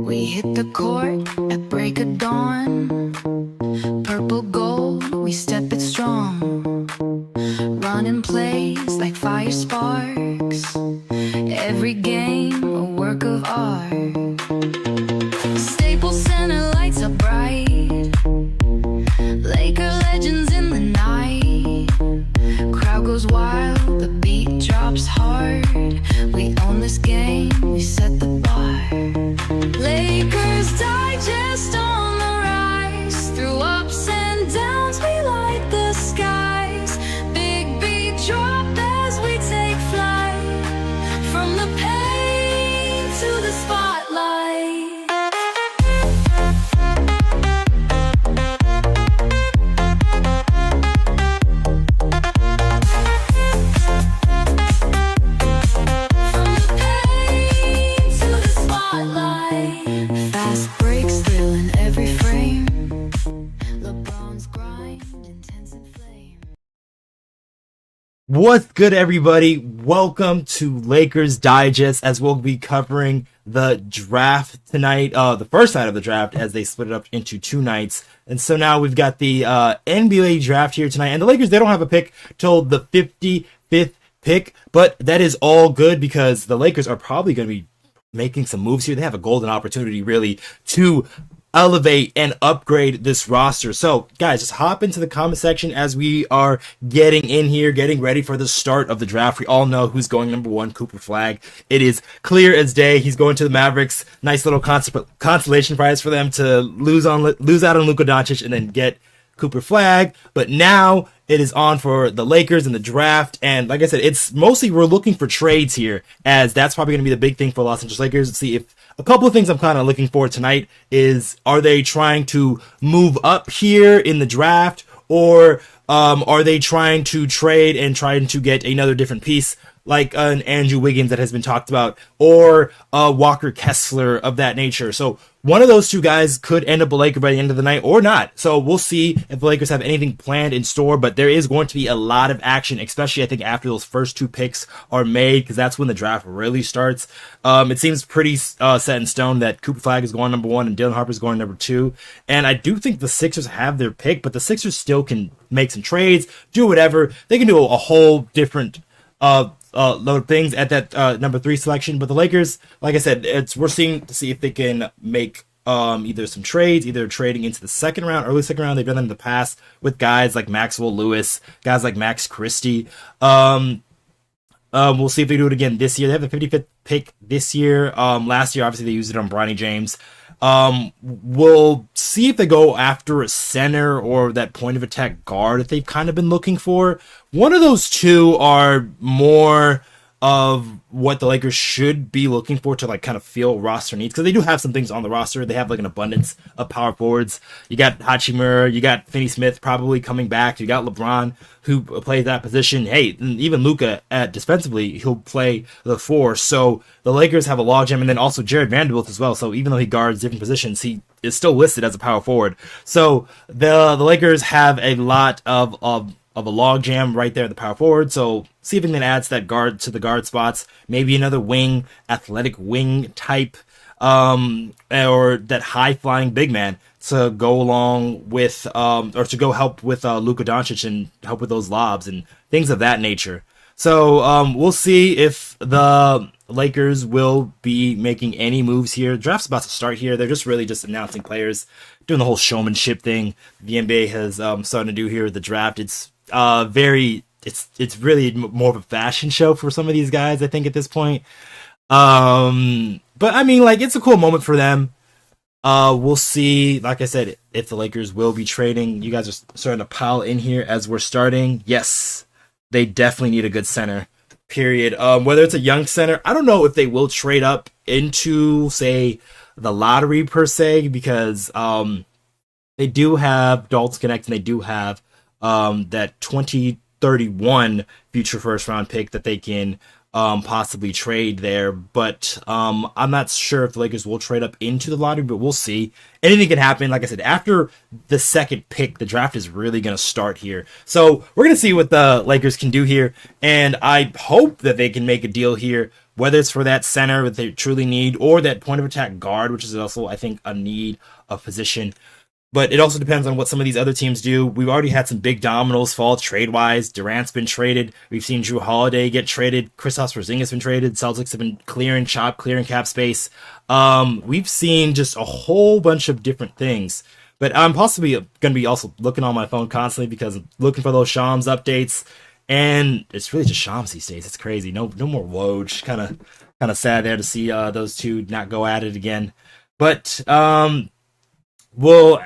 We hit the court at break of dawn. Purple gold, we step it strong. Running plays like fire sparks. Every game a work of art. Staples Center lights up bright. Laker legends in the night. Crowd goes wild, the beat drops hard. We own this game, we set the bar. Lakers Digest on the rise. Through ups and downs, we light the skies. Big beat drop as we take flight. From the paint to the spotlight. Fast breaks, thrilling every frame. LeBron's grind, intense and flame. What's good, everybody? Welcome to Lakers Digest, as we'll be covering the draft tonight, the first night of the draft, as they split it up into two nights. And so now we've got the NBA draft here tonight, and the Lakers, they don't have a pick till the 55th pick, but that is all good because the Lakers are probably going to be making some moves here. They have a golden opportunity really to elevate and upgrade this roster. So guys, just hop into the comment section as we are getting in here, getting ready for the start of the draft. We all know who's going number one, Cooper Flagg. It is clear as day. He's going to the Mavericks. Nice little consolation prize for them to lose out on Luka Doncic and then get Cooper Flagg. But now it is on for the Lakers in the draft. And like I said, it's mostly we're looking for trades here, as that's probably going to be the big thing for Los Angeles Lakers. Let's see if a couple of things I'm kind of looking for tonight is, are they trying to move up here in the draft, or are they trying to trade and trying to get another different piece like an Andrew Wiggins that has been talked about, or Walker Kessler of that nature. So one of those two guys could end up a Laker by the end of the night or not. So we'll see if the Lakers have anything planned in store, but there is going to be a lot of action, especially I think after those first two picks are made, because that's when the draft really starts. It seems pretty set in stone that Cooper Flagg is going number one and Dylan Harper is going number two. And I do think the Sixers have their pick, but the Sixers still can make some trades, do whatever. They can do a whole different load of things at that number three selection. But the Lakers, like I said, we're seeing to see if they can make either some trades, either trading into the second round, early second round. They've done that in the past with guys like Maxwell Lewis, guys like Max Christie. We'll see if they do it again this year. They have the 55th pick this year. Last year, obviously, they used it on Bronny James. We'll see if they go after a center or that point of attack guard that they've kind of been looking for. One of those two are more of what the Lakers should be looking for to like kind of fill roster needs, because they do have some things on the roster. They have like an abundance of power forwards. You got Hachimura, you got Finney-Smith probably coming back. You got LeBron who plays that position. Hey, even Luka defensively, he'll play the four. So the Lakers have a logjam, and then also Jared Vanderbilt as well. So even though he guards different positions, he is still listed as a power forward. So the Lakers have a lot of a logjam right there at the power forward. So see if we can add that guard to the guard spots. Maybe another wing, athletic wing type, or that high flying big man to go along with, or to go help with Luka Doncic and help with those lobs and things of that nature. So we'll see if the Lakers will be making any moves here. Draft's about to start here. They're just really just announcing players, doing the whole showmanship thing the NBA has started to do here with the draft. It's it's really more of a fashion show for some of these guys, I think, at this point. But I mean, like, it's a cool moment for them. We'll see, like I said, if the Lakers will be trading. You guys are starting to pile in here as we're starting. Yes, they definitely need a good center, period. Whether it's a young center, I don't know if they will trade up into, say, the lottery per se, because they do have Dalton, Knecht, and they do have that 2031 future first round pick that they can possibly trade there, but I'm not sure if the Lakers will trade up into the lottery, but we'll see. Anything can happen. Like I said, after the second pick, the draft is really going to start here. So we're going to see what the Lakers can do here, and I hope that they can make a deal here, whether it's for that center that they truly need or that point of attack guard, which is also, I think, a need of position. But it also depends on what some of these other teams do. We've already had some big dominoes fall trade-wise. Durant's been traded. We've seen Drew Holiday get traded. Kristaps Porzingis has been traded. Celtics have been clearing cap space. We've seen just a whole bunch of different things. But I'm possibly going to be also looking on my phone constantly because I'm looking for those Shams updates. And it's really just Shams these days. It's crazy. No more Woj. Kind of sad there to see those two not go at it again. But we'll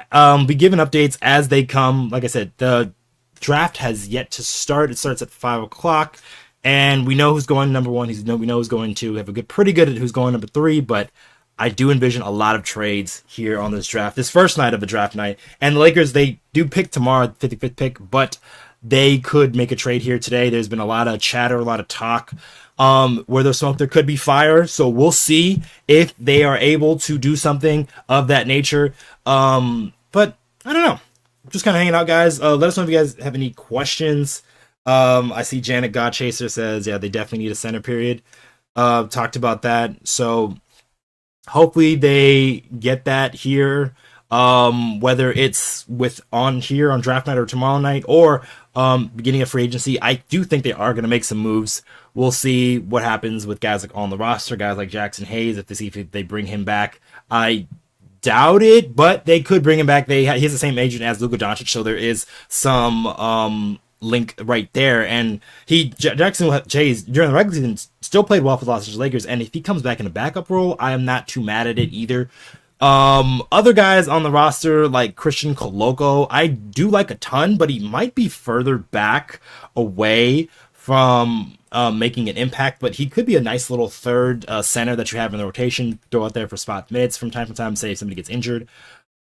be given updates as they come. Like I said, the draft has yet to start. It starts at 5 o'clock, and we know who's going number one. We know who's going two. We have pretty good at who's going number three, but I do envision a lot of trades here on this draft. This first night of the draft night, and the Lakers, they do pick tomorrow, 55th pick, but they could make a trade here today. There's been a lot of chatter, a lot of talk. Where there's smoke, there could be fire. So we'll see if they are able to do something of that nature. But I don't know. Just kind of hanging out, guys. Let us know if you guys have any questions. I see Janet Godchaser says, yeah, they definitely need a center period. Talked about that. So hopefully they get that here. Whether it's on draft night or tomorrow night or beginning of free agency. I do think they are going to make some moves. We'll see what happens with guys like on the roster, guys like Jackson Hayes, if they bring him back. I doubt it, but they could bring him back. He has the same agent as Luka Doncic, so there is some link right there. And Jackson Hayes during the regular season still played well for the Los Angeles Lakers, and if he comes back in a backup role, I am not too mad at it either. Other guys on the roster like Christian Coloco, I do like a ton, but he might be further back away from making an impact, but he could be a nice little third center that you have in the rotation, throw out there for spot minutes from time to time, say if somebody gets injured.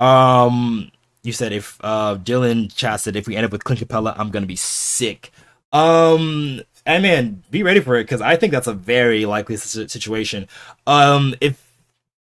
You said if Dylan Chat said if we end up with Clint Capella, I'm gonna be sick. And man, be ready for it because I think that's a very likely situation. If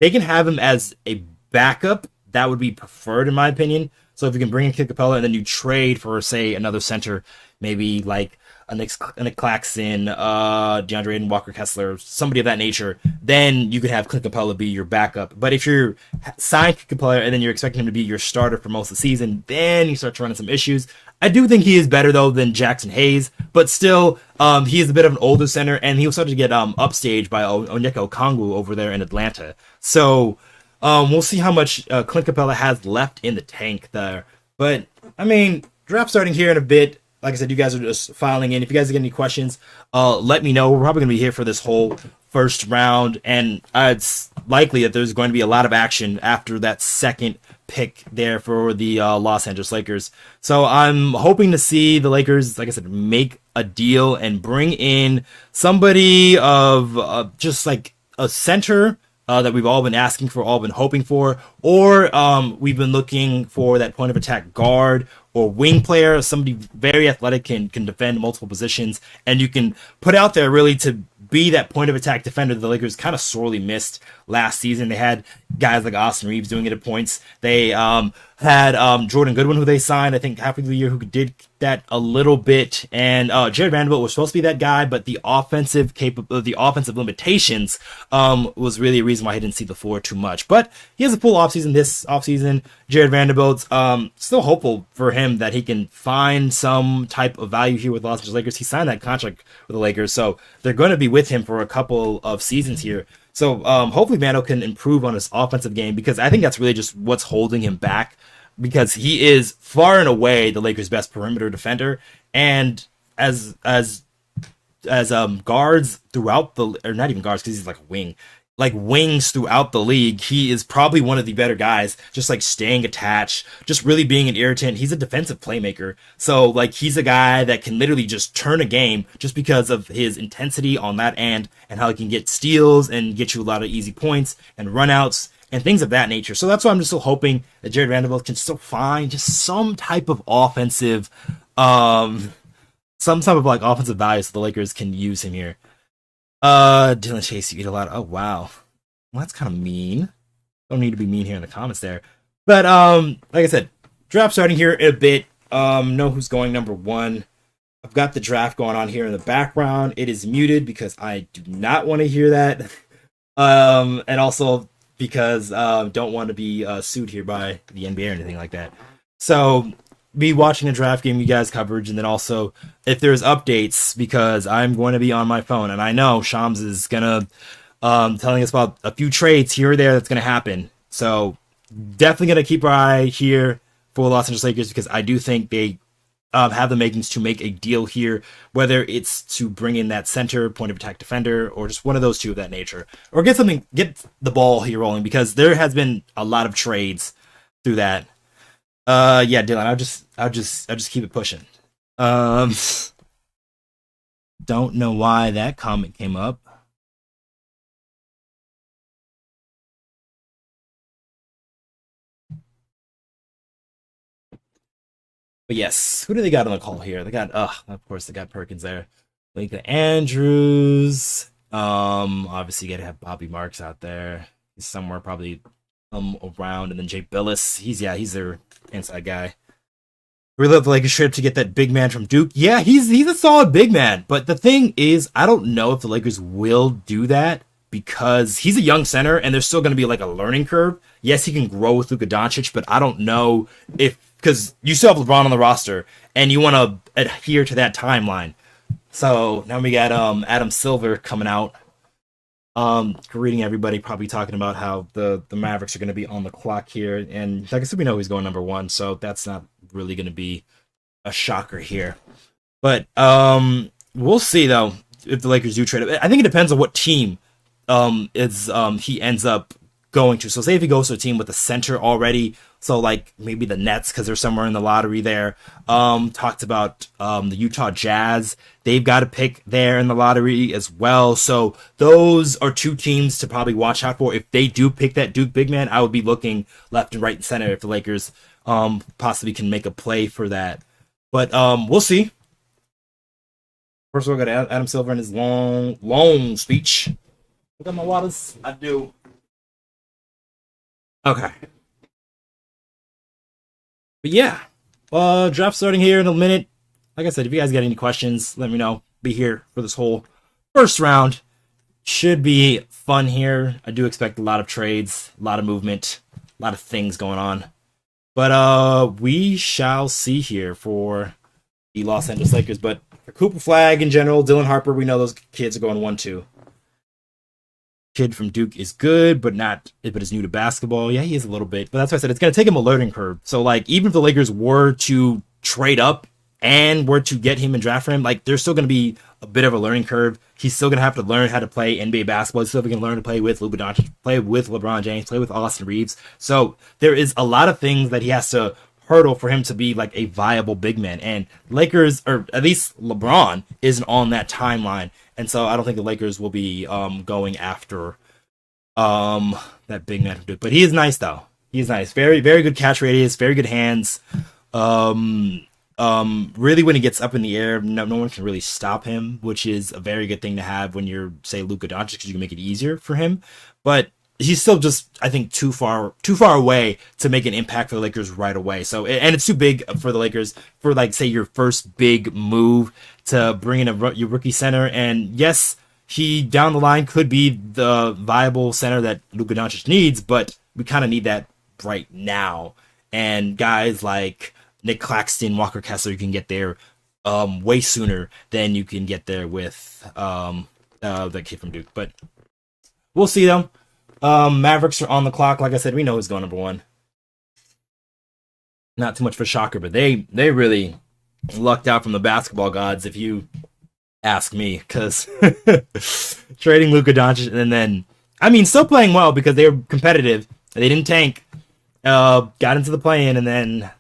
they can have him as a backup, that would be preferred in my opinion. So if you can bring in Clint Capella and then you trade for, say, another center, maybe like a Nick Claxton, DeAndre Ayton, Walker Kessler, somebody of that nature, then you could have Clint Capella be your backup. But if you're signed Clint Capella and then you're expecting him to be your starter for most of the season, then you start running some issues. I do think he is better, though, than Jackson Hayes, but still, he is a bit of an older center, and he was starting to get upstaged by Onyeka Okongwu over there in Atlanta. So we'll see how much Clint Capella has left in the tank there. But, I mean, draft starting here in a bit. Like I said, you guys are just filing in. If you guys get any questions, let me know. We're probably going to be here for this whole first round, and it's likely that there's going to be a lot of action after that second pick there for the Los Angeles Lakers. So I'm hoping to see the Lakers, like I said, make a deal and bring in somebody of just like a center that we've all been asking for, all been hoping for, or we've been looking for that point of attack guard or wing player, somebody very athletic, can defend multiple positions, and you can put out there really to be that point of attack defender that the Lakers kind of sorely missed last season. They had guys like Austin Reaves doing it at points. They had Jordan Goodwin, who they signed, I think, halfway through the year, who did that a little bit. And Jared Vanderbilt was supposed to be that guy, but the offensive limitations was really a reason why he didn't see the floor too much. But he has a full offseason this offseason. Jared Vanderbilt's still hopeful for him that he can find some type of value here with the Los Angeles Lakers. He signed that contract with the Lakers, so they're going to be with him for a couple of seasons here. So hopefully Vando can improve on his offensive game, because I think that's really just what's holding him back, because he is far and away the Lakers' best perimeter defender. And as guards throughout the, or not even guards, because he's like a wing, like wings throughout the league, he is probably one of the better guys, just like staying attached, just really being an irritant. He's a defensive playmaker. So like he's a guy that can literally just turn a game just because of his intensity on that end and how he can get steals and get you a lot of easy points and runouts and things of that nature. So that's why I'm just still hoping that Jared Vanderbilt can still find just some type of offensive, some type of like offensive value so the Lakers can use him here. Dylan Chase, you eat a lot. Oh wow, well, that's kind of mean. Don't need to be mean here in the comments there. But like I said, draft starting here in a bit. Know who's going number one. I've got the draft going on here in the background. It is muted because I do not want to hear that. And also because don't want to be sued here by the NBA or anything like that. So be watching a draft game, you guys coverage, and then also if there's updates, because I'm going to be on my phone, and I know Shams is gonna telling us about a few trades here or there that's gonna happen. So definitely gonna keep our eye here for Los Angeles Lakers, because I do think they have the makings to make a deal here, whether it's to bring in that center, point of attack defender, or just one of those two of that nature, or get the ball here rolling, because there has been a lot of trades through that. Yeah, Dylan, I'll just keep it pushing. Don't know why that comment came up. But yes, who do they got on the call here? They got, of course, they got Perkins there. Pelinka Andrews. Obviously, you got to have Bobby Marks out there. He's somewhere probably around, and then Jay Billis. He's their inside guy. We love the Lakers trip to get that big man from Duke. Yeah, he's a solid big man. But the thing is, I don't know if the Lakers will do that, because he's a young center, and there's still going to be like a learning curve. Yes, he can grow with Luka Doncic, but I don't know if, because you still have LeBron on the roster, and you want to adhere to that timeline. So now we got Adam Silver coming out, greeting everybody, probably talking about how the Mavericks are going to be on the clock here. And like I said, we know he's going number one, so that's not really going to be a shocker here. But we'll see, though, if the Lakers do trade. I think it depends on what team he ends up going to. So say if he goes to a team with a center already, so like maybe the Nets, because they're somewhere in the lottery there. Talked about the Utah Jazz. They've got a pick there in the lottery as well. So those are two teams to probably watch out for. If they do pick that Duke big man, I would be looking left and right and center if the Lakers possibly can make a play for that. But we'll see. First of all, we got Adam Silver in his long speech. Look at my waters. I do. Okay. But yeah, draft starting here in a minute. Like I said, if you guys got any questions, let me know. Be here for this whole first round. Should be fun here. I do expect a lot of trades, a lot of movement, a lot of things going on. But we shall see here for the Los Angeles Lakers. But for Cooper Flagg in general, Dylan Harper, we know those kids are going 1-2. Kid from Duke is good, but is new to basketball. Yeah, he is a little bit, but that's why I said it's going to take him a learning curve. So, like, even if the Lakers were to trade up and were to get him and draft for him, like, there's still going to be a bit of a learning curve. He's still going to have to learn how to play NBA basketball. He's still going to learn to play with Luka Doncic, play with LeBron James, play with Austin Reaves. So there is a lot of things that he has to hurdle for him to be like a viable big man. And Lakers, or at least LeBron, isn't on that timeline. And so I don't think the Lakers will be going after that big man. But he is nice, though. He is nice. Very, very good catch radius, very good hands. Really, when he gets up in the air, no one can really stop him, which is a very good thing to have when you're, say, Luka Doncic, because you can make it easier for him. But he's still just, I think, too far away to make an impact for the Lakers right away. So, and it's too big for the Lakers for, like, say, your first big move to bring in your rookie center. And yes, he down the line could be the viable center that Luka Doncic needs, but we kind of need that right now. And guys like Nick Claxton, Walker Kessler, you can get there way sooner than you can get there with the kid from Duke. But we'll see, though. Mavericks are on the clock. Like I said, we know who's going number one. Not too much of a shocker, but they really lucked out from the basketball gods, if you ask me, because trading Luka Doncic and then, I mean, still playing well because they were competitive. They didn't tank. Got into the play-in, and then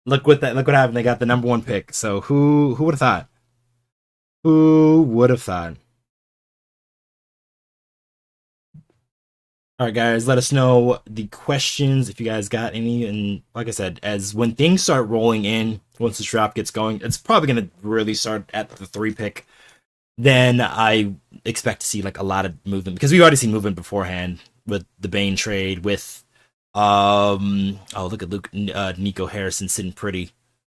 look what happened. They got the number one pick. So who would have thought? Who would have thought? All right, guys, let us know the questions if you guys got any. And like I said, as when things start rolling in, once the draft gets going, it's probably going to really start at the 3 pick. then I expect to see like a lot of movement because we've already seen movement beforehand with the Bane trade with oh look at Nico Harrison sitting pretty.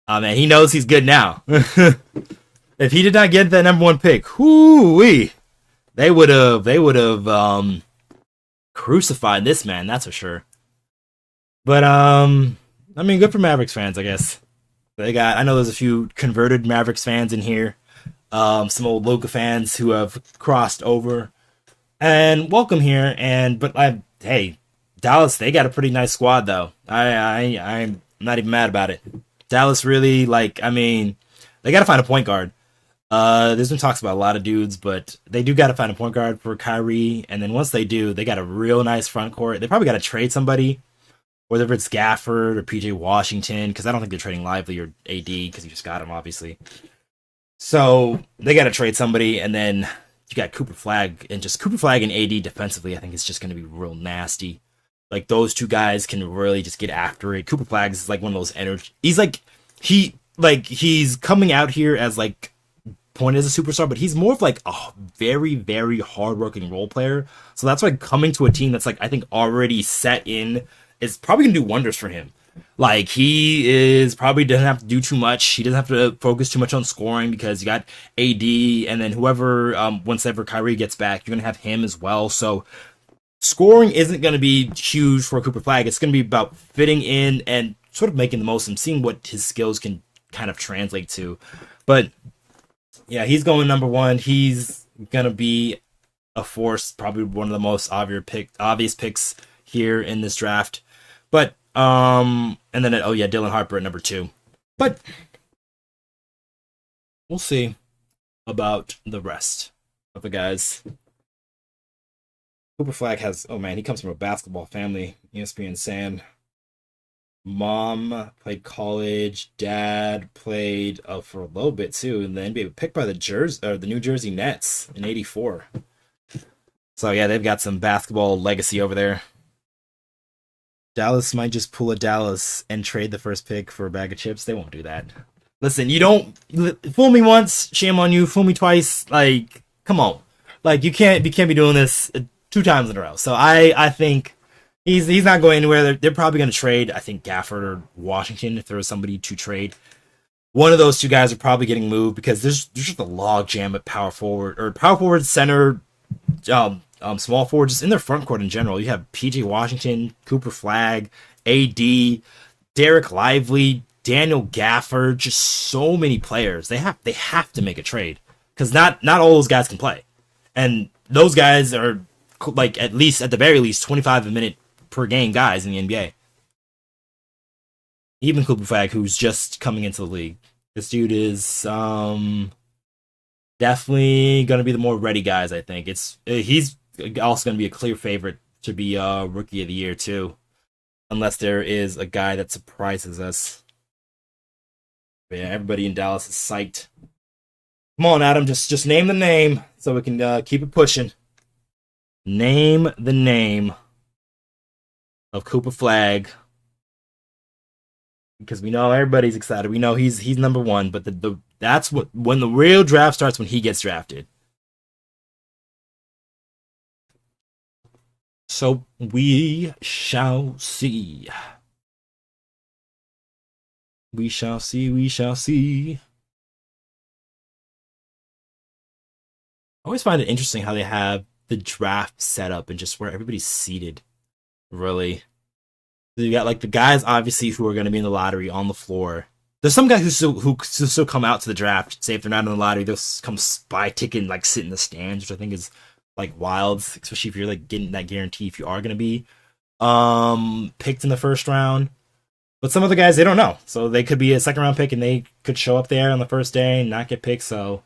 Man, he knows he's good now. If he did not get that number 1 pick, whoo-wee, they would have crucified this man, that's for sure. But I mean, good for Mavericks fans, I guess. I know there's a few converted Mavericks fans in here. Some old Luka fans who have crossed over. And welcome here. Hey, Dallas, they got a pretty nice squad though. I'm not even mad about it. Dallas really, like, I mean, they got to find a point guard. There's been talks about a lot of dudes, but they do got to find a point guard for Kyrie. And then once they do, they got a real nice front court. They probably got to trade somebody, whether it's Gafford or PJ Washington, because I don't think they're trading Lively or AD because you just got him, obviously. So they got to trade somebody, and then you got Cooper Flagg, and just Cooper Flagg and AD defensively, I think it's just going to be real nasty. Like, those two guys can really just get after it. Cooper Flagg is like one of those energy. He's coming out here as like pointed as a superstar, but he's more of like a very, very hardworking role player. So that's why coming to a team that's like, I think already set in is probably gonna do wonders for him. Like, he is probably doesn't have to do too much. He doesn't have to focus too much on scoring because you got AD, and then whoever once ever Kyrie gets back, you're gonna have him as well. So scoring isn't gonna be huge for Cooper Flagg. It's gonna be about fitting in and sort of making the most and seeing what his skills can kind of translate to. But yeah, he's going number 1. He's gonna be a force, probably one of the most obvious picks here in this draft. But and then Dylan Harper at number 2. But we'll see about the rest of the guys. Cooper Flagg he comes from a basketball family. ESPN Sam. Mom played college. Dad played for a little bit too in the NBA. Picked by the New Jersey Nets in '84. So yeah, they've got some basketball legacy over there. Dallas might just pull a Dallas and trade the first pick for a bag of chips. They won't do that. Listen, you don't fool me once, shame on you. Fool me twice, like, come on. Like, you can't be doing this 2 times in a row. So I think he's not going anywhere. They're probably going to trade, I think, Gafford or Washington if there was somebody to trade. One of those 2 guys are probably getting moved because there's just a log jam at power forward, center, small forward, just in their front court in general. You have PJ Washington, Cooper Flagg, AD, Derek Lively, Daniel Gafford, just so many players. They have to make a trade because not all those guys can play, and those guys are like at the very least 25 a minute per game guys in the NBA. Even Cooper Flagg, who's just coming into the league, this dude is definitely going to be the more ready guys. I think he's also going to be a clear favorite to be Rookie of the Year too, unless there is a guy that surprises us. But yeah, everybody in Dallas is psyched. Come on, Adam, just name the name so we can keep it pushing. Name the name of Cooper Flagg, because we know everybody's excited. We know he's number 1, but that's when the real draft starts, when he gets drafted. So we shall see. We shall see. We shall see. I always find it interesting how they have the draft set up and just where everybody's seated. Really. So you got like the guys obviously who are going to be in the lottery on the floor. There's some guys who still come out to the draft. Say if they're not in the lottery, they'll come buy a ticket and like sit in the stands, which I think is like wild, especially if you're like getting that guarantee if you are going to be picked in the first round. But some of the guys, they don't know. So they could be a second round pick and they could show up there on the first day and not get picked. So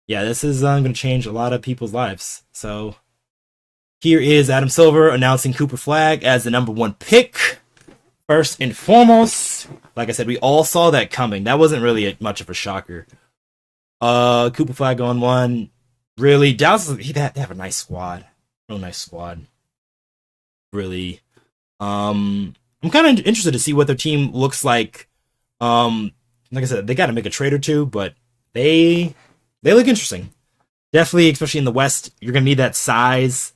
yeah, this is going to change a lot of people's lives. So here is Adam Silver announcing Cooper Flagg as the number 1 pick. First and foremost, like I said, we all saw that coming. That wasn't really much of a shocker. Cooper Flagg on 1. Really, Dallas, they have a nice squad. Real nice squad. Really. I'm kind of interested to see what their team looks like. Like I said, they got to make a trade or 2, but they look interesting. definitely, especially in the West, you're gonna need that size.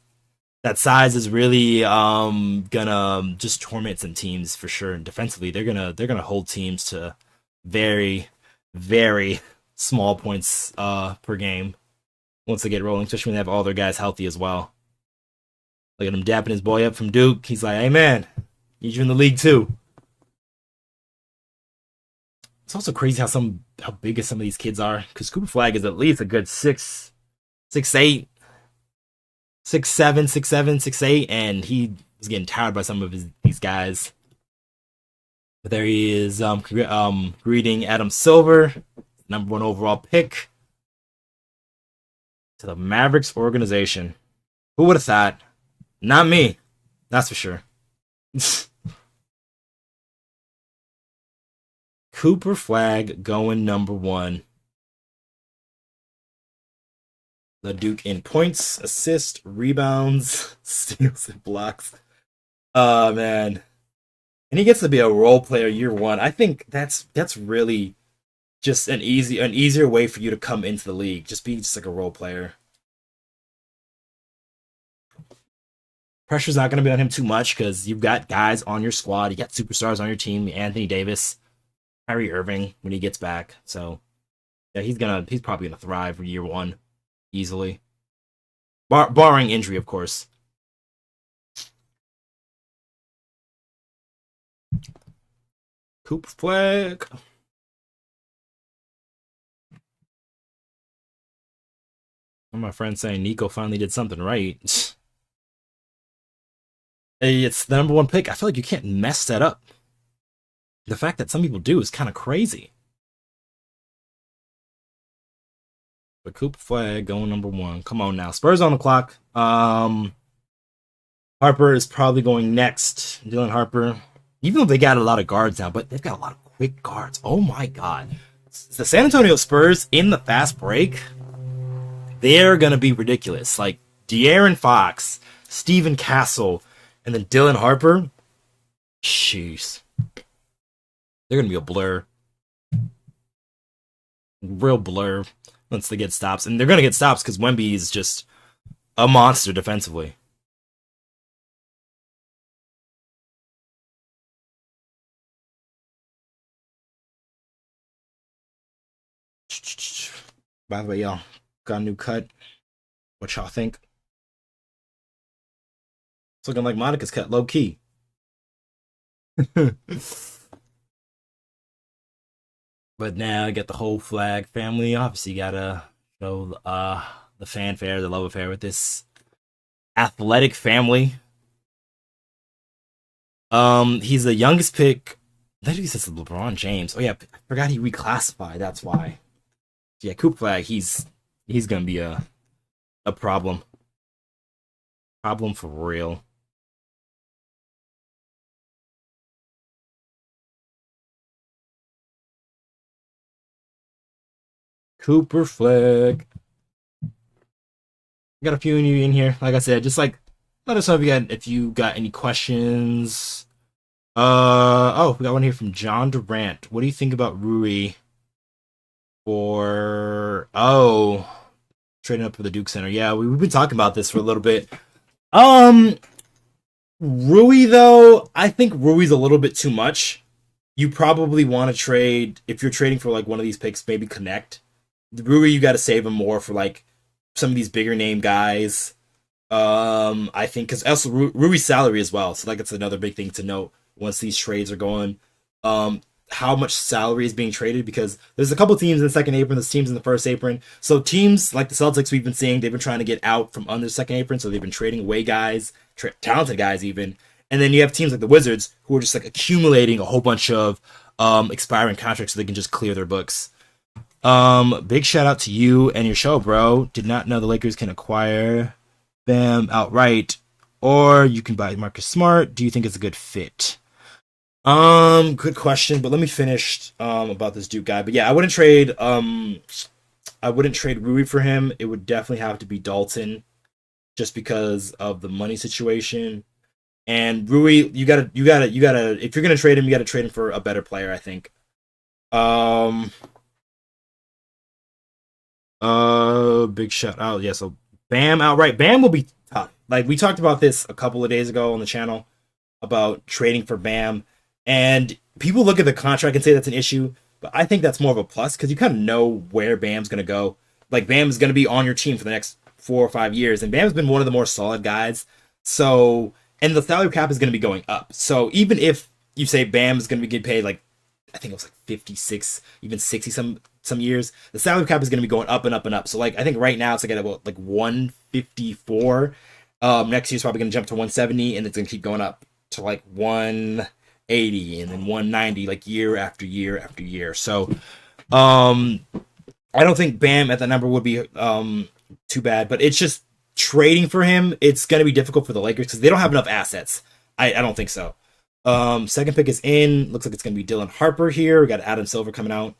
That size is really gonna just torment some teams for sure. And defensively, they're gonna hold teams to very, very small points per game once they get rolling, especially when they have all their guys healthy as well. Look at him dapping his boy up from Duke. He's like, hey man, need you in the league too. It's also crazy how big some of these kids are, because Cooper Flagg is at least a good 6'8", 6'7", 6'7", 6'8", and he was getting tired by some of these guys. But there he is, greeting Adam Silver, #1 overall pick to the Mavericks organization. Who would have thought? Not me, that's for sure. Cooper Flagg going #1. The Duke in points, assists, rebounds, steals, and blocks. Oh man. And he gets to be a role player year one. I think that's really just an easier way for you to come into the league. Just be just like a role player. Pressure's not going to be on him too much because you've got guys on your squad. You got superstars on your team. Anthony Davis, Kyrie Irving when he gets back. So yeah, he's probably gonna thrive for year one easily, barring injury, of course. Cooper Flagg. My friend saying Nico finally did something right. Hey, it's the #1 pick. I feel like you can't mess that up. The fact that some people do is kind of crazy. But Cooper Flagg going #1. Come on now. Spurs on the clock. Harper is probably going next. Dylan Harper. Even though they got a lot of guards now, but they've got a lot of quick guards. Oh my god. The San Antonio Spurs in the fast break, they're going to be ridiculous. Like De'Aaron Fox, Steven Castle, and then Dylan Harper. Jeez. They're going to be a blur. Real blur once they get stops. And they're going to get stops because Wemby is just a monster defensively. By the way, y'all, got a new cut. What y'all think? It's looking like Monica's cut, low key. But now I got the whole Flagg family. Obviously, gotta show the fanfare, the love affair with this athletic family. He's the youngest pick. I think he says LeBron James. Oh yeah, I forgot he reclassified. That's why. Yeah, Cooper Flagg. He's gonna be a problem. Problem for real. Cooper Flagg. Got a few of you in here. Like I said, just like let us know if you got any questions. Oh, we got one here from John Durant. What do you think about Rui for trading up for the Duke Center? Yeah, we've been talking about this for a little bit. Rui though, I think Rui's a little bit too much. You probably want to trade if you're trading for like one of these picks, maybe Knecht. Rui, you got to save him more for like some of these bigger name guys. I think because also Rui's salary as well, so like it's another big thing to note once these trades are going. How much salary is being traded, because there's a couple teams in the second apron, there's teams in the first apron. So teams like the Celtics, we've been seeing, they've been trying to get out from under the second apron, so they've been trading away guys, talented guys even. And then you have teams like the Wizards who are just like accumulating a whole bunch of expiring contracts so they can just clear their books. Big shout out to you and your show, bro. Did not know the Lakers can acquire them outright, or you can buy Marcus Smart. Do you think it's a good fit? Good question, but let me finish about this Duke guy. But yeah, I wouldn't trade Rui for him. It would definitely have to be Dalton, just because of the money situation. And Rui, you gotta if you're gonna trade him, you gotta trade him for a better player, I think. Big shout out. Yeah, so Bam outright. Bam will be tough. Like we talked about this a couple of days ago on the channel about trading for Bam, and people look at the contract and say that's an issue, but I think that's more of a plus because you kind of know where Bam's gonna go. Like Bam's gonna be on your team for the next 4 or 5 years, and Bam's been one of the more solid guys. So, and the salary cap is gonna be going up. So even if you say Bam's gonna be getting paid like I think it was like 56, even 60 some years. The salary cap is going to be going up and up and up. So like I think right now it's like at about like 154. Next year's probably going to jump to 170, and it's going to keep going up to like 180 and then 190 like year after year after year. So I don't think Bam at that number would be too bad, but it's just trading for him. It's going to be difficult for the Lakers because they don't have enough assets. I don't think so. Second pick is in. Looks like it's gonna be Dylan Harper here. We got Adam Silver coming out.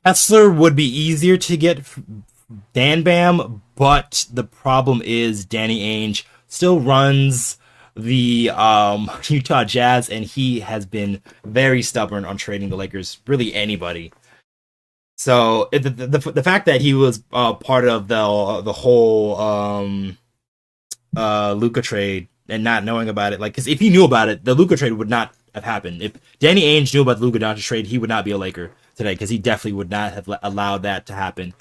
Kessler would be easier to get than Bam, but the problem is Danny Ainge still runs the Utah Jazz, and he has been very stubborn on trading the Lakers. Really anybody. So the fact that he was part of the whole Luka trade and not knowing about it, like, because if he knew about it, the Luka trade would not have happened. If Danny Ainge knew about the Luka Doncic trade, he would not be a Laker today because he definitely would not have allowed that to happen.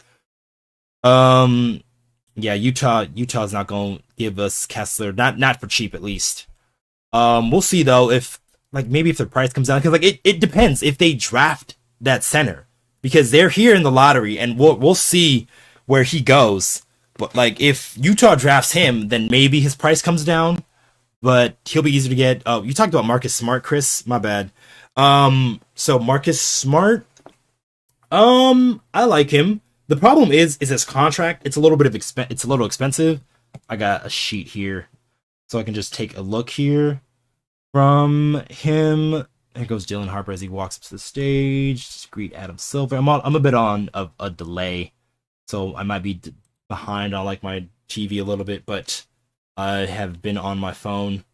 Yeah, Utah's not going to give us Kessler, not for cheap at least. We'll see though if like maybe if the price comes down because like it depends if they draft that center because they're here in the lottery and we'll see where he goes. But like if Utah drafts him, then maybe his price comes down. But he'll be easier to get. Oh, you talked about Marcus Smart, Chris. My bad. So Marcus Smart, I like him. The problem is his contract. It's a little bit of it's a little expensive. I got a sheet here, so I can just take a look here from him. There goes Dylan Harper as he walks up to the stage. Just greet Adam Silver. I'm a bit on a delay, so I might be behind on like my TV a little bit, but I have been on my phone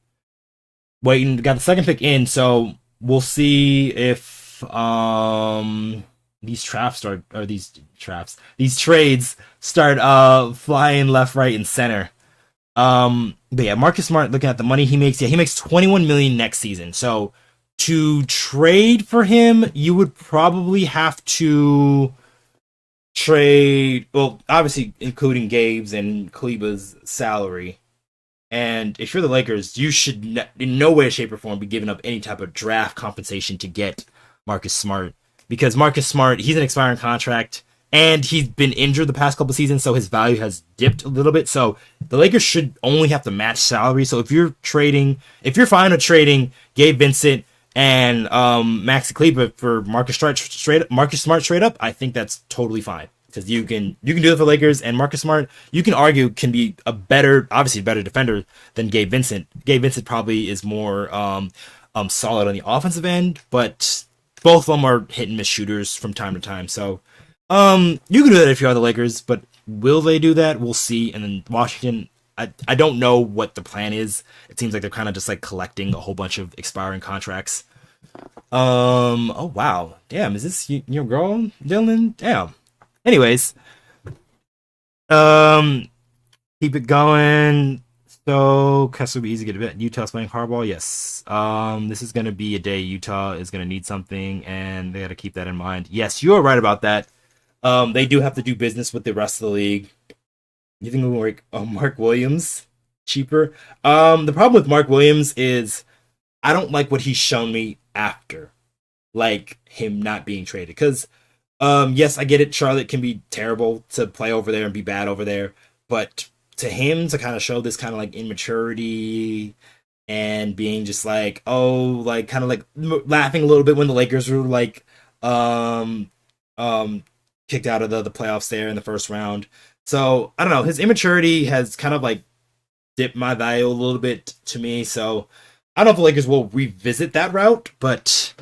waiting. Got the second pick in, so we'll see if these trades start flying left, right, and center. But yeah, Marcus Smart, looking at the money he makes, he makes $21 million next season. So to trade for him, you would probably have to trade, well, obviously including Gabe's and Kleber's salary. And if you're the Lakers, you should in no way, shape, or form be giving up any type of draft compensation to get Marcus Smart. Because Marcus Smart, he's an expiring contract, and he's been injured the past couple seasons, so his value has dipped a little bit. So the Lakers should only have to match salary. So if you're fine with trading Gabe Vincent and Maxi Kleber for Marcus Smart straight up, I think that's totally fine. Because you can do it for Lakers, and Marcus Smart, you can argue, can be obviously a better defender than Gabe Vincent. Gabe Vincent probably is more solid on the offensive end, but both of them are hit and miss shooters from time to time. So you can do that if you are the Lakers, but will they do that? We'll see. And then Washington, I don't know what the plan is. It seems like they're kind of just like collecting a whole bunch of expiring contracts. Oh wow, damn, is this your girl, Dylan? Damn. Anyways, keep it going. So Kessler will be easy to get a bit. Utah's playing hardball. Yes. This is gonna be a day Utah is gonna need something, and they got to keep that in mind. Yes, you are right about that. They do have to do business with the rest of the league. You think we'll work Mark Williams cheaper? The problem with Mark Williams is I don't like what he's shown me after, like him not being traded, because. Yes, I get it. Charlotte can be terrible to play over there and be bad over there, but to him to kind of show this kind of like immaturity and being just like, oh, like kind of like laughing a little bit when the Lakers were like, kicked out of the playoffs there in the first round. So I don't know. His immaturity has kind of like dipped my value a little bit to me. So I don't know if the Lakers will revisit that route, but.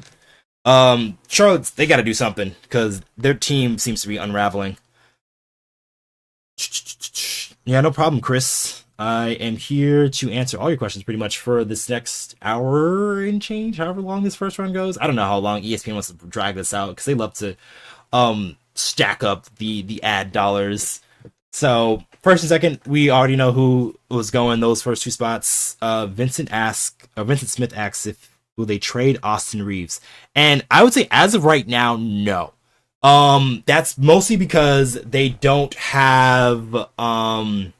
Charlotte, they got to do something because their team seems to be unraveling. Yeah, no problem, Chris. I am here to answer all your questions pretty much for this next hour and change, however long this first round goes. I don't know how long ESPN wants to drag this out because they love to stack up the ad dollars. So first and second, we already know who was going those first two spots. Vincent Smith asks if will they trade Austin Reaves, and I would say as of right now, no. That's mostly because they don't have the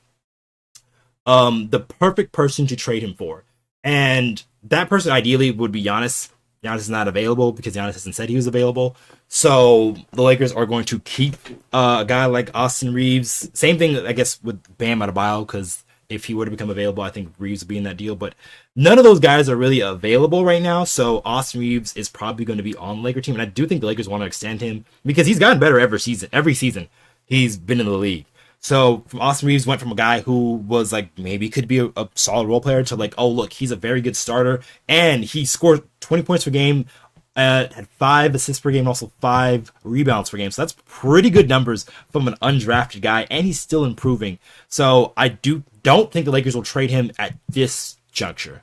perfect person to trade him for, and that person ideally would be Giannis. Giannis is not available because Giannis hasn't said he was available. So the Lakers are going to keep a guy like Austin Reaves. Same thing, I guess, with Bam Adebayo, because if he were to become available, I think Reaves would be in that deal. But none of those guys are really available right now. So Austin Reaves is probably going to be on the Laker team. And I do think the Lakers want to extend him because he's gotten better every season he's been in the league. So from Austin Reaves went from a guy who was like maybe could be a solid role player to like, oh, look, he's a very good starter. And he scored 20 points per game, had 5 assists per game, and also 5 rebounds per game. So that's pretty good numbers from an undrafted guy, and he's still improving. So I don't think the Lakers will trade him at this juncture.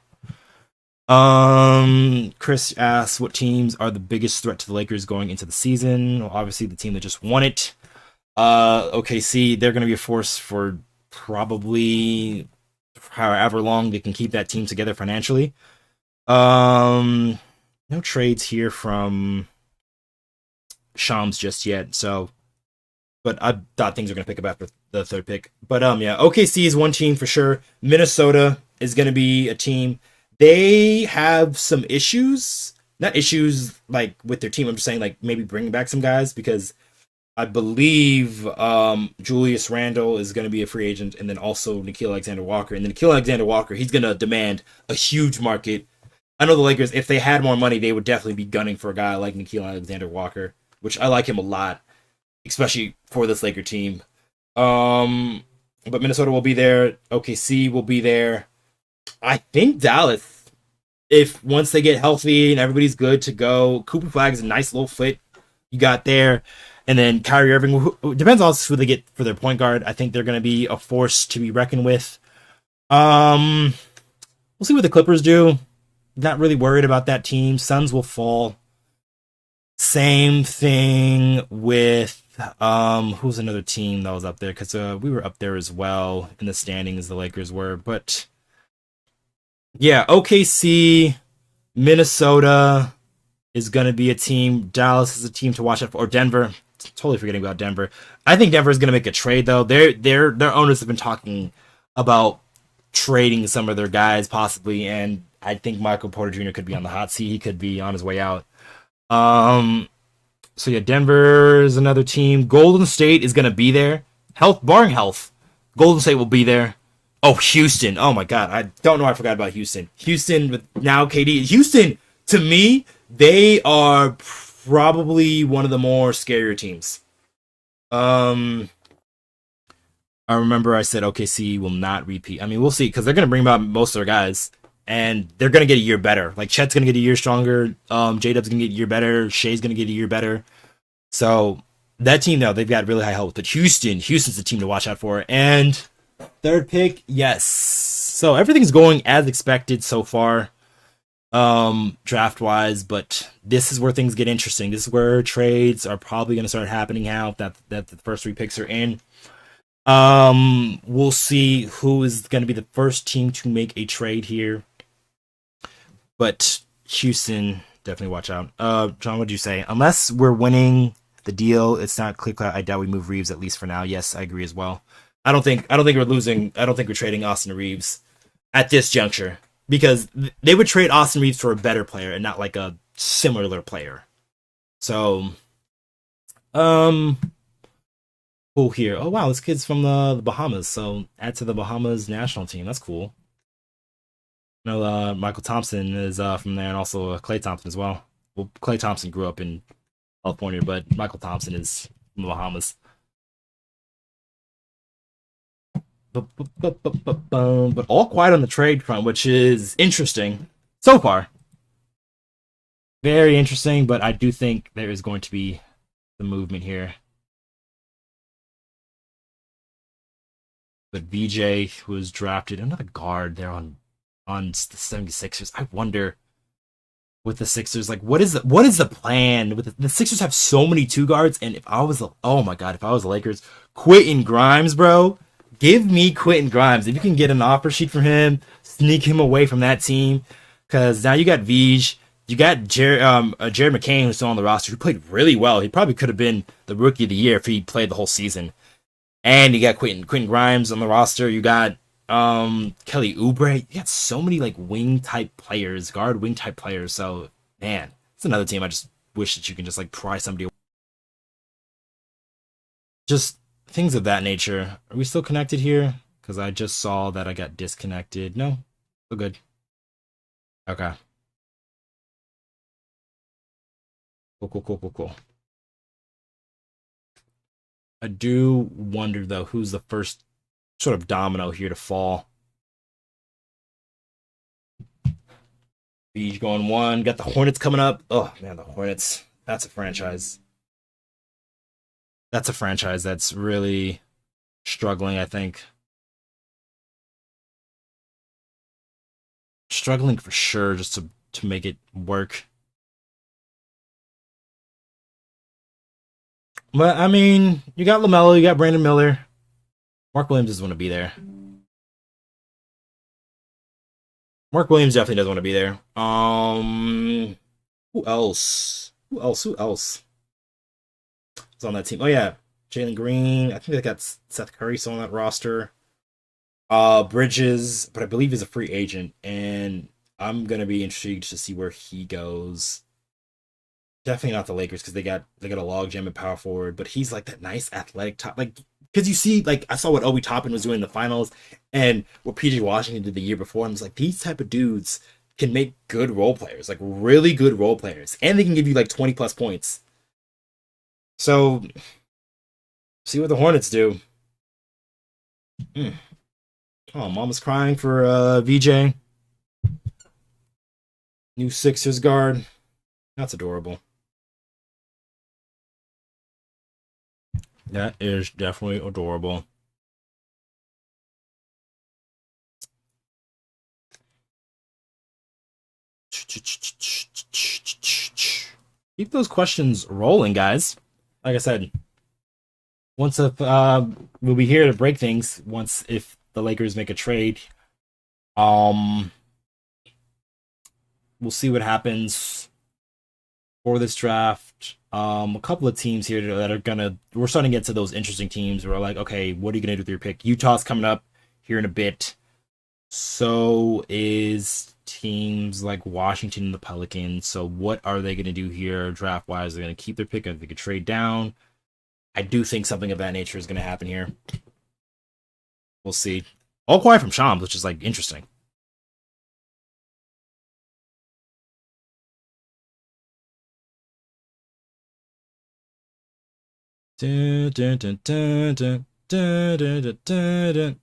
Chris asks, what teams are the biggest threat to the Lakers going into the season? Well, obviously the team that just won it. OKC, they're going to be a force for probably however long they can keep that team together financially. No trades here from Shams just yet, so but I thought things were going to pick up after the third pick. But yeah, OKC is one team for sure. Minnesota is going to be a team. They have some issues, not issues like with their team. I'm just saying like maybe bringing back some guys because I believe Julius Randle is going to be a free agent, and then also Nickeil Alexander-Walker. And then Nickeil Alexander-Walker, he's going to demand a huge market. I know the Lakers, if they had more money, they would definitely be gunning for a guy like Nickeil Alexander-Walker, which I like him a lot, especially for this Laker team. But Minnesota will be there. OKC will be there. I think Dallas, if once they get healthy and everybody's good to go, Cooper Flagg is a nice little fit you got there. And then Kyrie Irving, who depends on who they get for their point guard. I think they're going to be a force to be reckoned with. We'll see what the Clippers do. Not really worried about that team. Suns will fall. Same thing with who's another team that was up there? Because we were up there as well in the standings. The Lakers were, but yeah, OKC, Minnesota is going to be a team. Dallas is a team to watch out for, or Denver. Totally forgetting about Denver. I think Denver is going to make a trade though. Their owners have been talking about trading some of their guys possibly, and I think Michael Porter Jr. could be on the hot seat. He could be on his way out. So yeah, Denver is another team. Golden State is going to be there. Barring health, Golden State will be there. Oh, Houston. Oh my God, I don't know. I forgot about Houston. Houston with now KD. Houston, to me, they are probably one of the more scarier teams. I remember I said OKC will not repeat. I mean, we'll see because they're going to bring about most of their guys, and they're going to get a year better. Like Chet's going to get a year stronger. J-Dub's going to get a year better. Shea's going to get a year better. So that team now, they've got really high hopes. But Houston's the team to watch out for. And third pick, yes. So everything's going as expected so far. Draft wise, but this is where things get interesting. This is where trades are probably going to start happening now that the first 3 picks are in. We'll see who is going to be the first team to make a trade here, but Houston, definitely watch out. John, what did you say? Unless we're winning the deal, it's not clear cut. I doubt we move Reaves, at least for now. Yes, I agree as well. I don't think we're losing. I don't think we're trading Austin Reaves at this juncture. Because they would trade Austin Reaves for a better player and not like a similar player. So, cool here. Oh wow, this kid's from the Bahamas. So add to the Bahamas national team. That's cool. I know Michael Thompson is from there, and also Klay Thompson as well. Well, Klay Thompson grew up in California, but Michael Thompson is from the Bahamas. But all quiet on the trade front, which is interesting so far. Very interesting, but I do think there is going to be the movement here. But VJ was drafted, another guard there on the 76ers. I wonder with the Sixers. Like, what is the plan? With the Sixers have so many two guards, and if I was the Lakers, Quentin Grimes, bro, give me Quentin Grimes. If you can get an offer sheet for him, sneak him away from that team, because now you got Vij, you got Jared McCain, who's still on the roster, who played really well. He probably could have been the rookie of the year if he played the whole season. And you got Quentin Grimes on the roster. You got Kelly Oubre. You got so many like wing type players, guard wing type players. So man, it's another team I just wish that you can just like pry somebody away. Just things of that nature. Are we still connected here? Because I just saw that I got disconnected. No, still good. Okay. Cool. I do wonder though who's the first sort of domino here to fall. Beach going one. Got the Hornets coming up. Oh man, the Hornets. That's a franchise. That's a franchise that's really struggling, I think. Struggling for sure just to make it work. But I mean, you got LaMelo, you got Brandon Miller. Mark Williams doesn't want to be there. Mark Williams definitely doesn't want to be there. Who else? Who else is on that team? Oh yeah, Jalen Green. I think they got Seth Curry still on that roster. Bridges, but I believe he's a free agent, and I'm gonna be intrigued to see where he goes. Definitely not the Lakers because they got a logjam at power forward, but he's like that nice athletic top, like because you see, like I saw what Obi Toppin was doing in the finals and what PJ Washington did the year before. And I was like, these type of dudes can make good role players, like really good role players, and they can give you like 20 plus points. So see what the Hornets do. Oh, mama's crying for VJ. New Sixers guard. That's adorable. That is definitely adorable. Keep those questions rolling, guys. Like I said, we'll be here to break things once if the Lakers make a trade. We'll see what happens for this draft. A couple of teams here that are we're starting to get to those interesting teams where we're like, okay, what are you gonna do with your pick? Utah's coming up here in a bit. So is teams like Washington and the Pelicans. So what are they gonna do here draft wise? They're gonna keep their pick, or they could trade down. I do think something of that nature is gonna happen here. We'll see. All quiet from Shams, which is like interesting. Dun, dun, dun, dun, dun, dun, dun, dun, dun, dun.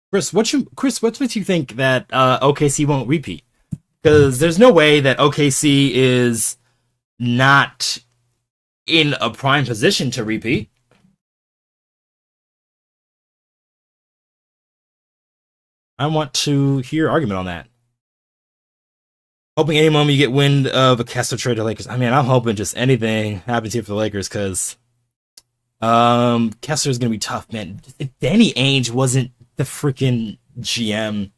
Chris, what makes you think that OKC won't repeat? Because there's no way that OKC is not in a prime position to repeat. I want to hear your argument on that. Hoping any moment you get wind of a Kessler trade to Lakers. I mean, I'm hoping just anything happens here for the Lakers because Kessler is going to be tough, man. If Danny Ainge wasn't the freaking GM,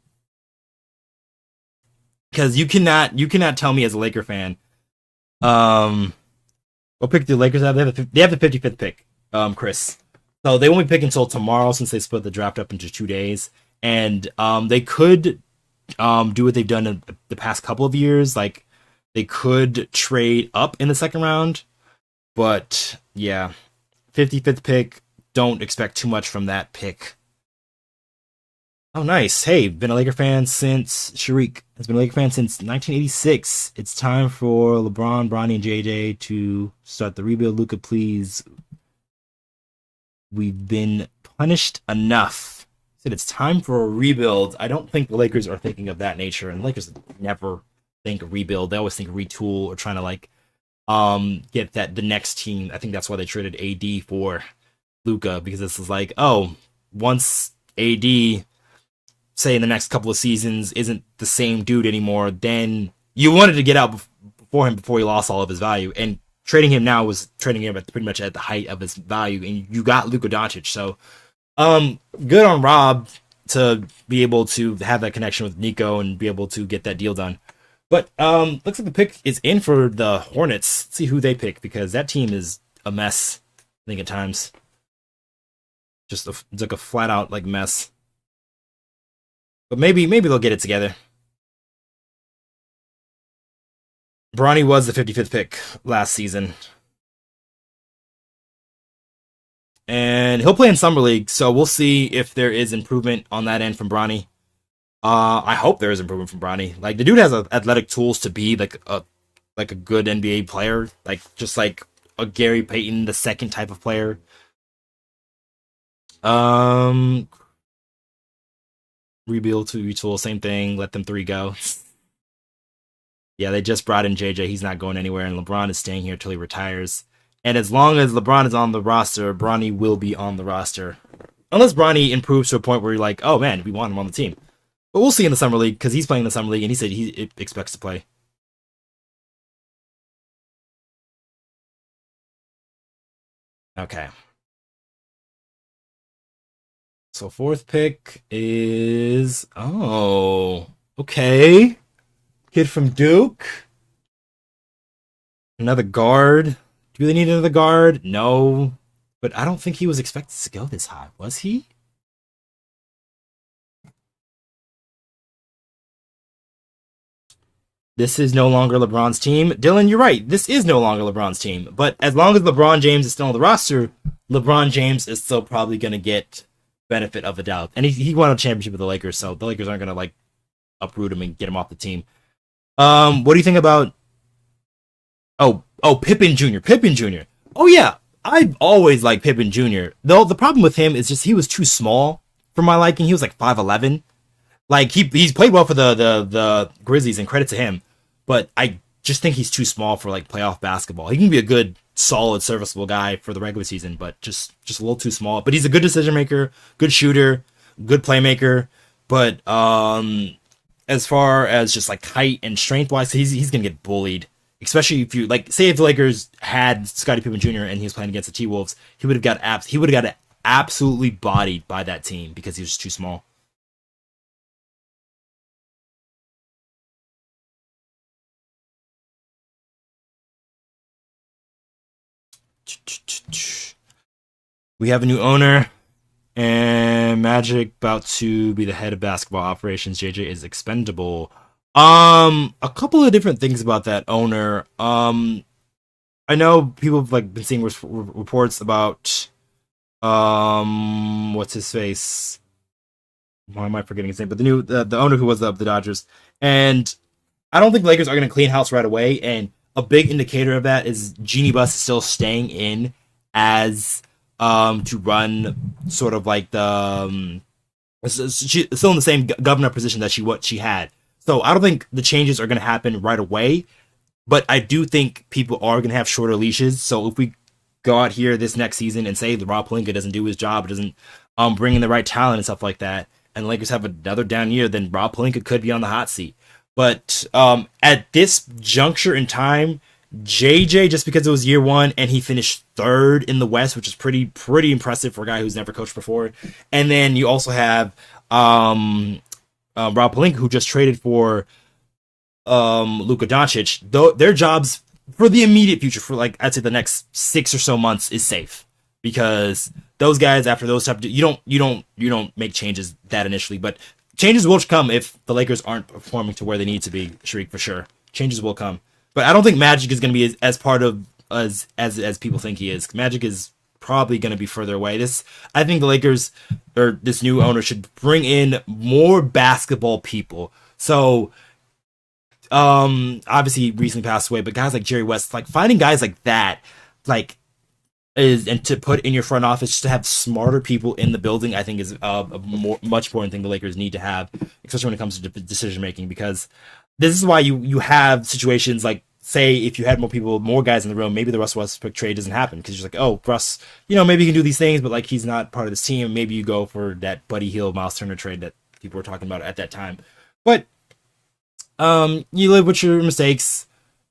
because you cannot tell me as a Laker fan, what pick do the Lakers have? They have the 55th pick, Chris. So they won't be picking until tomorrow since they split the draft up into 2 days, and they could do what they've done in the past couple of years. Like they could trade up in the second round, but yeah, 55th pick. Don't expect too much from that pick. Oh, nice. Hey, been a Laker fan since Sharik has been a Laker fan since 1986. It's time for LeBron, Bronny, and JJ to start the rebuild. Luka, please. We've been punished enough. said it's time for a rebuild. I don't think the Lakers are thinking of that nature, and the Lakers never think rebuild. They always think retool or trying to like get the next team. I think that's why they traded AD for Luka, because this is like, oh, once AD, say in the next couple of seasons, isn't the same dude anymore, then you wanted to get out before him before he lost all of his value, and trading him now was trading him at pretty much at the height of his value, and you got Luka Doncic. So good on Rob to be able to have that connection with Nico and be able to get that deal done. But looks like the pick is in for the Hornets. Let's see who they pick, because that team is a mess, I think, at times. It's like a flat out like mess. But maybe they'll get it together. Bronny was the 55th pick last season. And he'll play in Summer League, so we'll see if there is improvement on that end from Bronny. I hope there is improvement from Bronny. Like, the dude has athletic tools to be like a good NBA player, like just like a Gary Payton the second type of player. Rebuild to retool, same thing. Let them three go. Yeah, they just brought in JJ. He's not going anywhere, and LeBron is staying here till he retires. And as long as LeBron is on the roster, Bronny will be on the roster. Unless Bronny improves to a point where you're like, oh man, we want him on the team. But we'll see in the Summer League, because he's playing in the Summer League, and he said he expects to play. Okay. So fourth pick is... Oh, okay. Kid from Duke. Another guard. Do they need another guard? No. But I don't think he was expected to go this high. Was he? This is no longer LeBron's team. Dylan, you're right. This is no longer LeBron's team. But as long as LeBron James is still on the roster, LeBron James is still probably going to get benefit of the doubt. And he won a championship with the Lakers, so the Lakers aren't going to like uproot him and get him off the team. What do you think about... Oh, Pippen Jr. Pippen Jr. Oh, yeah. I've always liked Pippen Jr. Though the problem with him is just he was too small for my liking. He was like 5'11". Like, he's played well for the Grizzlies, and credit to him. But I just think he's too small for, like, playoff basketball. He can be a good, solid, serviceable guy for the regular season, but just a little too small. But he's a good decision maker, good shooter, good playmaker. But as far as just, like, height and strength-wise, he's going to get bullied. Especially if you, like, say if the Lakers had Scottie Pippen Jr. and he was playing against the T-Wolves, he would have got absolutely bodied by that team because he was just too small. We have a new owner, and Magic about to be the head of basketball operations. JJ is expendable. A couple of different things about that owner. I know people have like been seeing reports about what's his face? Why am I forgetting his name? But the owner who was of the Dodgers, and I don't think Lakers are going to clean house right away. And a big indicator of that is Jeannie Buss is still staying in as to run sort of like the she's still in the same governor position that she had. So I don't think the changes are going to happen right away, but I do think people are going to have shorter leashes. So if we go out here this next season and say the Rob Pelinka doesn't do his job, doesn't bring in the right talent and stuff like that, and the Lakers have another down year, then Rob Pelinka could be on the hot seat. But at this juncture in time, JJ, just because it was year one and he finished third in the West, which is pretty impressive for a guy who's never coached before. And then you also have Rob Pelinka, who just traded for Luka Doncic. Though their jobs for the immediate future, for like I'd say the next 6 or so months, is safe, because those guys after those type, you don't make changes that initially, but changes will come if the Lakers aren't performing to where they need to be, Sharik, for sure. Changes will come. But I don't think Magic is going to be as part of as people think he is. Magic is probably going to be further away. I think the Lakers, or this new owner, should bring in more basketball people. So, obviously he recently passed away, but guys like Jerry West, like finding guys like that, like is, and to put in your front office, just to have smarter people in the building, I think is much important thing the Lakers need to have, especially when it comes to decision making. Because this is why you have situations like, say, if you had more people, more guys in the room, maybe the Russell Westbrook trade doesn't happen because you're like, oh, Russ, maybe he can do these things, but like he's not part of this team. Maybe you go for that Buddy Hield, Miles Turner trade that people were talking about at that time. But you live with your mistakes,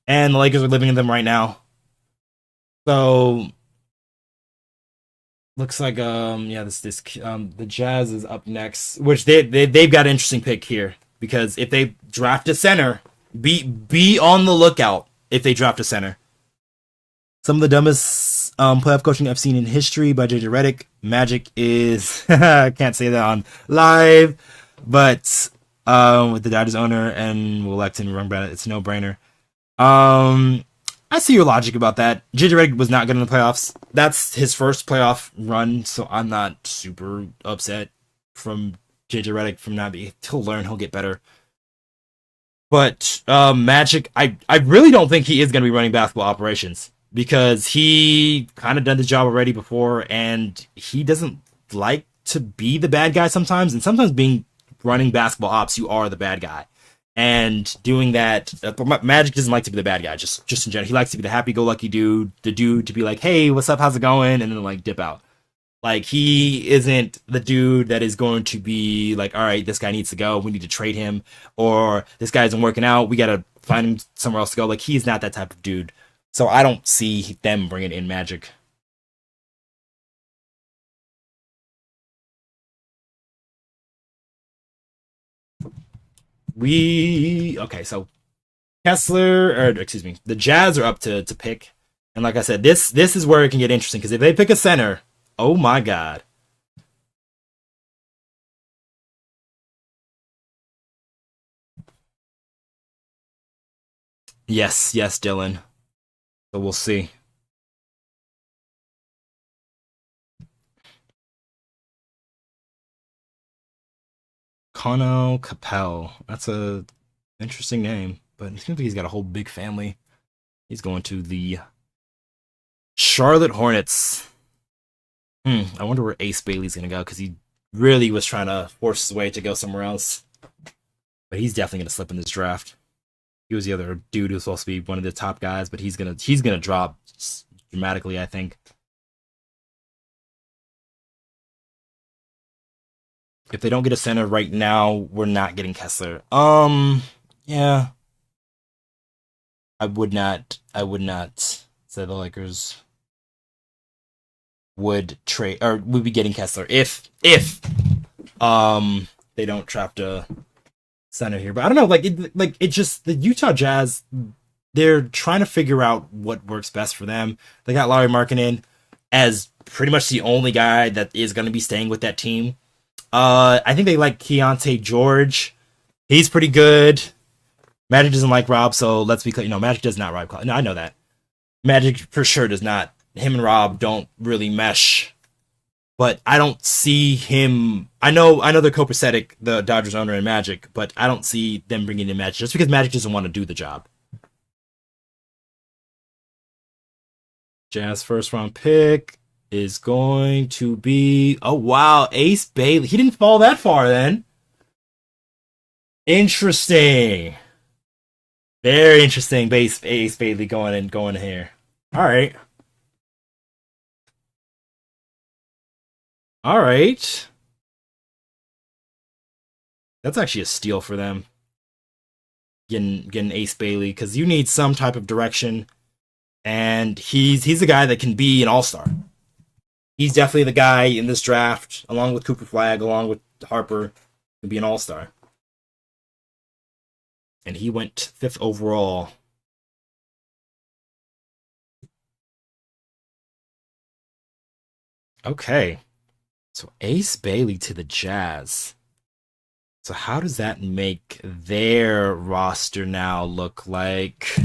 and the Lakers are living in them right now. So looks like the Jazz is up next, which they've got an interesting pick here, because if they draft a center, be on the lookout if they draft a center. Some of the dumbest playoff coaching I've seen in history by JJ Redick. Magic is I can't say that on live, but with the Dodgers owner and Will Lecton run back, it's a no-brainer. I see your logic about that. JJ Redick was not good in the playoffs. That's his first playoff run, so I'm not super upset from JJ Redick from not being. He'll learn. He'll get better. But Magic, I really don't think he is going to be running basketball operations, because he kind of done the job already before, and he doesn't like to be the bad guy sometimes. And sometimes running basketball ops, you are the bad guy. And doing that, Magic doesn't like to be the bad guy, just in general. He likes to be the happy-go-lucky dude, the dude to be like, hey, what's up, how's it going? And then like dip out. Like, he isn't the dude that is going to be like, all right, this guy needs to go, we need to trade him, or this guy isn't working out, we got to find him somewhere else to go. Like, he's not that type of dude. So I don't see them bringing in Magic. So Kessler, or excuse me, the Jazz are up to pick. And like I said, this is where it can get interesting, because if they pick a center, oh my god. Yes, Dylan. So we'll see. Cono Capel. That's a interesting name, but it seems like he's got a whole big family. He's going to the Charlotte Hornets. I wonder where Ace Bailey's gonna go, because he really was trying to force his way to go somewhere else. But he's definitely gonna slip in this draft. He was the other dude who was supposed to be one of the top guys, but he's gonna drop dramatically, I think. If they don't get a center right now, we're not getting Kessler. Yeah. I would not say the Lakers would trade, or would be getting Kessler if they don't draft a center here. But I don't know, it's just the Utah Jazz, they're trying to figure out what works best for them. They got Lauri Markkanen as pretty much the only guy that is going to be staying with that team. I think they like Keontae George. He's pretty good. Magic doesn't like Rob, so let's be clear. Magic does not Rob. No, I know that. Magic for sure does not. Him and Rob don't really mesh. But I don't see him. I know they're copacetic, the Dodgers owner and Magic, but I don't see them bringing in Magic just because Magic doesn't want to do the job. Jazz first round pick is going to be, oh wow, Ace Bailey. He didn't fall that far then. Interesting. Very interesting. Ace Bailey going here. All right. All right. That's actually a steal for them. Getting Ace Bailey, because you need some type of direction, and he's a guy that can be an all-star. He's definitely the guy in this draft, along with Cooper Flagg, along with Harper, to be an all-star. And he went 5th overall. Okay. So Ace Bailey to the Jazz. So how does that make their roster now look like?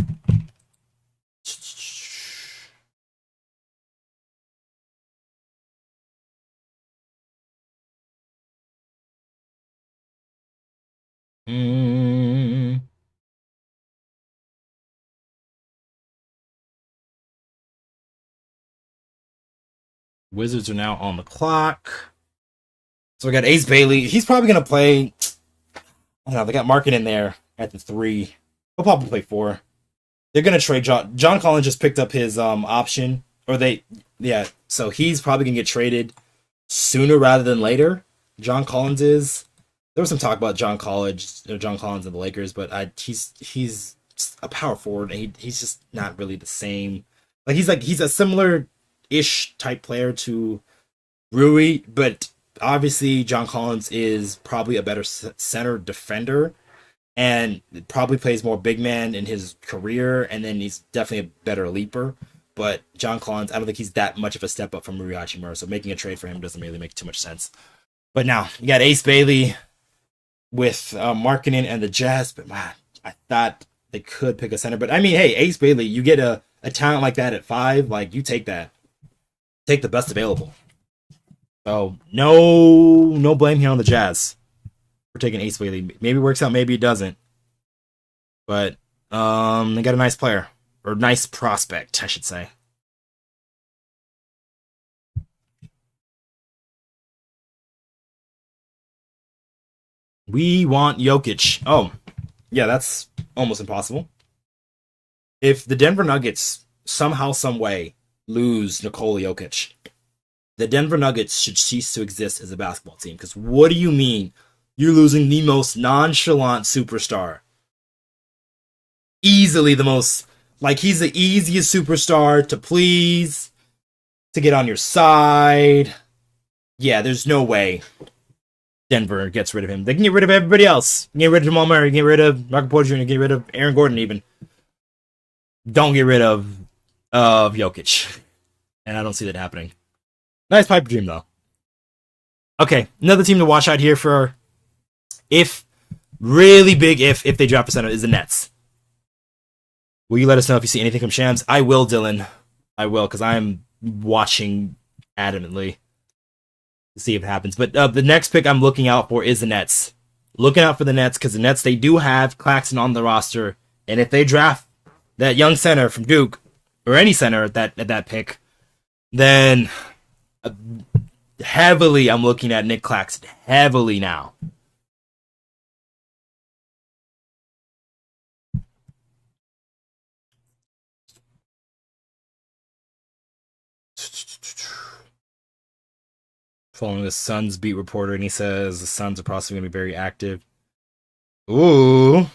Wizards are now on the clock. So we got Ace Bailey. He's probably going to play. I don't know. They got Markin in there at the 3. He'll probably play 4. They're going to trade John Collins just picked up his option. So he's probably going to get traded sooner rather than later. John Collins is. There was some talk about John Collins and the Lakers, but he's a power forward, and he's just not really the same. He's a similar-ish type player to Rui, but obviously John Collins is probably a better center defender, and probably plays more big man in his career, and then he's definitely a better leaper. But John Collins, I don't think he's that much of a step up from Rui Hachimura, so making a trade for him doesn't really make too much sense. But now, you got Ace Bailey with Markkanen and the Jazz, but man, I thought they could pick a center. But I mean, hey, Ace Bailey, you get a talent like that at 5, like, you take that. Take the best available. So, no blame here on the Jazz for taking Ace Bailey. Maybe it works out, maybe it doesn't. But they got a nice player. Or nice prospect, I should say. We want Jokic. Oh, yeah, that's almost impossible. If the Denver Nuggets somehow, some way lose Nikola Jokic, the Denver Nuggets should cease to exist as a basketball team. Because what do you mean you're losing the most nonchalant superstar? Easily the most... Like, he's the easiest superstar to please, to get on your side. Yeah, there's no way Denver gets rid of him. They can get rid of everybody else. Get rid of Jamal Murray, get rid of Michael Porter Jr., get rid of Aaron Gordon even. Don't get rid of Jokic. And I don't see that happening. Nice pipe dream, though. Okay, another team to watch out here for really big if they drop a center is the Nets. Will you let us know if you see anything from Shams? I will, Dylan. I will, because I'm watching adamantly to see if it happens. But the next pick I'm looking out for is the Nets. Looking out for the Nets, because the Nets, they do have Claxton on the roster. And if they draft that young center from Duke, or any center at that pick, then heavily I'm looking at Nick Claxton. Heavily now. Following the Suns beat reporter, and he says the Suns are possibly going to be very active. Ooh.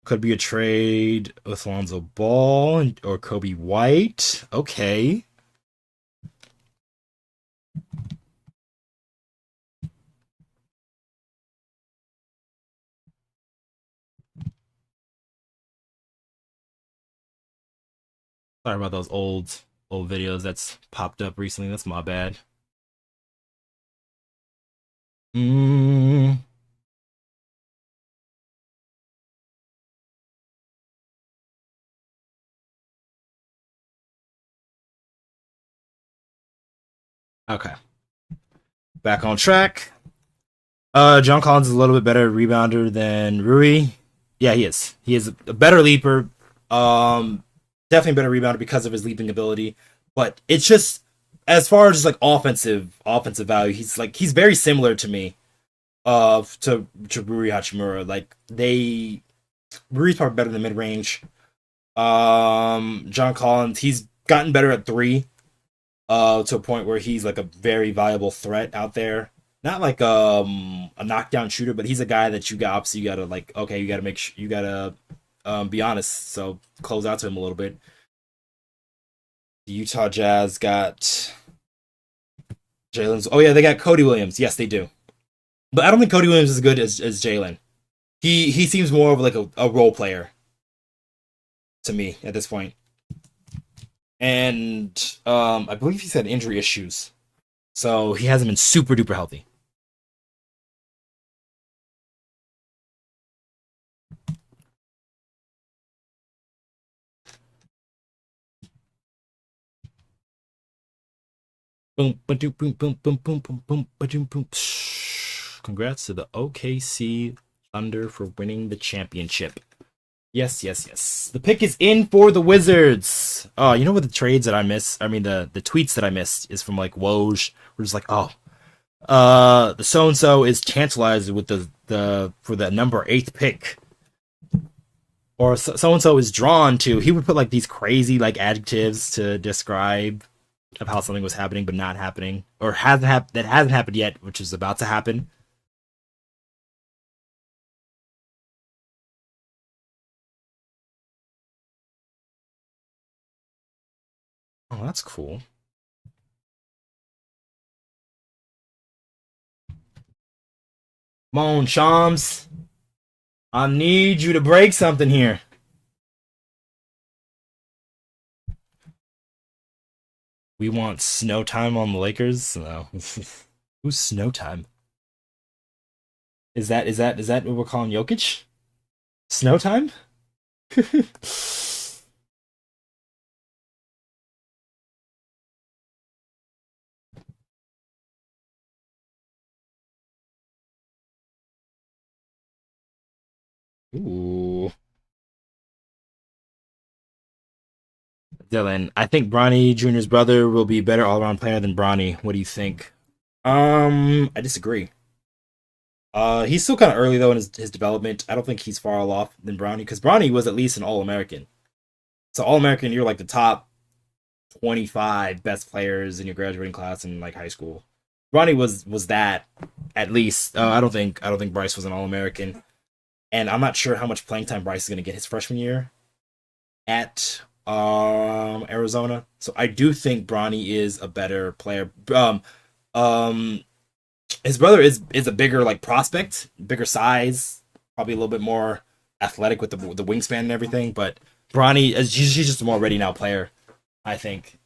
Could be a trade with Lonzo Ball or Kobe White. Okay. Sorry about those old videos that's popped up recently. That's my bad. Okay. Back on track. John Collins is a little bit better rebounder than Rui. Yeah, he is. He is a better leaper. Definitely a better rebounder because of his leaping ability. But it's just, as far as just like offensive value, he's very similar to me. To Rui Hachimura. Like, Rui's probably better in the mid range. John Collins, he's gotten better at 3. To a point where he's like a very viable threat out there. Not like a knockdown shooter, but he's a guy that you gotta like, okay, you gotta make sure, you gotta be honest, so close out to him a little bit. The Utah Jazz got Jalen's. Oh yeah, they got Cody Williams. Yes, they do. But I don't think Cody Williams is as good as Jalen. He seems more of like a role player to me at this point. And I believe he's had injury issues. So he hasn't been super duper healthy. Boom, boom, boom, boom, boom, boom, boom, boom, boom, boom. Congrats to the OKC Thunder for winning the championship. Yes, yes, yes. The pick is in for the Wizards. trades. Oh, you know what the trades that I miss? I mean, the tweets that I missed is from like Woj. We're just like, oh, the so and so is tantalized with the for the number 8th pick, or so and so is drawn to. He would put like these crazy like adjectives to describe of how something was happening but not happening, or that hasn't happened yet, which is about to happen. Oh, that's cool. Come on, Shams. I need you to break something here. We want snow time on the Lakers? No. Who's snow time? Is that what we're calling Jokic? Snow time? Ooh. Dylan, I think Bronny Jr.'s brother will be a better all around player than Bronny. What do you think? I disagree. He's still kind of early though in his development. I don't think he's far off than Bronny, because Bronny was at least an All American. So All American, you're like the top 25 best players in your graduating class in like high school. Bronny was that at least. I don't think Bryce was an All American, and I'm not sure how much playing time Bryce is going to get his freshman year at Arizona. So I do think Bronny is a better player. His brother is a bigger like prospect, bigger size, probably a little bit more athletic with the wingspan and everything. But Bronny, she's just a more ready now player, I think.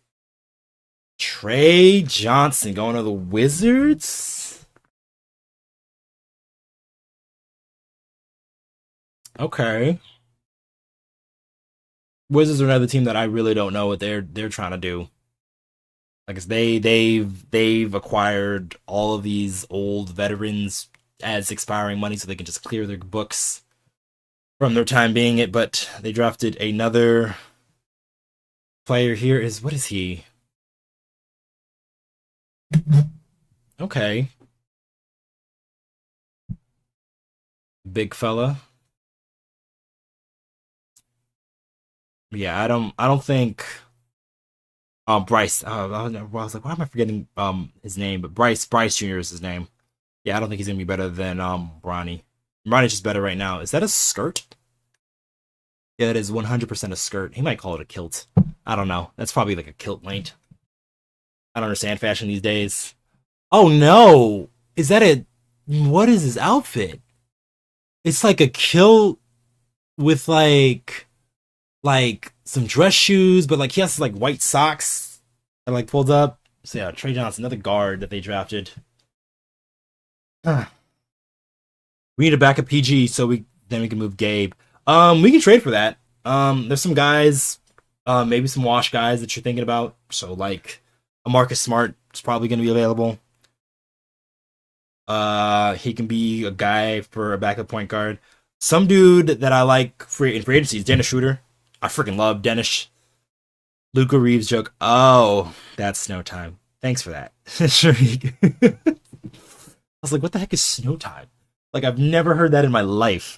Trey Johnson going to the Wizards. Okay. Wizards are another team that I really don't know what they're trying to do. Like they've acquired all of these old veterans as expiring money so they can just clear their books from their time being it. But they drafted another player here. What is he? Okay, big fella. Yeah, I don't think Bryce. I was like, why am I forgetting his name? But Bryce Jr. is his name. Yeah, I don't think he's gonna be better than Bronny. Bronny's just better right now. Is that a skirt? Yeah, that is 100% a skirt. He might call it a kilt. I don't know. That's probably like a kilt length. I don't understand fashion these days. Oh no! Is that a? What is his outfit? It's like a kilt with like some dress shoes, but like he has like white socks that like pulled up. So yeah, Trey Johnson, another guard that they drafted. Huh. We need a backup PG so we can move Gabe. We can trade for that. There's some guys, maybe some wash guys that you're thinking about. So like a Marcus Smart is probably going to be available. He can be a guy for a backup point guard. Some dude that I like in free agency is Dennis Schroeder. I freaking love Dennis. Luka Reaves joke. Oh, that's snow time. Thanks for that. I was like, what the heck is snow time? Like, I've never heard that in my life.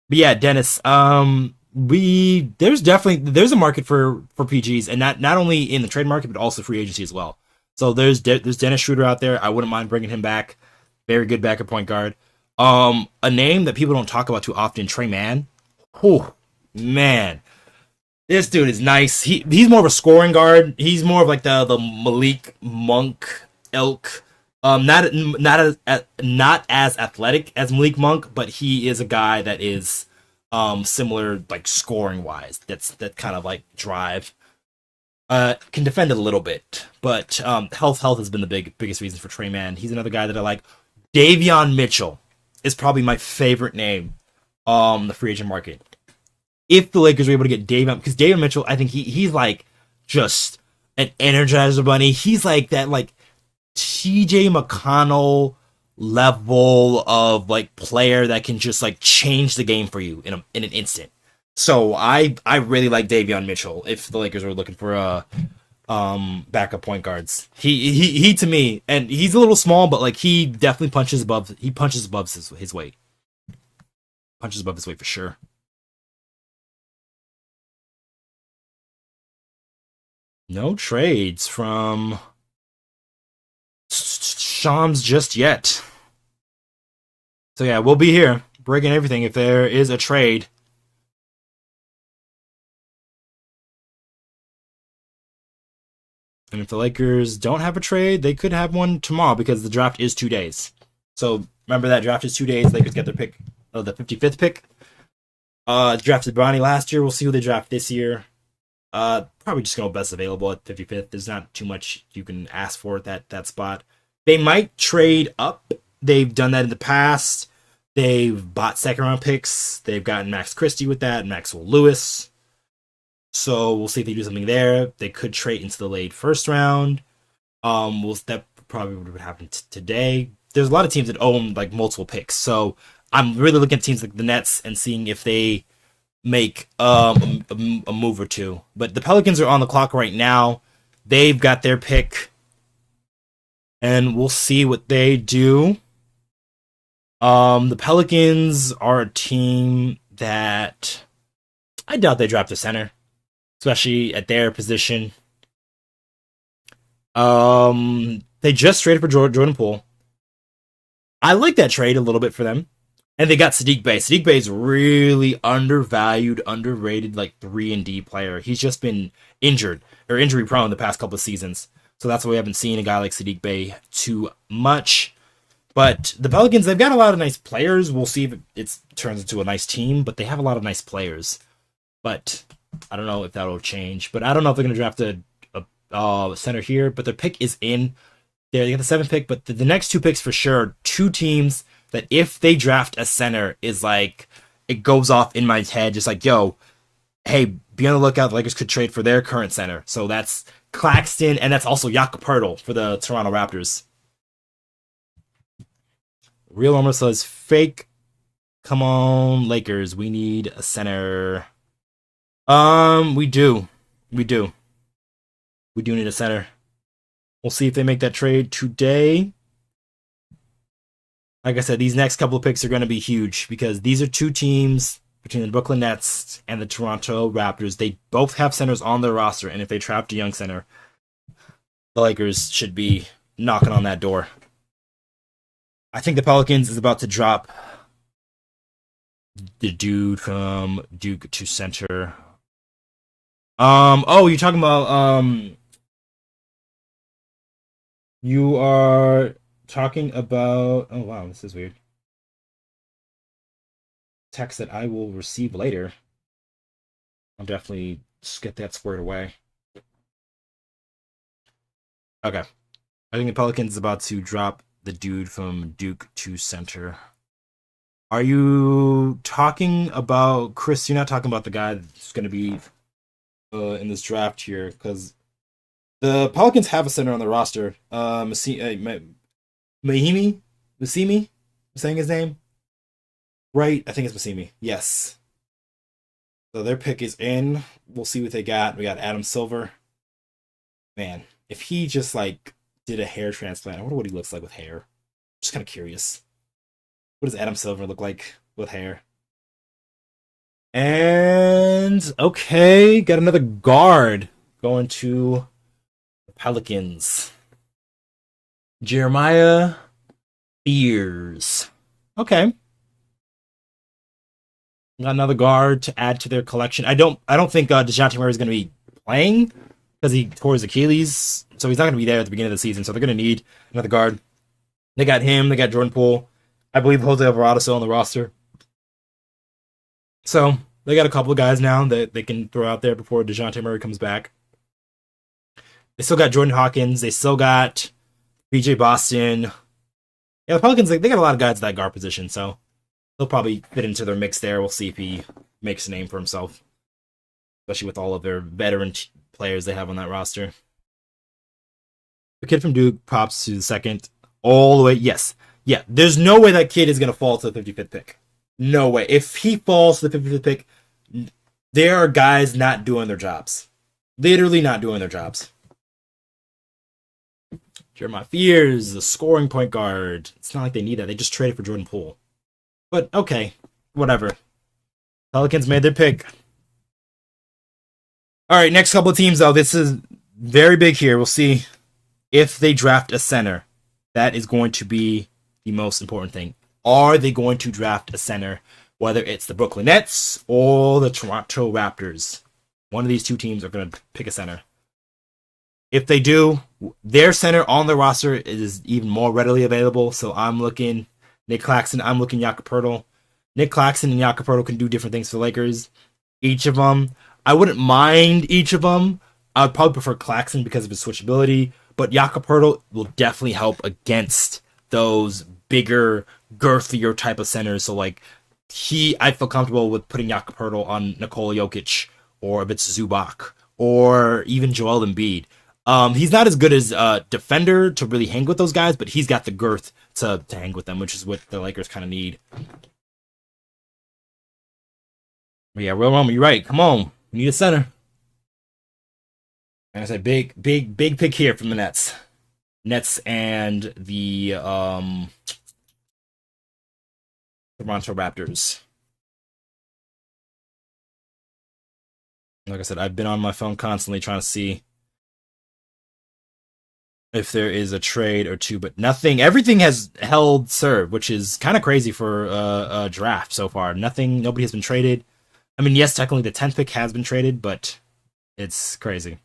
But yeah, Dennis. There's a market for PGs, and not only in the trade market but also free agency as well. So there's Dennis Schroeder out there. I wouldn't mind bringing him back. Very good backup point guard. A name that people don't talk about too often, Trey Mann. Whew, man, this dude is nice. He's more of a scoring guard. He's more of like the Malik Monk ilk. Not as athletic as Malik Monk, but he is a guy that is similar like scoring wise. That kind of like drive. Can defend a little bit, but health has been the biggest reason for Trey Mann. He's another guy that I like. Davion Mitchell is probably my favorite name the free agent market. If the Lakers were able to get Davion, because Davion Mitchell, I think he's like just an energizer bunny. He's like that like TJ McConnell level of like player that can just like change the game for you in an instant. So I really like Davion Mitchell if the Lakers were looking for a backup point guards. He to me, and he's a little small, but like he definitely punches above his weight. Punches above his weight for sure. No trades from Shams just yet. So yeah, we'll be here breaking everything if there is a trade. And if the Lakers don't have a trade, they could have one tomorrow because the draft is 2 days. So remember that draft is 2 days. Lakers get their pick, the 55th pick. Drafted Bronny last year. We'll see who they draft this year. Probably just go best available at 55th. There's not too much you can ask for at that spot. They might trade up. They've done that in the past. They've bought second round picks. They've gotten Max Christie with that and Maxwell Lewis. So we'll see if they do something there. They could trade into the late first round. That probably would happen today. There's a lot of teams that own like multiple picks. So I'm really looking at teams like the Nets and seeing if they make a move or two. But the Pelicans are on the clock right now. They've got their pick. And we'll see what they do. The Pelicans are a team that I doubt they draft a center, especially at their position. They just traded for Jordan Poole. I like that trade a little bit for them. And they got Sadiq Bey. Sadiq Bey is really undervalued, underrated, like 3-and-D player. He's just been injured or injury prone the past couple of seasons. So that's why we haven't seen a guy like Sadiq Bey too much. But the Pelicans, they've got a lot of nice players. We'll see if it turns into a nice team, but they have a lot of nice players. But I don't know if that'll change. But I don't know if they're going to draft a center here. But their pick is in. They got the 7th pick, but the next 2 picks for sure, 2 teams that if they draft a center is like, it goes off in my head, just like, yo, hey, be on the lookout. The Lakers could trade for their current center. So that's Claxton, and that's also Jakob Poeltl for the Toronto Raptors. Real Armor says, fake. Come on, Lakers. We need a center. We do. We do need a center. We'll see if they make that trade today. Like I said, these next couple of picks are going to be huge because these are 2 teams between the Brooklyn Nets and the Toronto Raptors. They both have centers on their roster, and if they draft a young center, the Lakers should be knocking on that door. I think the Pelicans is about to drop the dude from Duke to center. Oh, you're talking about you are talking about, oh wow, this is weird. Text that I will receive later. I'll definitely just get that squared away. Okay. I think the Pelicans is about to drop the dude from Duke to center. Are you talking about Chris? You're not talking about the guy that's going to be in this draft here, because the Pelicans have a center on the roster. Masimi? I'm saying his name right? I think it's Masimi. Yes. So their pick is in. We'll see what they got. We got Adam Silver. Man, if he just like did a hair transplant, I wonder what he looks like with hair. Just kind of curious. What does Adam Silver look like with hair? And okay, got another guard going to the Pelicans. Jeremiah Fears. Okay. Got another guard to add to their collection. I don't think DeJounte Murray is going to be playing because he tore his Achilles, so he's not going to be there at the beginning of the season. So they're going to need another guard. They got him. They got Jordan Poole. I believe Jose Alvarado still on the roster. So they got a couple of guys now that they can throw out there before DeJounte Murray comes back. They still got Jordan Hawkins. They still got BJ Boston. Yeah, the Pelicans, they got a lot of guys at that guard position, so he'll probably fit into their mix there. We'll see if he makes a name for himself, especially with all of their veteran players they have on that roster. The kid from Duke pops to the second all the way. Yes. Yeah, there's no way that kid is going to fall to the 55th pick. No way. If he falls to the 55th pick, there are guys not doing their jobs. Literally not doing their jobs. Jeremiah Fears, the scoring point guard. It's not like they need that. They just traded for Jordan Poole. But okay, whatever. Pelicans made their pick. All right, next couple of teams, though. This is very big here. We'll see if they draft a center. That is going to be the most important thing. Are they going to draft a center? Whether it's the Brooklyn Nets or the Toronto Raptors. One of these two teams are going to pick a center. If they do, their center on the roster is even more readily available. So I'm looking Nick Claxton. I'm looking Jakob Poeltl. Nick Claxton and Jakob Poeltl can do different things for the Lakers. Each of them. I wouldn't mind each of them. I would probably prefer Claxton because of his switchability. But Jakob Poeltl will definitely help against those bigger, girthier type of centers. So like I feel comfortable with putting Jakob Poeltl on Nikola Jokic, or if it's Zubac, or even Joel Embiid. He's not as good as a defender to really hang with those guys, but he's got the girth to hang with them, which is what the Lakers kind of need. But yeah, Real Roman, you're right. Come on. We need a center. And I said big pick here from the Nets. Nets and the Toronto Raptors. Like I said, I've been on my phone constantly trying to see if there is a trade or two, but nothing. Everything has held serve, which is kind of crazy for a draft so far. Nobody has been traded. I mean, yes, technically the 10th pick has been traded, but it's crazy.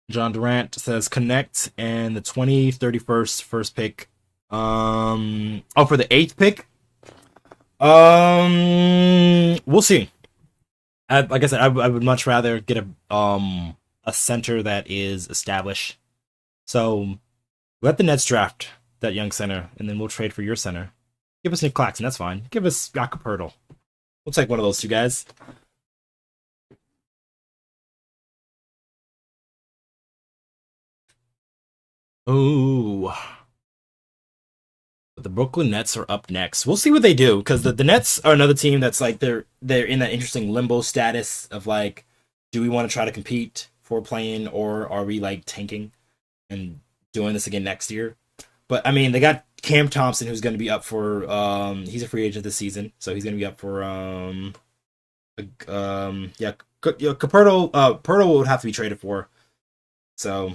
John Durant says Knecht and the 31st first pick. For the 8th pick? We'll see. Like I said, I would much rather get a center that is established. So let the Nets draft that young center, and then we'll trade for your center. Give us Nick Claxton, that's fine. Give us Jakob Poeltl. We'll take one of those two guys. Ooh. But the Brooklyn Nets are up next. We'll see what they do, because the Nets are another team that's like they're in that interesting limbo status of like, do we want to try to compete for playing, or are we like tanking and doing this again next year? But I mean, they got Cam Thompson, who's going to be up for he's a free agent this season, so he's going to be up for Poeltl would have to be traded for. So,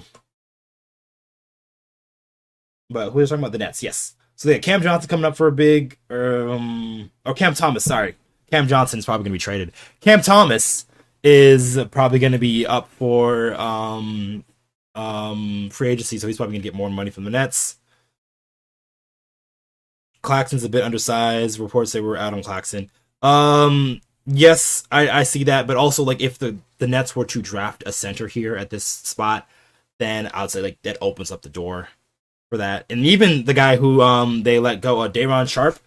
but who is talking about the Nets? Yes. So they got Cam Johnson coming up for a big, or Cam Thomas. Sorry, Cam Johnson is probably going to be traded. Cam Thomas is probably going to be up for free agency, so he's probably going to get more money from the Nets. Claxton's a bit undersized. Reports say we're out on Claxton. Yes, I see that, but also like if the Nets were to draft a center here at this spot, then I would say like that opens up the door for that. And even the guy who they let go, Day'Ron Sharpe.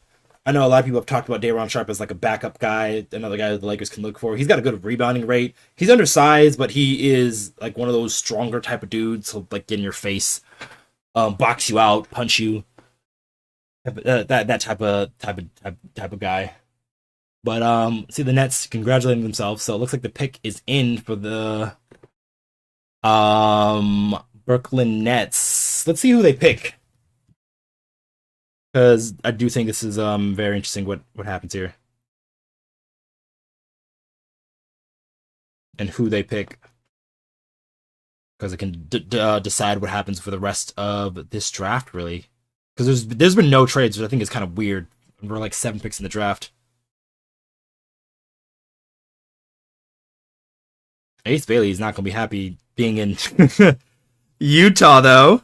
I know a lot of people have talked about Day'Ron Sharpe as like a backup guy, another guy that the Lakers can look for. He's got a good rebounding rate. He's undersized, but he is like one of those stronger type of dudes. He'll like get in your face, box you out, punch you. That type of guy. But see the Nets congratulating themselves. So it looks like the pick is in for the Brooklyn Nets. Let's see who they pick, because I do think this is very interesting what happens here and who they pick, because it can decide what happens for the rest of this draft, really. Because there's been no trades, which I think is kind of weird. We're like 7 picks in the draft. Ace Bailey is not going to be happy being in Utah, though.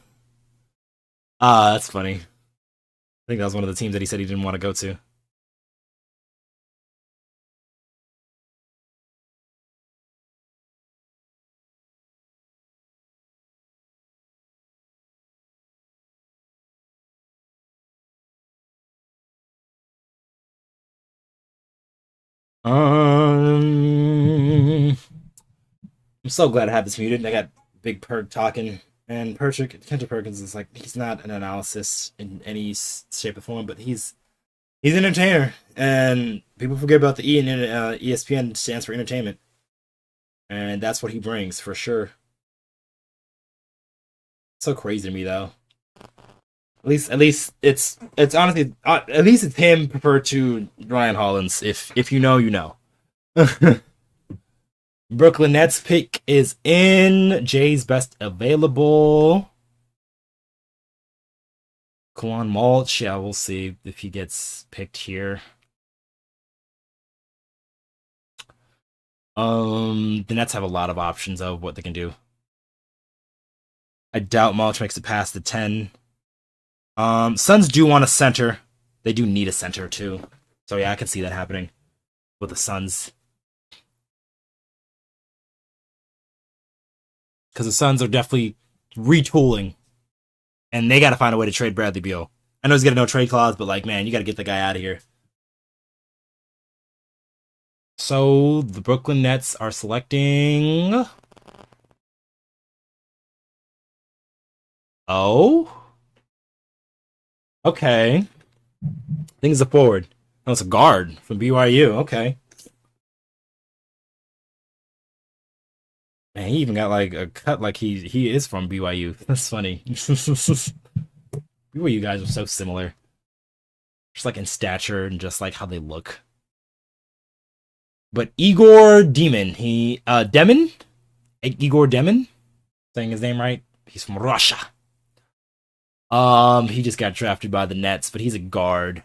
That's funny. I think that was one of the teams that he said he didn't want to go to. Um, I'm so glad I have this muted. I got Big Perk talking, and Kendrick Perkins is like, he's not an analysis in any shape or form, but he's an entertainer, and people forget about the E in ESPN stands for entertainment, and that's what he brings for sure. So crazy to me though. At least it's honestly at least it's him preferred to Ryan Hollins. If you know, you know. Brooklyn Nets pick is in. Jay's best available. Kwan Mulch. Yeah, we'll see if he gets picked here. The Nets have a lot of options of what they can do. I doubt Mulch makes it past the 10. Suns do want a center. They do need a center too. So yeah, I can see that happening with the Suns. Because the Suns are definitely retooling. And they got to find a way to trade Bradley Beal. I know he's got a no trade clause, but like, man, you got to get the guy out of here. So the Brooklyn Nets are selecting. Oh. Okay. I think it's a forward. No, it's a guard from BYU. Okay. Man, he even got like a cut like he is from BYU. That's funny. BYU guys are so similar. Just like in stature and just like how they look. But Igor Demon, Demon? Igor Demon? Saying his name right? He's from Russia. He just got drafted by the Nets, but he's a guard.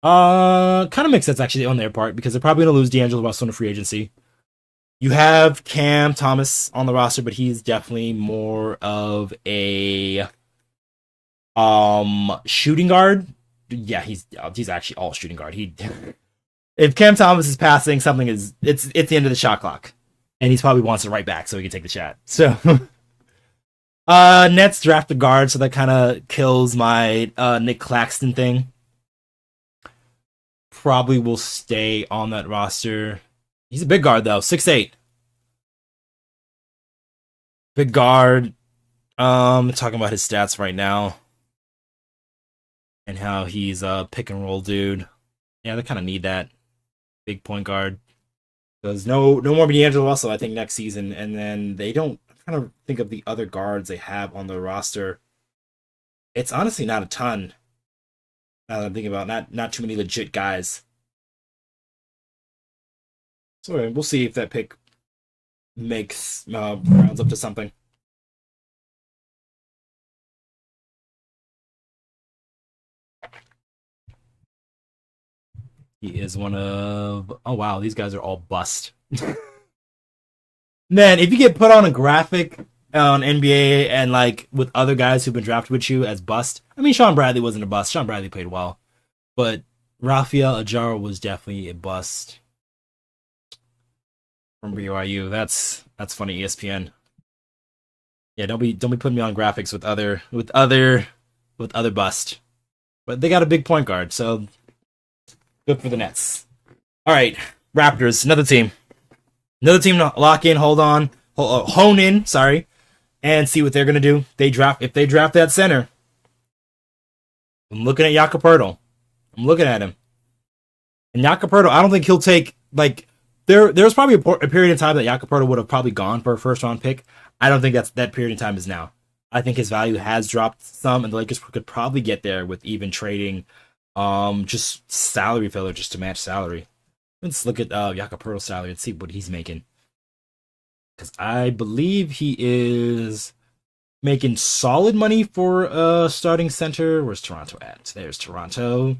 Kind of makes sense actually on their part because they're probably gonna lose D'Angelo Russell in a free agency. You have Cam Thomas on the roster, but he's definitely more of a shooting guard. Yeah, he's actually all shooting guard. If Cam Thomas is passing, something is it's the end of the shot clock, and he's probably wants it right back so he can take the shot. So, Nets draft a guard, so that kind of kills my Nick Claxton thing. Probably will stay on that roster. He's a big guard though, 6'8". Big guard. Talking about his stats right now. And how he's a pick and roll dude. Yeah, they kind of need that. Big point guard. There's no more D'Angelo Russell, I think, next season. And then they don't kind of think of the other guards they have on the roster. It's honestly not a ton. Now that I'm thinking about not too many legit guys. So we'll see if that pick makes rounds up to something. He is one of... Oh, wow. These guys are all bust. Man, if you get put on a graphic on NBA and, like, with other guys who've been drafted with you as bust... I mean, Sean Bradley wasn't a bust. Sean Bradley played well. But Rafael Ajaro was definitely a bust. From BYU. That's funny, ESPN. Yeah, don't be putting me on graphics with other bust. But they got a big point guard, so good for the Nets. All right, Raptors, another team to lock in, hone in, and see what they're gonna do. If they draft that center. I'm looking at Jakob Poeltl. I'm looking at him, and Jakob Poeltl, I don't think he'll take like. There was probably a period of time that Jakob Poeltl would have probably gone for a first-round pick. I don't think that period of time is now. I think his value has dropped some, and the Lakers could probably get there with even trading just salary filler just to match salary. Let's look at Jakob Poeltl's salary and see what he's making. Because I believe he is making solid money for a starting center. Where's Toronto at? There's Toronto.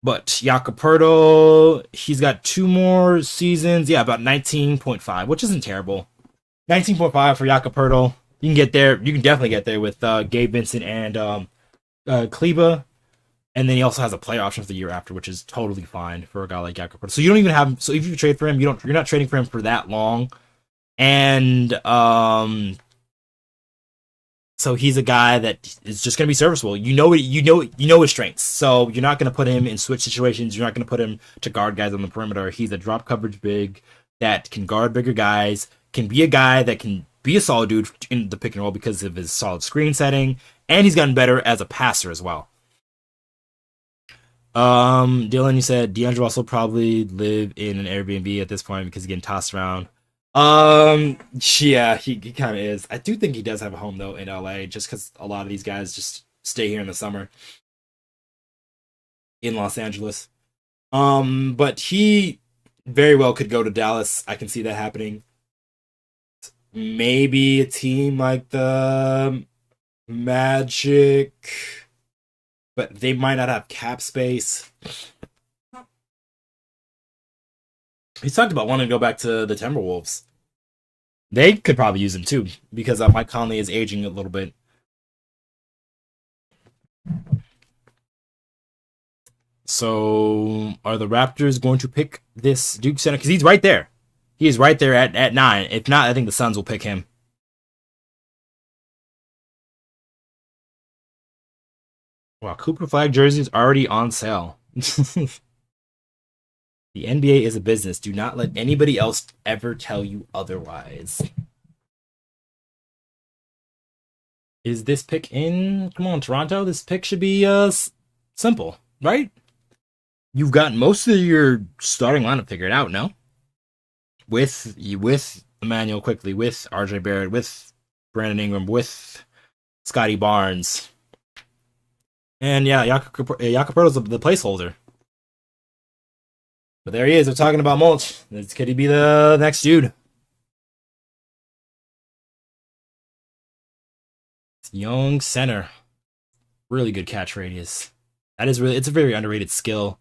But Jakob Poeltl, he's got 2 more seasons. Yeah, about 19.5, which isn't terrible. 19.5 for Jakob Poeltl. You can get there. You can definitely get there with Gabe Vincent and Kleba. And then he also has a player option for the year after, which is totally fine for a guy like Jakob Poeltl. So you don't even have. So if you trade for him, you're not trading for him for that long. And so he's a guy that is just going to be serviceable. You know his strengths. So you're not going to put him in switch situations. You're not going to put him to guard guys on the perimeter. He's a drop coverage big that can guard bigger guys, can be a guy that can be a solid dude in the pick and roll because of his solid screen setting, and he's gotten better as a passer as well. Dylan, you said D'Angelo Russell probably live in an Airbnb at this point because he's getting tossed around. Yeah, he kind of is. I do think he does have a home though in LA, just because a lot of these guys just stay here in the summer in Los Angeles. But he very well could go to Dallas. I can see that happening. Maybe a team like the Magic, but they might not have cap space. He's talked about wanting to go back to the Timberwolves. They could probably use him too, because Mike Conley is aging a little bit. So, are the Raptors going to pick this Duke center? Because he's right there. He is right there at 9. If not, I think the Suns will pick him. Wow, Cooper Flagg jersey is already on sale. The NBA is a business. Do not let anybody else ever tell you otherwise. Is this pick in? Come on, Toronto. This pick should be simple, right? You've got most of your starting lineup figured out, no? With Emmanuel Quickly, with RJ Barrett, with Brandon Ingram, with Scotty Barnes. And yeah, Jakob Poeltl's the placeholder. But there he is. We're talking about mulch. Could he be the next dude? Young center. Really good catch radius. That is really, it's a very underrated skill.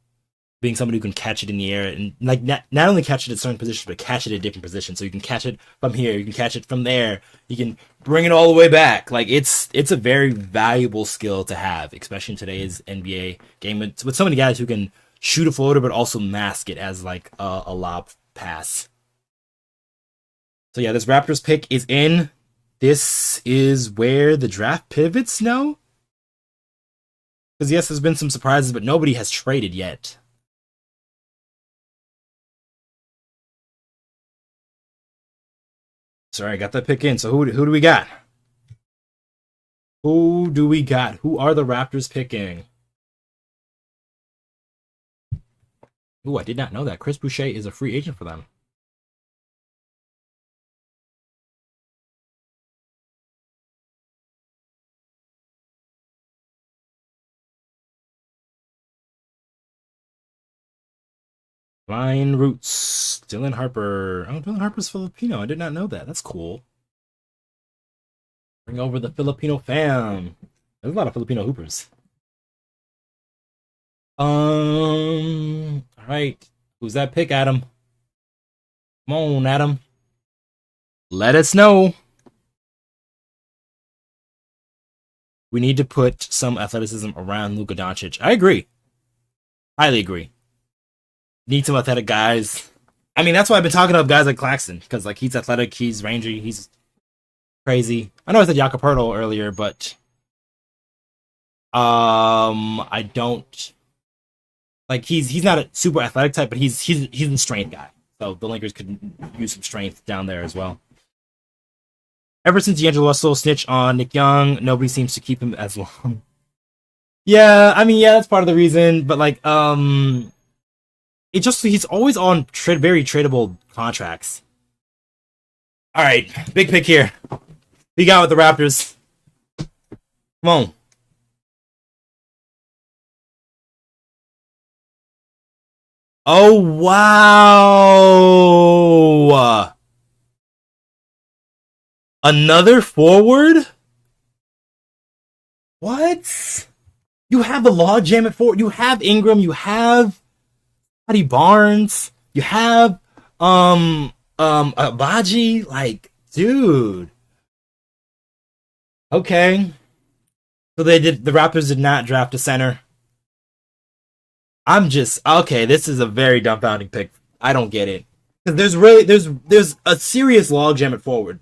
Being somebody who can catch it in the air and like not only catch it at certain positions, but catch it at different positions. So you can catch it from here, you can catch it from there, you can bring it all the way back. Like it's a very valuable skill to have, especially in today's NBA game with so many guys who can shoot a floater but also mask it as like a lob pass. So yeah, this Raptors pick is in. This is where the draft pivots now. Because yes, there's been some surprises, but nobody has traded yet. Sorry, I got that pick in. So who do we got? Who do we got? Who are the Raptors picking? Ooh, I did not know that. Chris Boucher is a free agent for them. Flying Roots. Dylan Harper. Oh, Dylan Harper's Filipino. I did not know that. That's cool. Bring over the Filipino fam. There's a lot of Filipino hoopers. All right. Who's that pick, Adam? Come on, Adam. Let us know. We need to put some athleticism around Luka Doncic. I agree. Highly agree. Need some athletic guys. I mean, that's why I've been talking about guys like Claxton, because like he's athletic, he's rangy, he's crazy. I know I said Jakob Poeltl earlier, but I don't like he's not a super athletic type, but he's a strength guy. So the Lakers could use some strength down there as well. Ever since D'Angelo Russell snitched on Nick Young, nobody seems to keep him as long. Yeah, I mean, yeah, that's part of the reason, but like he's always on very tradable contracts. All right, big pick here. We got with the Raptors. Come on. Oh, wow. Another forward? What? You have the logjam at forward. You have Ingram. You have Scotty Barnes. You have Abaji. Like, dude. Okay. So the Raptors did not draft a center. I'm just okay. This is a very dumbfounding pick. I don't get it. There's a serious logjam at forward.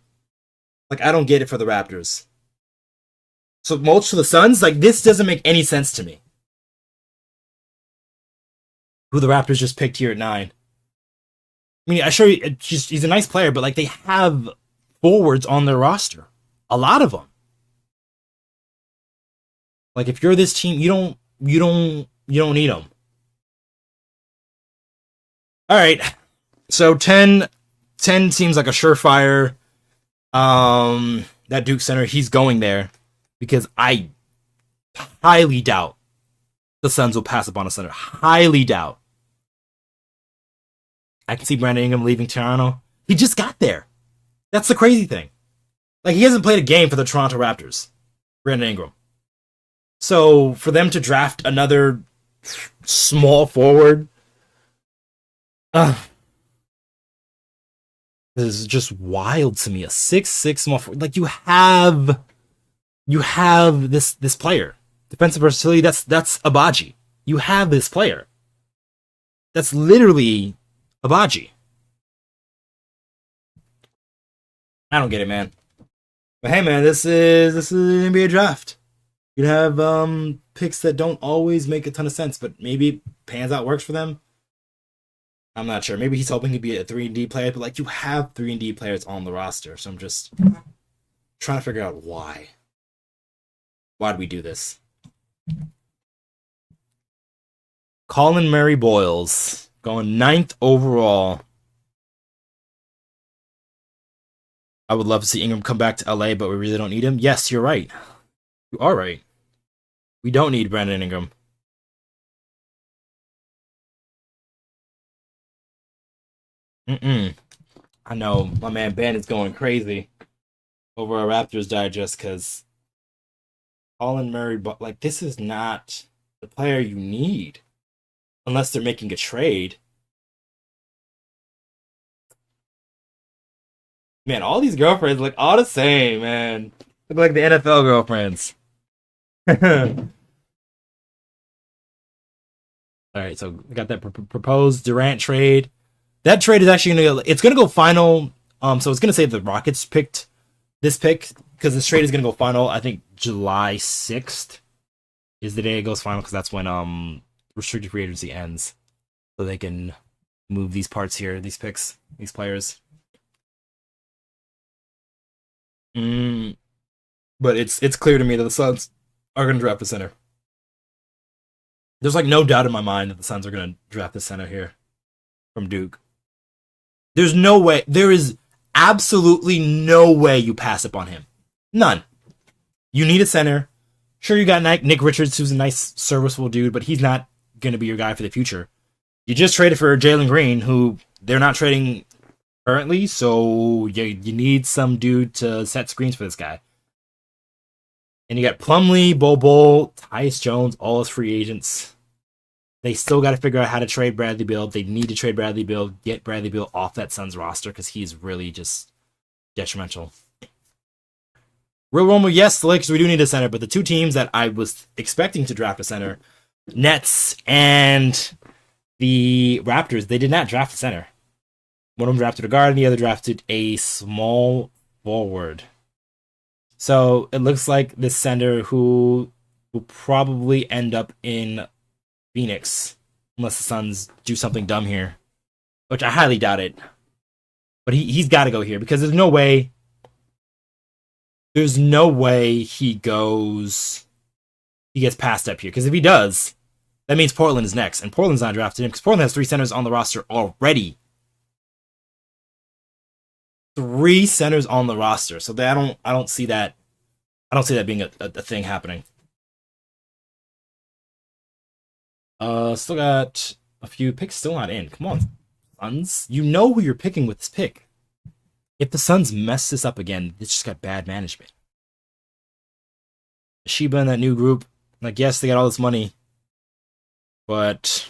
Like I don't get it for the Raptors. So mulch to the Suns, like this doesn't make any sense to me. Who the Raptors just picked here at 9? I mean, I sure he's a nice player, but like they have forwards on their roster, a lot of them. Like if you're this team, you don't need them. All right, so 10 seems like a surefire. That Duke center, he's going there because I highly doubt the Suns will pass up on a center. Highly doubt. I can see Brandon Ingram leaving Toronto. He just got there. That's the crazy thing. Like, he hasn't played a game for the Toronto Raptors, Brandon Ingram. So, for them to draft another small forward, this is just wild to me. A 6'6" small forward. Like, you have this player. Defensive versatility, that's Abaji. You have this player. That's literally Abaji. I don't get it, man. But hey, man, this is an NBA draft. You have picks that don't always make a ton of sense, but maybe it pans out, works for them. I'm not sure. Maybe he's hoping to be a 3-and-D player, but like you have 3-and-D players on the roster, so I'm just trying to figure out why. Why did we do this? Colin Murray Boyles going 9th overall. I would love to see Ingram come back to LA, but we really don't need him. Yes, you're right. You are right. We don't need Brandon Ingram. I know my man Ben is going crazy over a Raptors Digest because Colin Murray, but like this is not the player you need unless they're making a trade. Man, all these girlfriends look all the same, man. Look like the NFL girlfriends. All right, so we got that proposed Durant trade. That trade is actually gonna go final. So it's gonna say the Rockets picked this pick because this trade is gonna go final. I think July 6th is the day it goes final because that's when restricted free agency ends, so they can move these parts here, these picks, these players. But it's clear to me that the Suns are gonna draft the center. There's like no doubt in my mind that the Suns are gonna draft the center here from Duke. There's no way. There is absolutely no way you pass up on him. None. You need a center. Sure, you got Nick Richards, who's a nice, serviceable dude, but he's not going to be your guy for the future. You just traded for Jalen Green, who they're not trading currently, so you need some dude to set screens for this guy. And you got Plumlee, Bol, Tyus Jones, all his free agents. They still got to figure out how to trade Bradley Beal. They need to trade Bradley Beal, get Bradley Beal off that Suns roster because he's really just detrimental. Real Romo, yes, the Lakers, we do need a center, but the two teams that I was expecting to draft a center, Nets and the Raptors, they did not draft a center. One of them drafted a guard and the other drafted a small forward. So it looks like this center who will probably end up in Phoenix, unless the Suns do something dumb here, which I highly doubt it. But he's got to go here because there's no way he gets passed up here. Because if he does, that means Portland is next, and Portland's not drafted him because Portland has 3 centers on the roster already. 3 centers on the roster, so I don't see that. I don't see that being a thing happening. Still got a few picks still not in. Come on, Suns. You know who you're picking with this pick. If the Suns mess this up again, it's just got bad management. Sheba and that new group, like, yes, they got all this money, but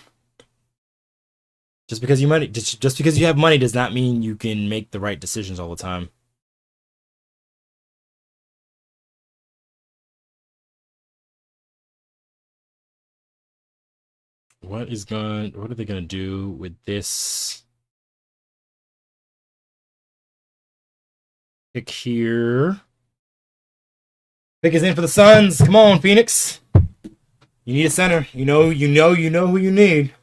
just because you have money does not mean you can make the right decisions all the time. What are they gonna do with this pick here? Pick is in for the Suns. Come on, Phoenix. You need a center. You know who you need.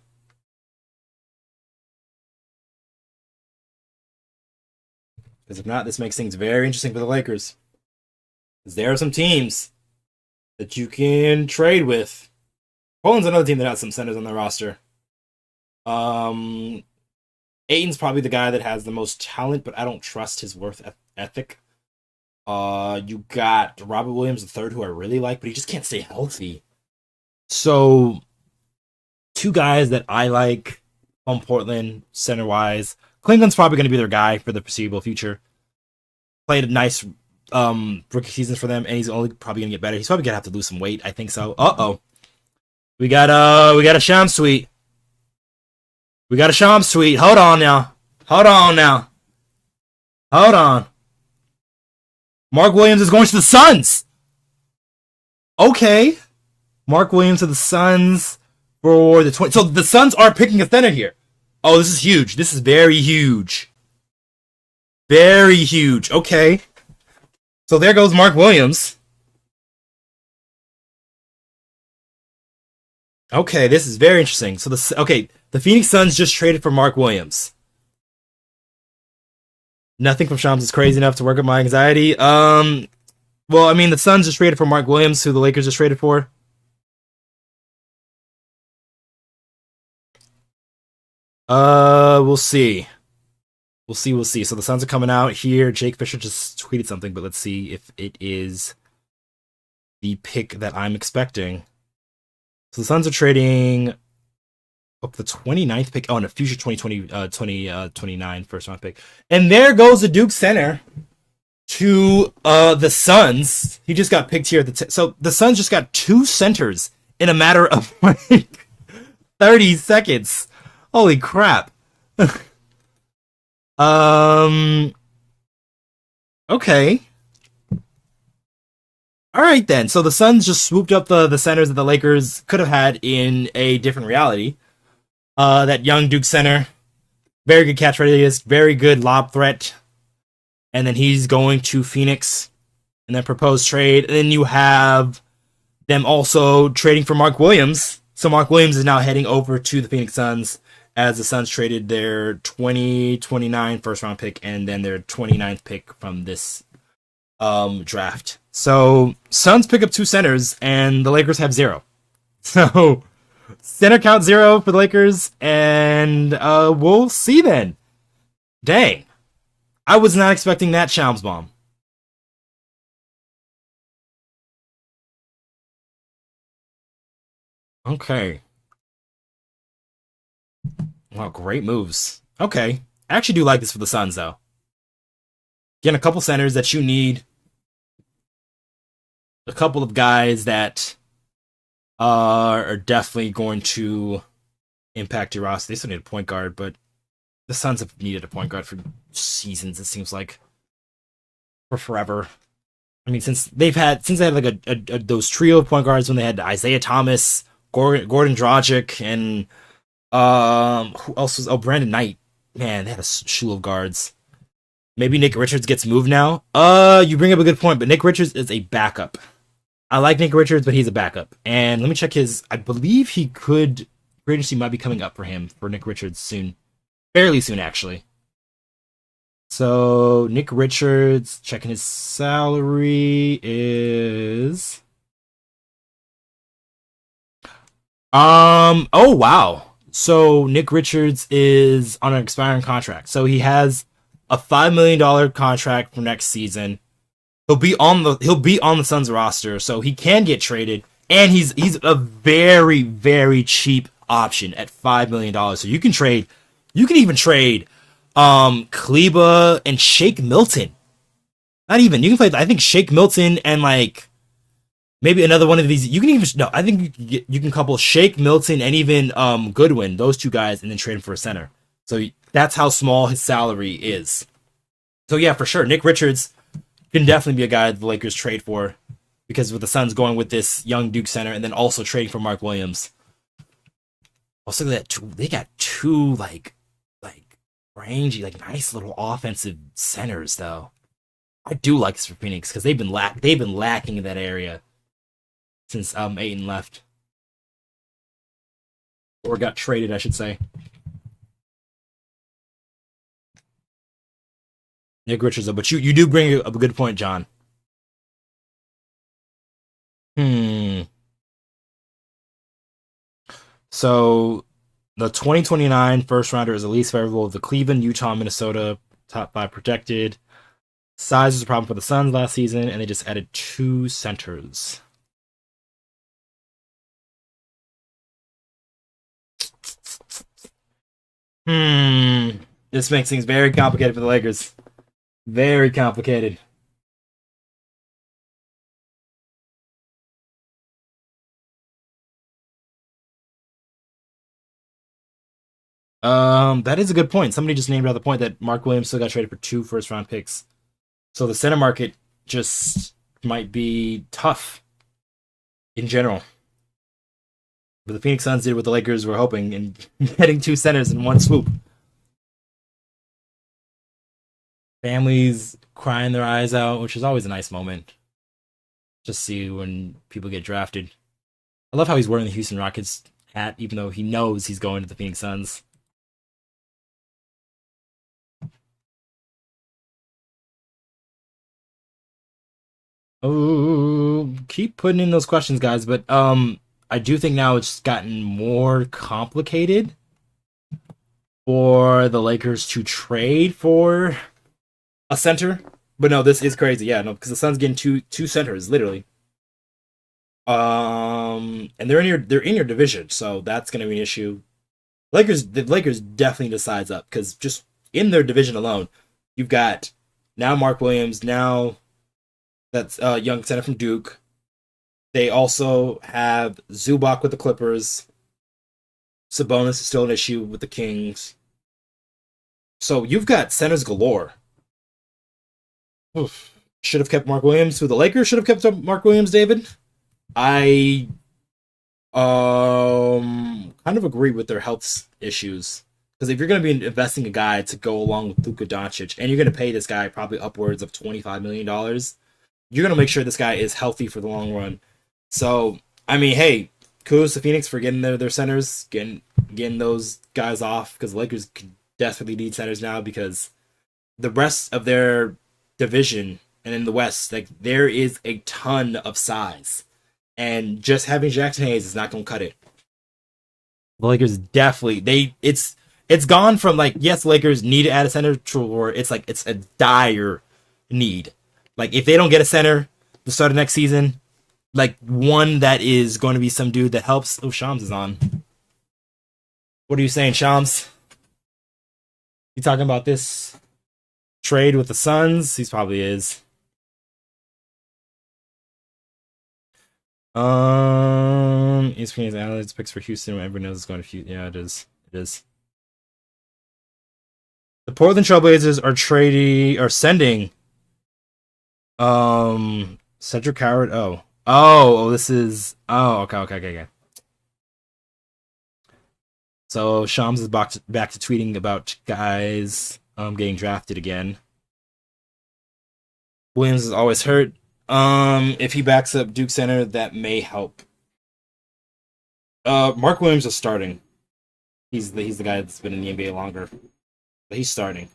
Because if not, this makes things very interesting for the Lakers. Because there are some teams that you can trade with. Portland's another team that has some centers on their roster. Ayton's probably the guy that has the most talent, but I don't trust his worth ethic. You got Robert Williams III, who I really like, but he just can't stay healthy. So, two guys that I like on Portland, center-wise. Cleveland's probably going to be their guy for the foreseeable future. Played a nice rookie season for them, and he's only probably going to get better. He's probably going to have to lose some weight, I think so. Uh-oh. We got a Sham Suite. We got a Sham Suite. Hold on now. Hold on. Mark Williams is going to the Suns. Okay. Mark Williams to the Suns for the 20. So the Suns are picking a center here. Oh, this is huge. This is very huge. Very huge. Okay. So there goes Mark Williams. Okay, this is very interesting. So the Phoenix Suns just traded for Mark Williams. Nothing from Shams is crazy enough to work up my anxiety. Well, I mean, the Suns just traded for Mark Williams, who the Lakers just traded for. We'll see. We'll see. So the Suns are coming out here. Jake Fisher just tweeted something, but let's see if it is the pick that I'm expecting. So the Suns are trading up the 29th pick. Oh, and a future 2029 first round pick. And there goes the Duke center to the Suns. He just got picked here at the so the Suns just got two centers in a matter of like 30 seconds. Holy crap. Okay. All right, then. So the Suns just swooped up the centers that the Lakers could have had in a different reality. That young Duke center, very good catch radius, very good lob threat. And then he's going to Phoenix in that proposed trade. And then you have them also trading for Mark Williams. So Mark Williams is now heading over to the Phoenix Suns as the Suns traded their 2029 first round pick and then their 29th pick from this draft. So Suns pick up two centers and the Lakers have zero. So center count 0 for the Lakers, and we'll see then. Dang. I was not expecting that Shams bomb. Okay. Wow, great moves. Okay. I actually do like this for the Suns, though. Getting a couple centers that you need. A couple of guys that are definitely going to impact your roster. They still need a point guard, but the Suns have needed a point guard for seasons, it seems like. For forever. I mean, since they had like those trio of point guards when they had Isaiah Thomas, Gordon Dragic, and who else was Brandon Knight. Man, they had a slew of guards. Maybe Nick Richards gets moved now. You bring up a good point, but Nick Richards is a backup. I like Nick Richards, but he's a backup. And let me check his. I believe he could. Free agency might be coming up for him, for Nick Richards soon. Fairly soon, actually. So, Nick Richards, checking his salary is. Oh, wow. So, Nick Richards is on an expiring contract. So, he has a $5 million contract for next season. He'll be on the Suns roster, so he can get traded, and he's a very, very cheap option at $5 million. So you can even trade Kleba and Shake Milton. Not even, you can play, I think, Shake Milton and like maybe another one of these. You can even, no, I think you can couple Shake Milton and even Goodwin, those two guys, and then trade him for a center. So that's how small his salary is. So yeah, for sure, Nick Richards can definitely be a guy the Lakers trade for, because with the Suns going with this young Duke center and then also trading for Mark Williams. Also, they got two like rangy, like nice little offensive centers though. I do like this for Phoenix because they've been lacking in that area since Ayton left, or got traded, I should say. Nick Richards, but you do bring up a good point, John. So the 2029 first rounder is the least favorable of the Cleveland, Utah, Minnesota top 5 projected. Size was a problem for the Suns last season, and they just added 2 centers. This makes things very complicated for the Lakers. Very complicated. That is a good point. Somebody just named out the point that Mark Williams still got traded for 2 first-round picks. So the center market just might be tough in general. But the Phoenix Suns did what the Lakers were hoping in getting 2 centers in one swoop. Families crying their eyes out, which is always a nice moment. Just see when people get drafted. I love how he's wearing the Houston Rockets hat, even though he knows he's going to the Phoenix Suns. Oh, keep putting in those questions, guys. But I do think now it's gotten more complicated for the Lakers to trade for a center. But no, this is crazy. Yeah, no, because the Suns getting two centers, literally. And they're in your division, so that's gonna be an issue. The Lakers definitely decides up because just in their division alone, you've got now Mark Williams, now that's young center from Duke. They also have Zubac with the Clippers. Sabonis is still an issue with the Kings. So you've got centers galore. Oof. Should have kept Mark Williams. Who the Lakers should have kept Mark Williams, David? I kind of agree with their health issues. Because if you're going to be investing a guy to go along with Luka Doncic, and you're going to pay this guy probably upwards of $25 million, you're going to make sure this guy is healthy for the long run. So, I mean, hey, kudos to Phoenix for getting their centers, getting those guys off, because the Lakers desperately need centers now because the rest of their division and in the West, like there is a ton of size. And just having Jackson Hayes is not going to cut it. The Lakers definitely, it's gone from like, yes, Lakers need to add a center to where it's like, it's a dire need. Like, if they don't get a center to start of next season, like one that is going to be some dude that helps. Oh, Shams is on. What are you saying, Shams? You talking about this trade with the Suns? He probably is. ESPN's analytics picks for Houston. Everyone knows it's going to Houston. Yeah, it is. It is. The Portland Trailblazers are sending Cedric Howard. This is okay. So Shams is back to tweeting about guys getting drafted again. Williams is always hurt. If he backs up Duke center, that may help. Mark Williams is starting. He's the guy that's been in the NBA longer. But he's starting.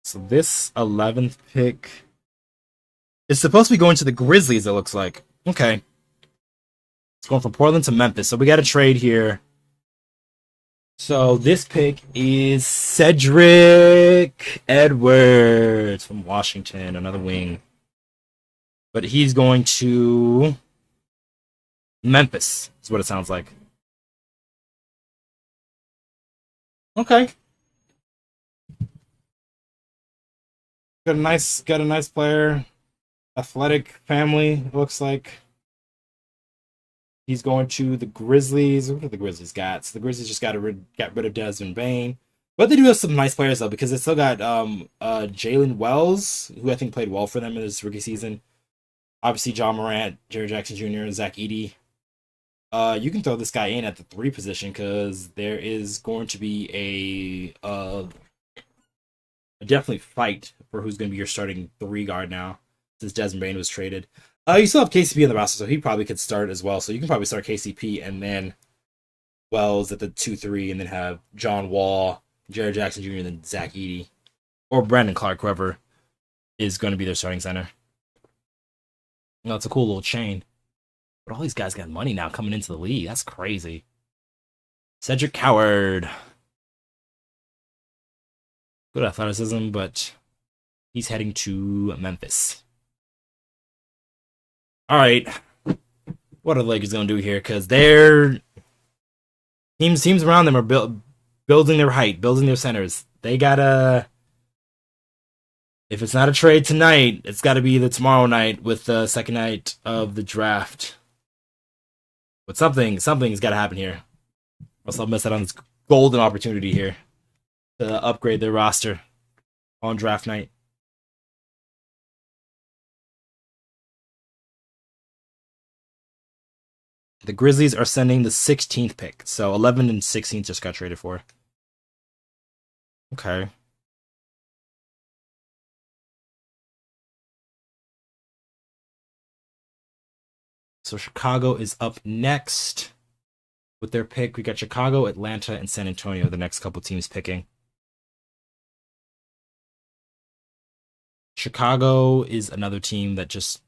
So this 11th pick is supposed to be going to the Grizzlies, it looks like. Okay. It's going from Portland to Memphis. So we got a trade here. So this pick is Cedric Edwards from Washington, another wing. But he's going to Memphis, is what it sounds like. Okay. Got a nice player. Athletic family, it looks like. He's going to the Grizzlies. What do the Grizzlies got? So the Grizzlies just got rid of Desmond Bane. But they do have some nice players, though, because they still got Jalen Wells, who I think played well for them in his rookie season. Obviously, John Morant, Jerry Jackson Jr., Zach Edey. You can throw this guy in at the 3 position because there is going to be a definitely fight for who's going to be your starting 3 guard now, since Desmond Bane was traded. You still have KCP on the roster, so he probably could start as well. So you can probably start KCP and then Wells at the 2-3, and then have John Wall, Jared Jackson Jr., and then Zach Edey. Or Brandon Clark, whoever is going to be their starting center. No, it's a cool little chain. But all these guys got money now coming into the league. That's crazy. Cedric Coward. Good athleticism, but he's heading to Memphis. All right. What are the Lakers going to do here? Because their teams around them are building their height, building their centers. They got to... If it's not a trade tonight, it's got to be the tomorrow night with the second night of the draft. But something's got to happen here. Or else I'll miss out on this golden opportunity here to upgrade their roster on draft night. The Grizzlies are sending the 16th pick. So 11 and 16 just got traded for. Okay. So Chicago is up next with their pick. We got Chicago, Atlanta, and San Antonio, the next couple teams picking. Chicago is another team that just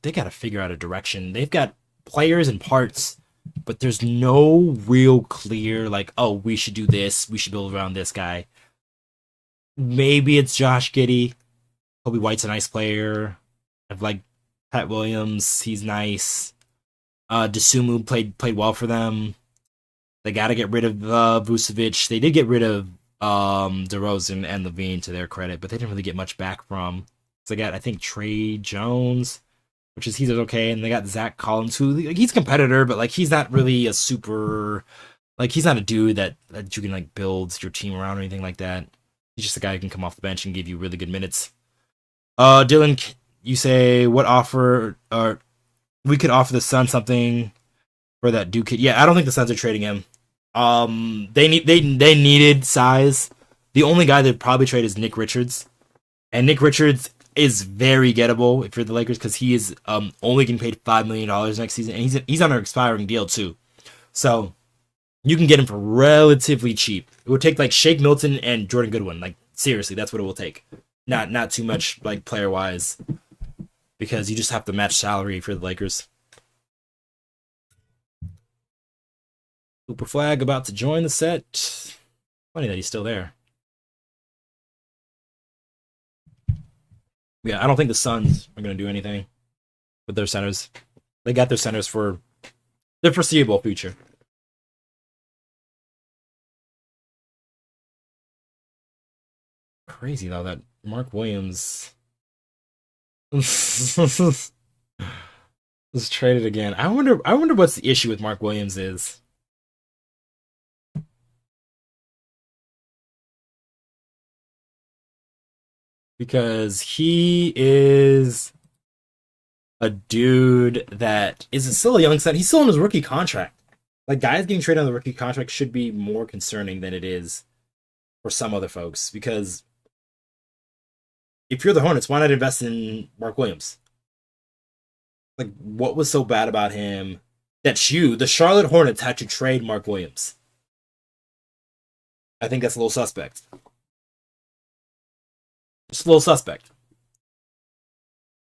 they got to figure out a direction. They've got players and parts, but there's no real clear, like, oh, we should do this. We should build around this guy. Maybe it's Josh Giddey. Kobe White's a nice player. I've like Pat Williams. He's nice. Desumu played well for them. They got to get rid of Vucevic. They did get rid of DeRozan and Levine, to their credit, but they didn't really get much back from. So they got, I think, Trey Jones, which is he's okay, and they got Zach Collins, who, like, he's a competitor, but like he's not really a super, like, he's not a dude that you can like build your team around or anything like that. He's just a guy who can come off the bench and give you really good minutes. Dylan, you say what offer, or we could offer the Suns something for that Duke kid. Yeah, I don't think the Suns are trading him. They needed size. The only guy they'd probably trade is Nick Richards, and Nick Richards is very gettable if you're the Lakers, because he is only getting paid $5 million next season, and he's on an expiring deal too. So you can get him for relatively cheap. It would take like Shake Milton and Jordan Goodwin. Like, seriously, that's what it will take. Not too much like player wise, because you just have to match salary for the Lakers. Super Flagg about to join the set. Funny that he's still there. Yeah, I don't think the Suns are going to do anything with their centers. They got their centers for the foreseeable future. Crazy, though, that Mark Williams was traded again. I wonder what's the issue with Mark Williams is. Because he is a dude that is still a young set. He's still on his rookie contract. Like, guys getting traded on the rookie contract should be more concerning than it is for some other folks. Because if you're the Hornets, why not invest in Mark Williams? Like, what was so bad about him that the Charlotte Hornets, had to trade Mark Williams? I think that's a little suspect. It's a little suspect.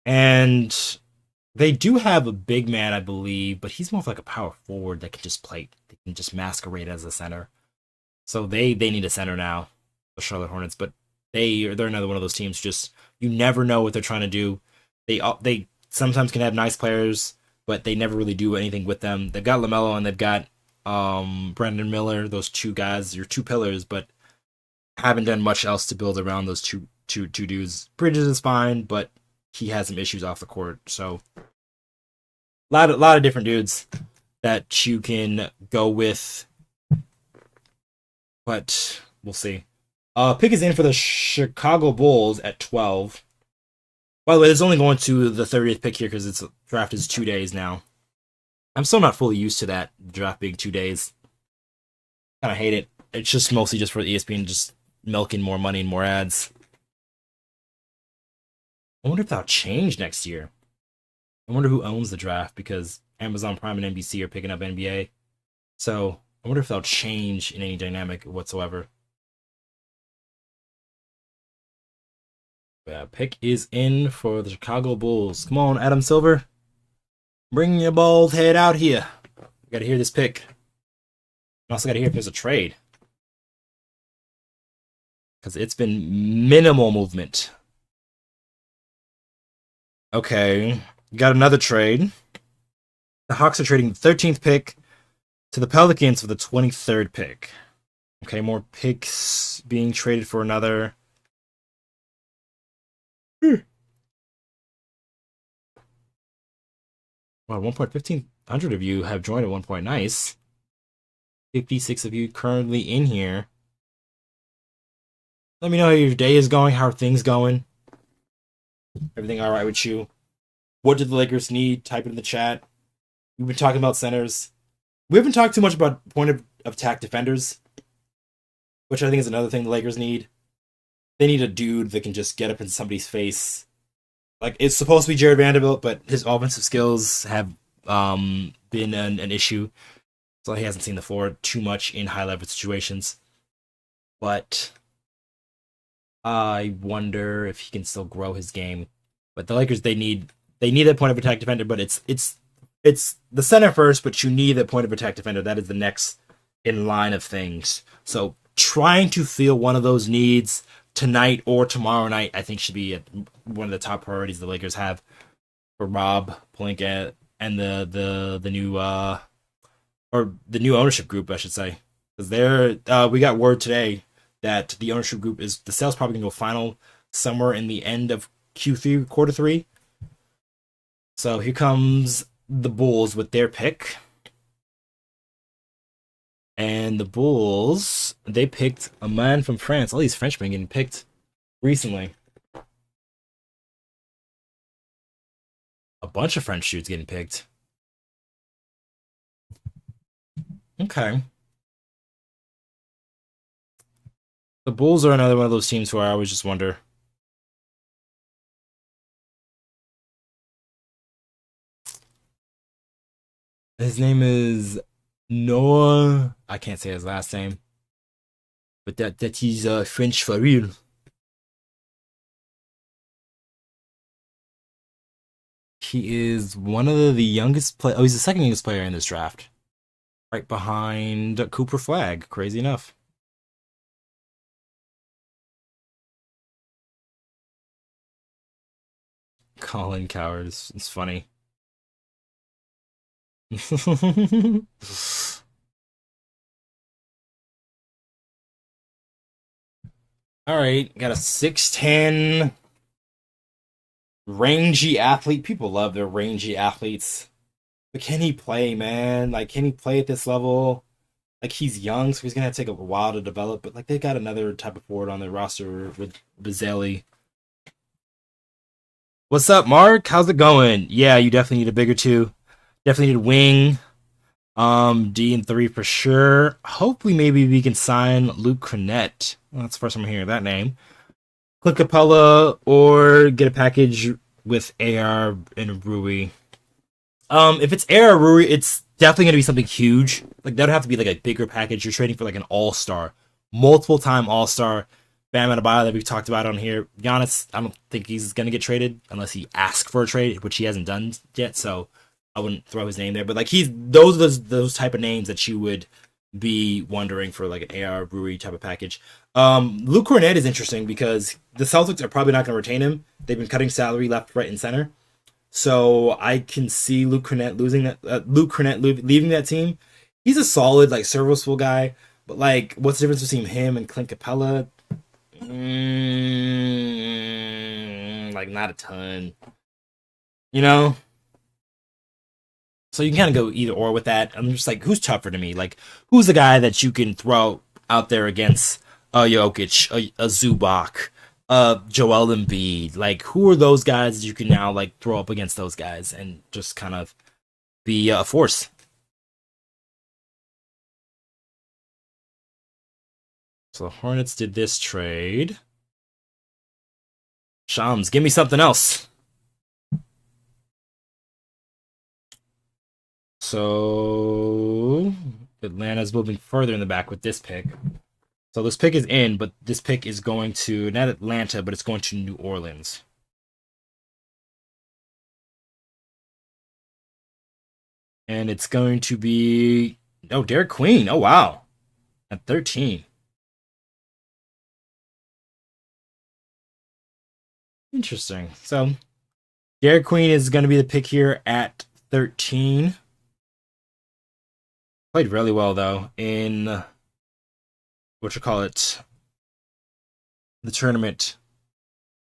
And they do have a big man, I believe, but he's more of like a power forward that can just play. They can just masquerade as a center. So they need a center now, the Charlotte Hornets. But they're another one of those teams. Just, you never know what they're trying to do. They sometimes can have nice players, but they never really do anything with them. They've got LaMelo and they've got Brandon Miller. Those two guys, your two pillars, but haven't done much else to build around those two dudes. Bridges is fine, but he has some issues off the court. So a lot of different dudes that you can go with, but we'll see. Pick is in for the Chicago Bulls at 12. By the way, it's only going to the 30th pick here because its draft is 2 days now. I'm still not fully used to that draft being 2 days. Kind of hate it. It's just mostly just for ESPN just milking more money and more ads. I wonder if that'll change next year. I wonder who owns the draft because Amazon Prime and NBC are picking up NBA. So I wonder if they'll change in any dynamic whatsoever. Pick is in for the Chicago Bulls. Come on, Adam Silver. Bring your bald head out here. We gotta hear this pick. I also gotta hear if there's a trade. Because it's been minimal movement. Okay. Got another trade. The Hawks are trading the 13th pick to the Pelicans for the 23rd pick. Okay, more picks being traded for another. Wow, 1.1500 of you have joined at one point. Nice. 56 of you currently in here. Let me know how your day is going. How are things going? Everything all right with you? What did the Lakers need? Type it in the chat. We've been talking about centers. We haven't talked too much about point of attack defenders, which I think is another thing the Lakers need. They need a dude that can just get up in somebody's face. Like, it's supposed to be Jared Vanderbilt, but his offensive skills have been an issue. So he hasn't seen the floor too much in high-level situations. But I wonder if he can still grow his game. But the Lakers, they need that point of attack defender, but it's the center first, but you need that point of attack defender. That is the next in line of things. So trying to fill one of those needs tonight or tomorrow night, I think should be one of the top priorities the Lakers have for Rob Pelinka and the new or the new ownership group, I should say, because we got word today that the ownership group is the sales probably gonna go final somewhere in the end of Q3, quarter 3. So here comes the Bulls with their pick. And the Bulls, they picked a man from France. All these Frenchmen getting picked recently. A bunch of French dudes getting picked. Okay. The Bulls are another one of those teams where I always just wonder. His name is Noah. I can't say his last name, but that he's French for real. He is one of the youngest play. Oh, he's the second youngest player in this draft, right behind Cooper Flagg. Crazy enough. Colin Coward is funny. All right, got a 6'10" rangy athlete. People love their rangy athletes. But can he play, man? Like, can he play at this level? Like, he's young, so he's gonna have to take a while to develop. But like, they got another type of forward on their roster with Bazzelli. What's up, Mark? How's it going? Yeah, you definitely need a bigger 2. Definitely need a wing. D and 3 for sure. Hopefully, maybe we can sign Luke Knecht. Well, that's the first time I'm hearing that name. Clint Capella or get a package with AR and Rui. If it's AR Rui, it's definitely gonna be something huge. Like, that would have to be like a bigger package. You're trading for like an all-star, multiple-time all-star. Bam Adebayo that we've talked about on here. Giannis, I don't think he's gonna get traded unless he asks for a trade, which he hasn't done yet. So I wouldn't throw his name there. But like, he's those type of names that you would be wondering for like an AR Rui type of package. Luke Knecht is interesting because the Celtics are probably not going to retain him. They've been cutting salary left, right, and center. So I can see Luke Knecht leaving that team. He's a solid, like, serviceable guy, but like, what's the difference between him and Clint Capella? Like, not a ton, you know. So you can kind of go either or with that. I'm just like, who's tougher to me? Like, who's the guy that you can throw out there against Jokic, a Zubac, Joel Embiid? Like, who are those guys that you can now like throw up against those guys and just kind of be a force? So the Hornets did this trade. Shams, give me something else. So Atlanta's moving further in the back with this pick. So this pick is in, but this pick is going to not Atlanta, but it's going to New Orleans. And it's going to be Derek Queen. Oh wow. At 13. Interesting. So Derek Queen is going to be the pick here at 13. Played really well though in the tournament.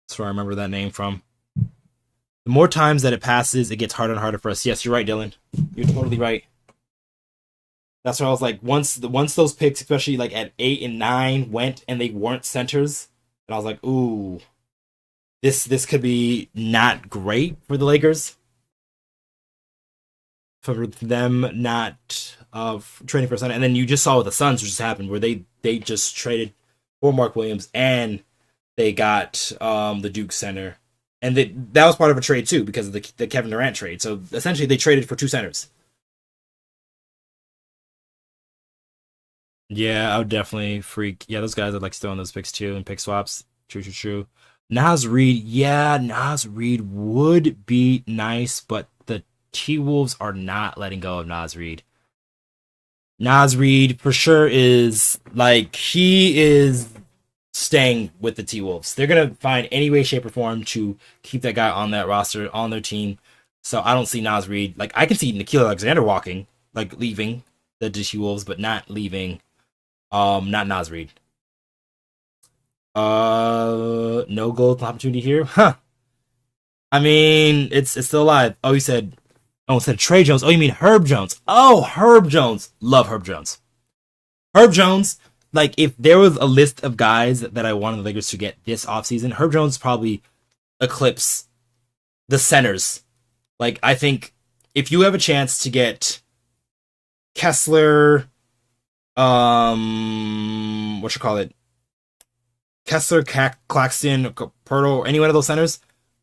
That's where I remember that name from. The more times that it passes, it gets harder and harder for us. Yes, you're right, Dylan. You're totally right. That's why I was like, once those picks, especially like at 8 and 9, went and they weren't centers, and I was like, ooh, this could be not great for the Lakers. For them not trading for a center. And then you just saw what the Suns just happened, where they just traded for Mark Williams and they got the Duke center. And that was part of a trade too, because of the Kevin Durant trade. So essentially they traded for 2 centers. Yeah, I would definitely freak. Yeah, those guys I'd like to throw on those picks too and pick swaps. True. Naz Reid, yeah, Naz Reid would be nice, but the T-Wolves are not letting go of Naz Reid. Naz Reid for sure is like, he is staying with the T-Wolves. They're going to find any way, shape, or form to keep that guy on that roster, on their team. So I don't see Naz Reid. Like, I can see Nickeil Alexander leaving the T-Wolves, but not leaving, not Naz Reid. No gold opportunity here? Huh. I mean, it's still alive. Oh, instead of Trey Jones. Oh, you mean Herb Jones. Oh, Herb Jones. Love Herb Jones. Herb Jones, like, if there was a list of guys that I wanted the Lakers to get this offseason, Herb Jones probably eclipse the centers. Like, I think if you have a chance to get Kessler, Kessler, Claxton, Pirtle, any one of those centers,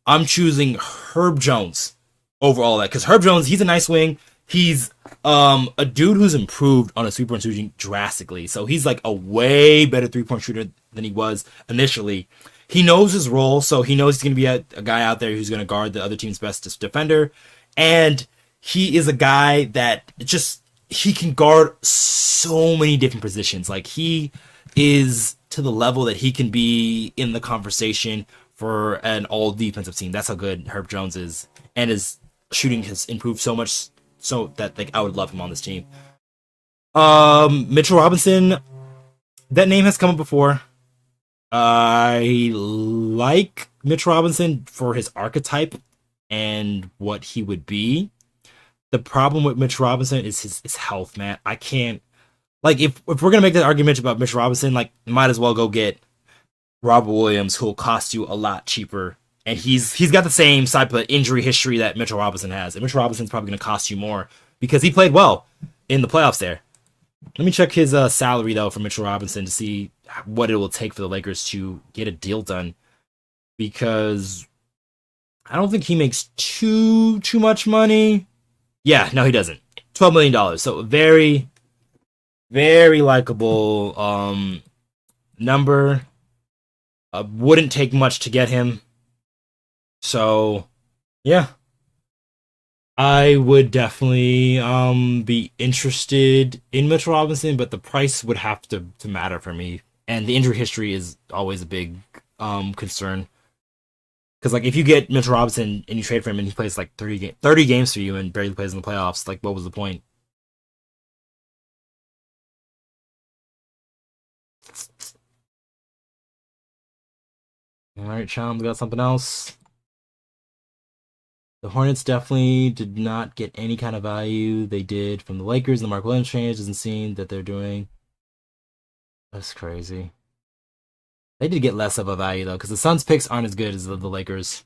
I'm choosing Herb Jones over all that. Because Herb Jones, he's a nice wing. He's a dude who's improved on a three-point shooting drastically. So he's like a way better three-point shooter than he was initially. He knows his role, so he knows he's going to be a guy out there who's going to guard the other team's best defender. And he is a guy that he can guard so many different positions. Like, he is to the level that he can be in the conversation for an all-defensive team. That's how good Herb Jones is. And his shooting has improved so much so that, like, I would love him on this team. Mitchell Robinson, that name has come up before. I like Mitch Robinson for his archetype and what he would be. The problem with Mitch Robinson is his health, man. I can't, like, if we're gonna make that argument about Mitch Robinson, like, might as well go get Robert Williams, who will cost you a lot cheaper. And he's got the same type of injury history that Mitchell Robinson has. And Mitchell Robinson's probably going to cost you more because he played well in the playoffs there. Let me check his salary, though, for Mitchell Robinson to see what it will take for the Lakers to get a deal done. Because I don't think he makes too much money. Yeah, no, he doesn't. $12 million. So very, very likable number. Wouldn't take much to get him. So, yeah, I would definitely be interested in Mitchell Robinson, but the price would have to matter for me. And the injury history is always a big concern. Because, like, if you get Mitchell Robinson and you trade for him and he plays like 30 games for you and barely plays in the playoffs, like, what was the point? All right, Chum, we got something else. The Hornets definitely did not get any kind of value they did from the Lakers. The Mark Williams change doesn't seem that they're doing. That's crazy. They did get less of a value, though, because the Suns' picks aren't as good as the Lakers.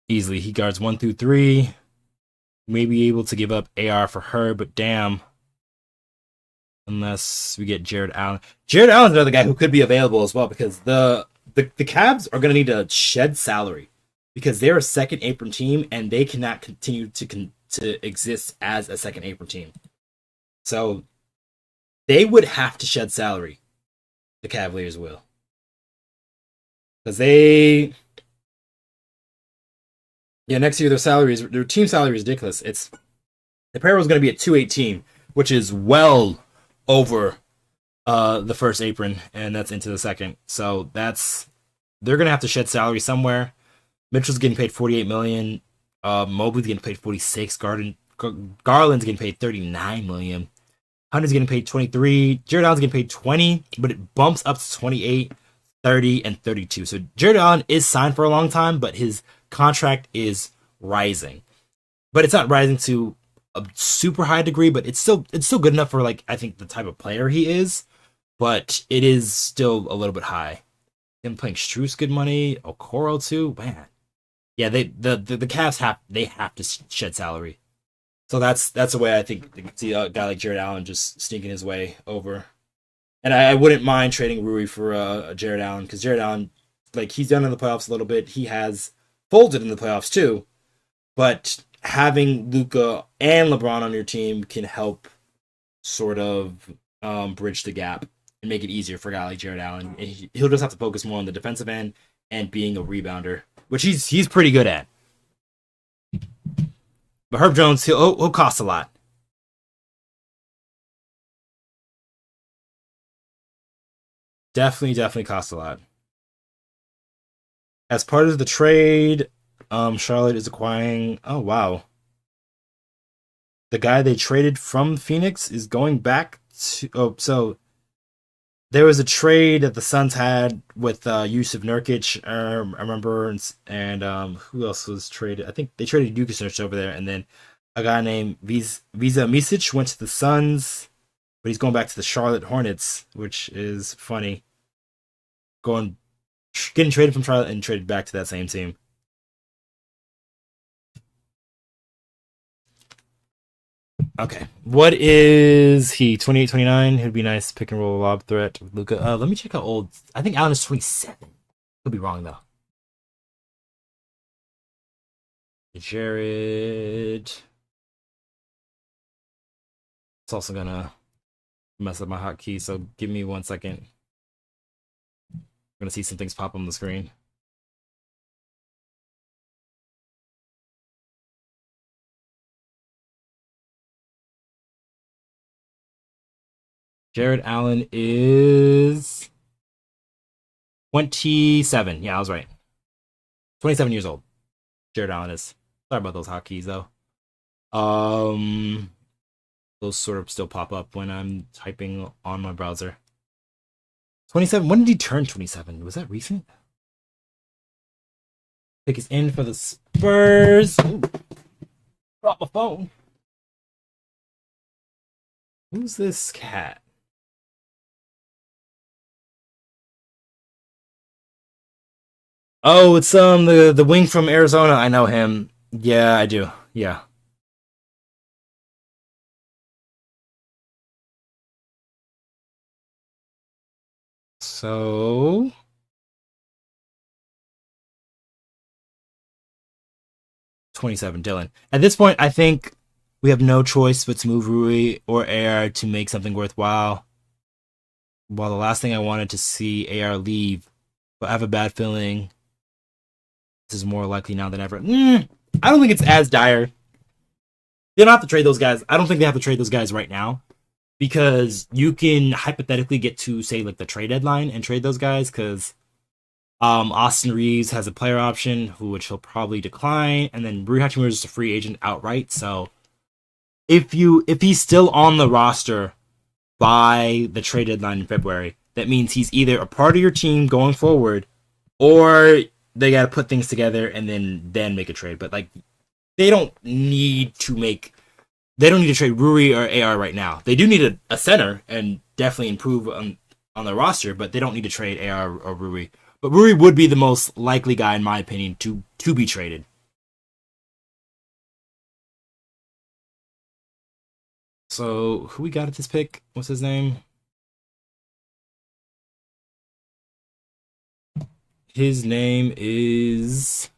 Easily. He guards 1 through 3. May be able to give up AR for her, but damn. Unless we get Jared Allen. Jared Allen's another guy who could be available as well, because the Cavs are going to need to shed salary because they're a second apron team and they cannot continue to exist as a second apron team. So they would have to shed salary. The Cavaliers will. Because next year their team salary is ridiculous. The payroll is going to be at 218, which is well over the first apron, and that's into the second. So they're going to have to shed salary somewhere. Mitchell's getting paid $48 million. Mobley's getting paid $46. Garland's getting paid $39 million. Hunter's getting paid $23. Jared Allen's getting paid $20, but it bumps up to $28, $30, and $32. So Jared Allen is signed for a long time, but his contract is rising. But it's not rising to a super high degree, but it's still good enough for, like, I think the type of player he is. But it is still a little bit high. Him playing Strus good money, Okoro too, man. Yeah, the Cavs have to shed salary. So that's the way I think they can see a guy like Jared Allen just sneaking his way over. And I wouldn't mind trading Rui for Jared Allen, because Jared Allen, like, he's done in the playoffs a little bit. He has folded in the playoffs too. But having Luka and LeBron on your team can help sort of bridge the gap and make it easier for a guy like Jared Allen. And he'll just have to focus more on the defensive end and being a rebounder, which he's pretty good at. But Herb Jones, he'll cost a lot. Definitely cost a lot. As part of the trade, Charlotte is acquiring... Oh, wow. The guy they traded from Phoenix is going back to... Oh, so... There was a trade that the Suns had with Yusuf Nurkic, I remember, and who else was traded? I think they traded Nurkic over there, and then a guy named Visa Misic went to the Suns, but he's going back to the Charlotte Hornets, which is funny. Getting traded from Charlotte and traded back to that same team. Okay, what is he? 28, 29? It'd be nice pick and roll lob threat with Luka. Let me check how old. I think Allen is 27. Could be wrong though. Jared. It's also gonna mess up my hotkey, so give me 1 second. I'm gonna see some things pop on the screen. Jared Allen is 27. Yeah, I was right. 27 years old. Jared Allen is. Sorry about those hotkeys though. Those sort of still pop up when I'm typing on my browser. 27. When did he turn 27? Was that recent? Pick is in for the Spurs. Ooh. Drop my phone. Who's this cat? Oh, it's the wing from Arizona. I know him. Yeah, I do. Yeah. So 27, Dylan. At this point, I think we have no choice but to move Rui or AR to make something worthwhile. While the last thing I wanted to see AR leave, but I have a bad feeling this is more likely now than ever. I don't think it's as dire. They don't have to trade those guys. I don't think they have to trade those guys right now, because you can hypothetically get to, say, like the trade deadline and trade those guys, because Austin Reaves has a player option, which he'll probably decline, and then Rui Hachimura is just a free agent outright. So if he's still on the roster by the trade deadline in February, that means he's either a part of your team going forward, or they got to put things together and then make a trade. But like, they don't need to trade Rui or AR right now. They do need a center and definitely improve on the roster, but they don't need to trade AR or Rui. But Rui would be the most likely guy, in my opinion, to be traded. So, who we got at this pick? What's his name? His name is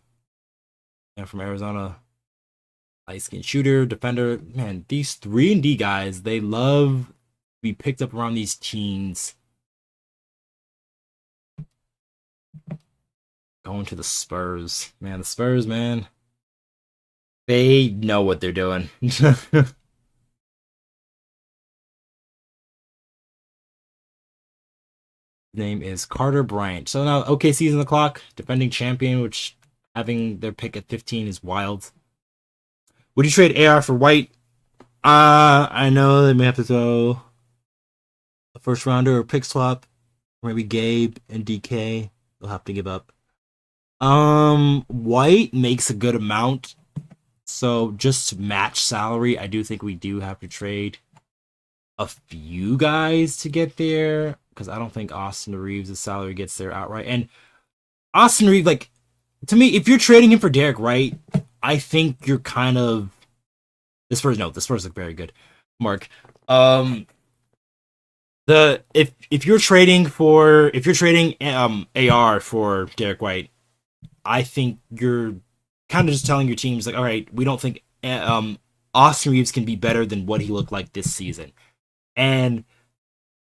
And from Arizona, light skin shooter, defender. Man, these 3-and-D guys, they love to be picked up around these teens. Going to the Spurs. Man, the Spurs, man. They know what they're doing. His name is Carter Bryant. So now OKC's in the clock, defending champion, which having their pick at 15 is wild. Would you trade AR for White? I know they may have to throw a first rounder or pick swap. Or maybe Gabe and DK. They'll have to give up. White makes a good amount. So just to match salary, I do think we do have to trade a few guys to get there. Because I don't think Austin Reaves' salary gets there outright. And Austin Reaves, like, to me, if you're trading him for Derek White, I think you're kind of the Spurs look very good. Mark. If you're trading AR for Derek White, I think you're kind of just telling your teams like, all right, we don't think Austin Reaves can be better than what he looked like this season. And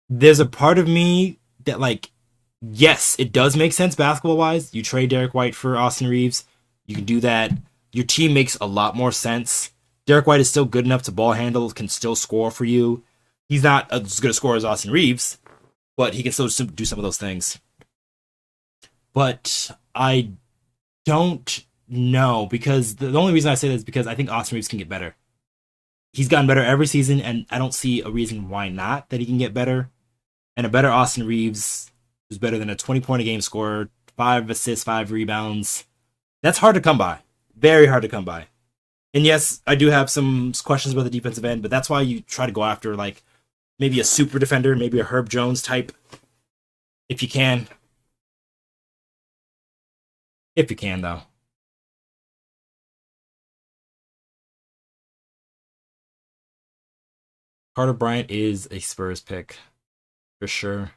there's a part of me that, like, yes, it does make sense basketball wise. You trade Derek White for Austin Reaves, you can do that. Your team makes a lot more sense. Derek White is still good enough to ball handle, can still score for you. He's not as good a scorer as Austin Reaves, but he can still do some of those things. But I don't know, because the only reason I say that is because I think Austin Reaves can get better. He's gotten better every season, and I don't see a reason why not that he can get better. And a better Austin Reaves is better than a 20-point-a-game scorer, 5 assists, 5 rebounds. That's hard to come by. Very hard to come by. And yes, I do have some questions about the defensive end, but that's why you try to go after, like, maybe a super defender, maybe a Herb Jones type, if you can. If you can, though. Carter Bryant is a Spurs pick, for sure.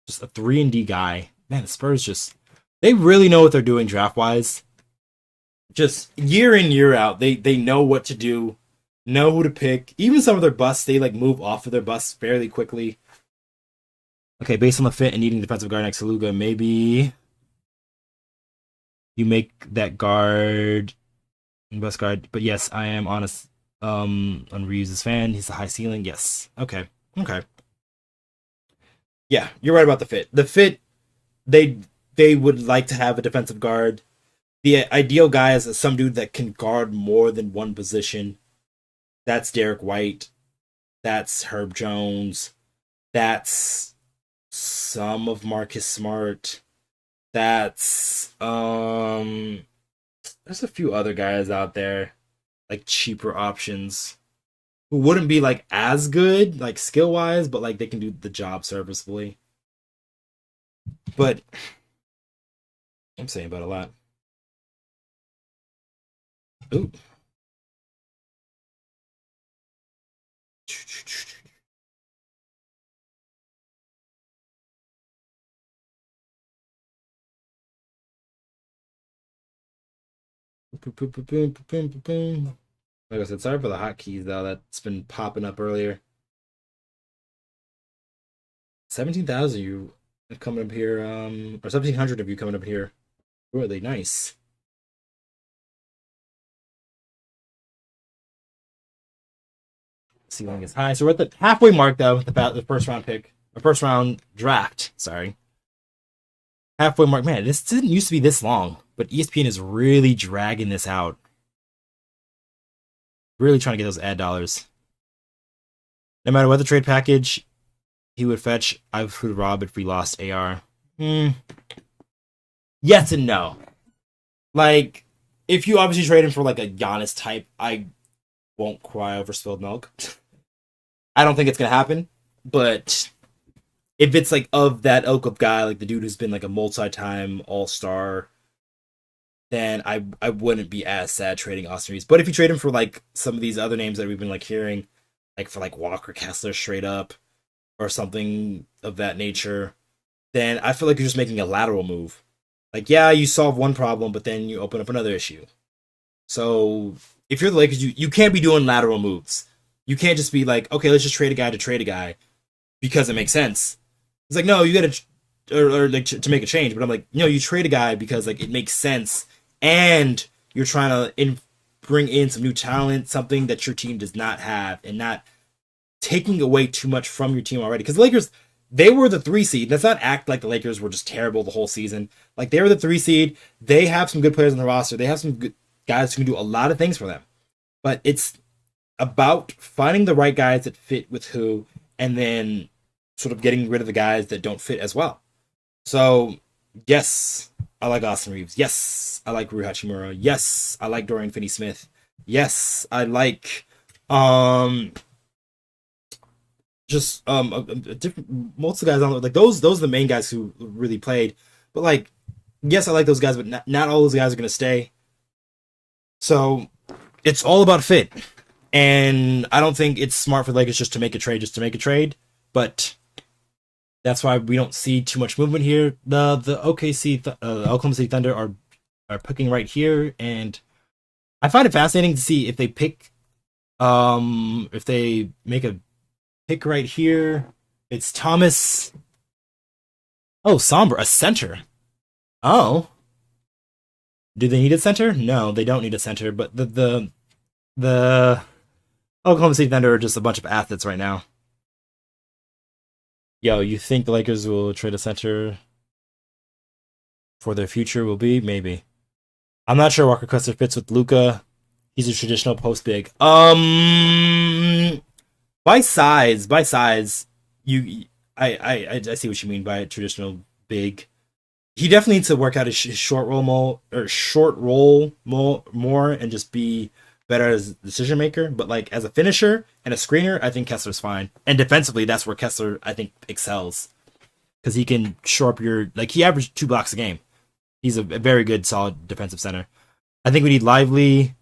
Just a 3-and-D guy. Man, the Spurs they really know what they're doing draft-wise. Just year in, year out, they know what to do, know who to pick. Even some of their busts, they like move off of their busts fairly quickly. Okay, based on the fit and needing defensive guard next to Luka, maybe you make that guard best guard. But yes, I am honest on Reaves' fan. He's a high ceiling. Yes. Okay. Yeah, you're right about the fit. The fit, they would like to have a defensive guard. The ideal guy is some dude that can guard more than one position. That's Derek White. That's Herb Jones. That's some of Marcus Smart. That's there's a few other guys out there, like cheaper options, who wouldn't be like as good, like skill wise, but like they can do the job serviceably. But I'm saying about a lot. Ooh. Like I said, sorry for the hotkeys though. That's been popping up earlier. 17,000 you coming up here, or 1,700 of you coming up here. Really nice. Ceiling is high, so we're at the halfway mark though with the first round pick, or first round draft. Sorry, halfway mark. Man, this didn't used to be this long, but ESPN is really dragging this out. Really trying to get those ad dollars. No matter what the trade package he would fetch, I would rob if we lost AR. Yes and no. Like, if you obviously trade him for like a Giannis type, I won't cry over spilled milk. I don't think it's gonna happen, but if it's like of that ilk of guy, like the dude who's been like a multi-time all-star, then I wouldn't be as sad trading Austin Reaves. But if you trade him for like some of these other names that we've been like hearing, like for like Walker Kessler straight up, or something of that nature, then I feel like you're just making a lateral move. Like, yeah, you solve one problem, but then you open up another issue. So if you're the Lakers, you can't be doing lateral moves. You can't just be like, okay, let's just trade a guy to trade a guy because it makes sense. It's like, no, you got or like to make a change. But I'm like, no, you trade a guy because like it makes sense, and you're trying to bring in some new talent, something that your team does not have, and not taking away too much from your team already. Because the Lakers, they were the 3 seed. Let's not act like the Lakers were just terrible the whole season. Like, they were the 3 seed. They have some good players on the roster. They have some good guys who can do a lot of things for them. But it's about finding the right guys that fit with who, and then sort of getting rid of the guys that don't fit as well. So, yes, I like Austin Reaves. Yes, I like Rui Hachimura. Yes, I like Dorian Finney-Smith. Yes, I like different most of the guys on like those are the main guys who really played. But like, yes, I like those guys, but not all those guys are gonna stay. So it's all about fit. And I don't think it's smart for the Lakers just to make a trade, but that's why we don't see too much movement here. The Oklahoma City Thunder are picking right here, and I find it fascinating to see if they pick if they make a pick right here. It's Thomas. Oh, Somber, a center. Oh. Do they need a center? No, they don't need a center, but the Oklahoma City Thunder are just a bunch of athletes right now. Yo, you think the Lakers will trade a center for their future? Will be? Maybe. I'm not sure Walker Kessler fits with Luka. He's a traditional post big. By size, I see what you mean by traditional big. He definitely needs to work out his short roll more and just be better as a decision maker. But like as a finisher and a screener, I think Kessler's fine. And defensively, that's where Kessler I think excels, because he can shore up he averaged 2 blocks a game. He's a very good, solid defensive center. I think we need Lively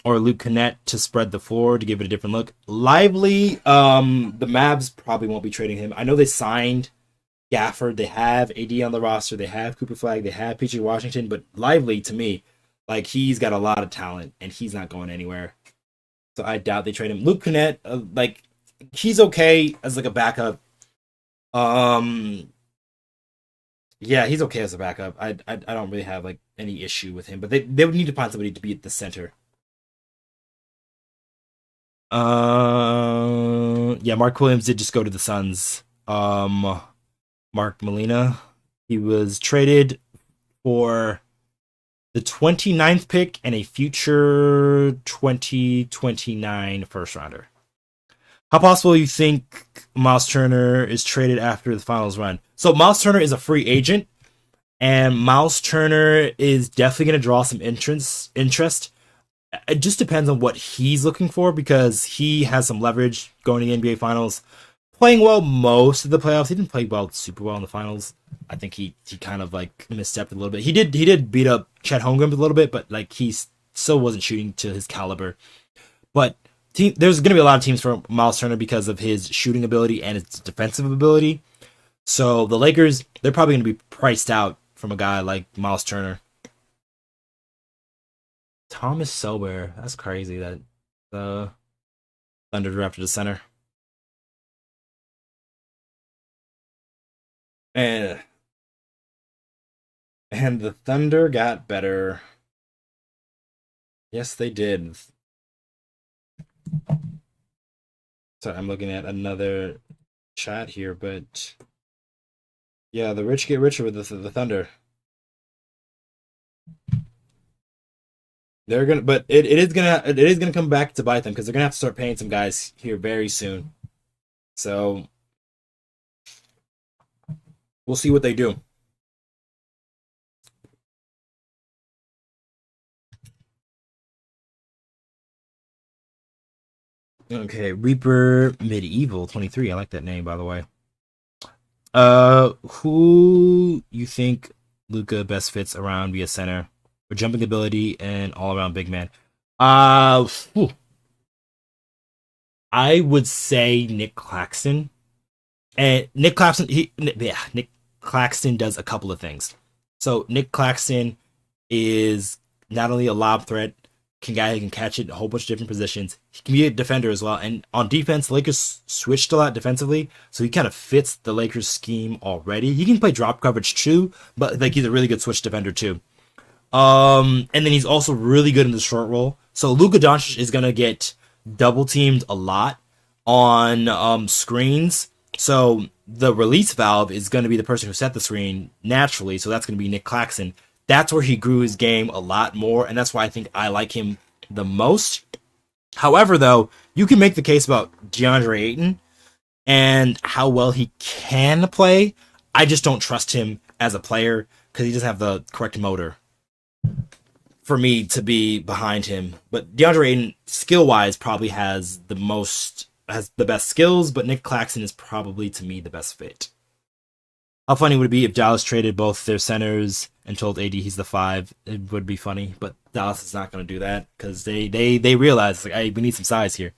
or Luke Knecht to spread the floor to give it a different look. Lively, the Mavs probably won't be trading him. I know they signed Gafford, they have AD on the roster, they have Cooper Flagg, they have PG Washington, but Lively, to me, like, he's got a lot of talent, and he's not going anywhere. So I doubt they trade him. Luke Knecht, he's okay as, like, a backup. Yeah, he's okay as a backup. I don't really have, like, any issue with him, but they would need to find somebody to be at the center. Yeah, Mark Williams did just go to the Suns. Mark Molina, he was traded for the 29th pick and a future 2029 first rounder. How possible you think Miles Turner is traded after the finals run? So Miles Turner is a free agent, and Miles Turner is definitely going to draw some interest. It just depends on what he's looking for, because he has some leverage going to the NBA Finals. Playing well most of the playoffs. He didn't play super well in the finals. I think he kind of like misstepped a little bit. He did beat up Chet Holmgren a little bit, but like he still wasn't shooting to his caliber. But there's going to be a lot of teams for Miles Turner because of his shooting ability and his defensive ability. So the Lakers, they're probably going to be priced out from a guy like Miles Turner. Thomas Sober, that's crazy that the Thunder drafted a center. And the Thunder got better. Yes, they did. So I'm looking at another chat here, but yeah, the rich get richer with the Thunder. They're gonna, but it is gonna come back to bite them, because they're gonna have to start paying some guys here very soon. So we'll see what they do. Okay, Reaper Medieval 23. I like that name, by the way. Who you think Luka best fits around via center for jumping ability and all around big man? I would say Nick Claxton. And Nick Claxton does a couple of things. So Nick Claxton is not only a lob threat, guy who can catch it in a whole bunch of different positions. He can be a defender as well. And on defense, the Lakers switched a lot defensively, so he kind of fits the Lakers scheme already. He can play drop coverage too, but like he's a really good switch defender too. And then he's also really good in the short roll. So Luka Doncic is gonna get double teamed a lot on screens. So the release valve is going to be the person who set the screen naturally. So that's going to be Nic Claxton. That's where he grew his game a lot more, and that's why I think I like him the most. However, though, you can make the case about DeAndre Ayton and how well he can play. I just don't trust him as a player because he doesn't have the correct motor for me to be behind him. But DeAndre Ayton, skill-wise, probably has the best skills, but Nic Claxton is probably, to me, the best fit. How funny would it be if Dallas traded both their centers and told AD he's the 5? It would be funny, but Dallas is not going to do that because they realize, like, hey, we need some size here.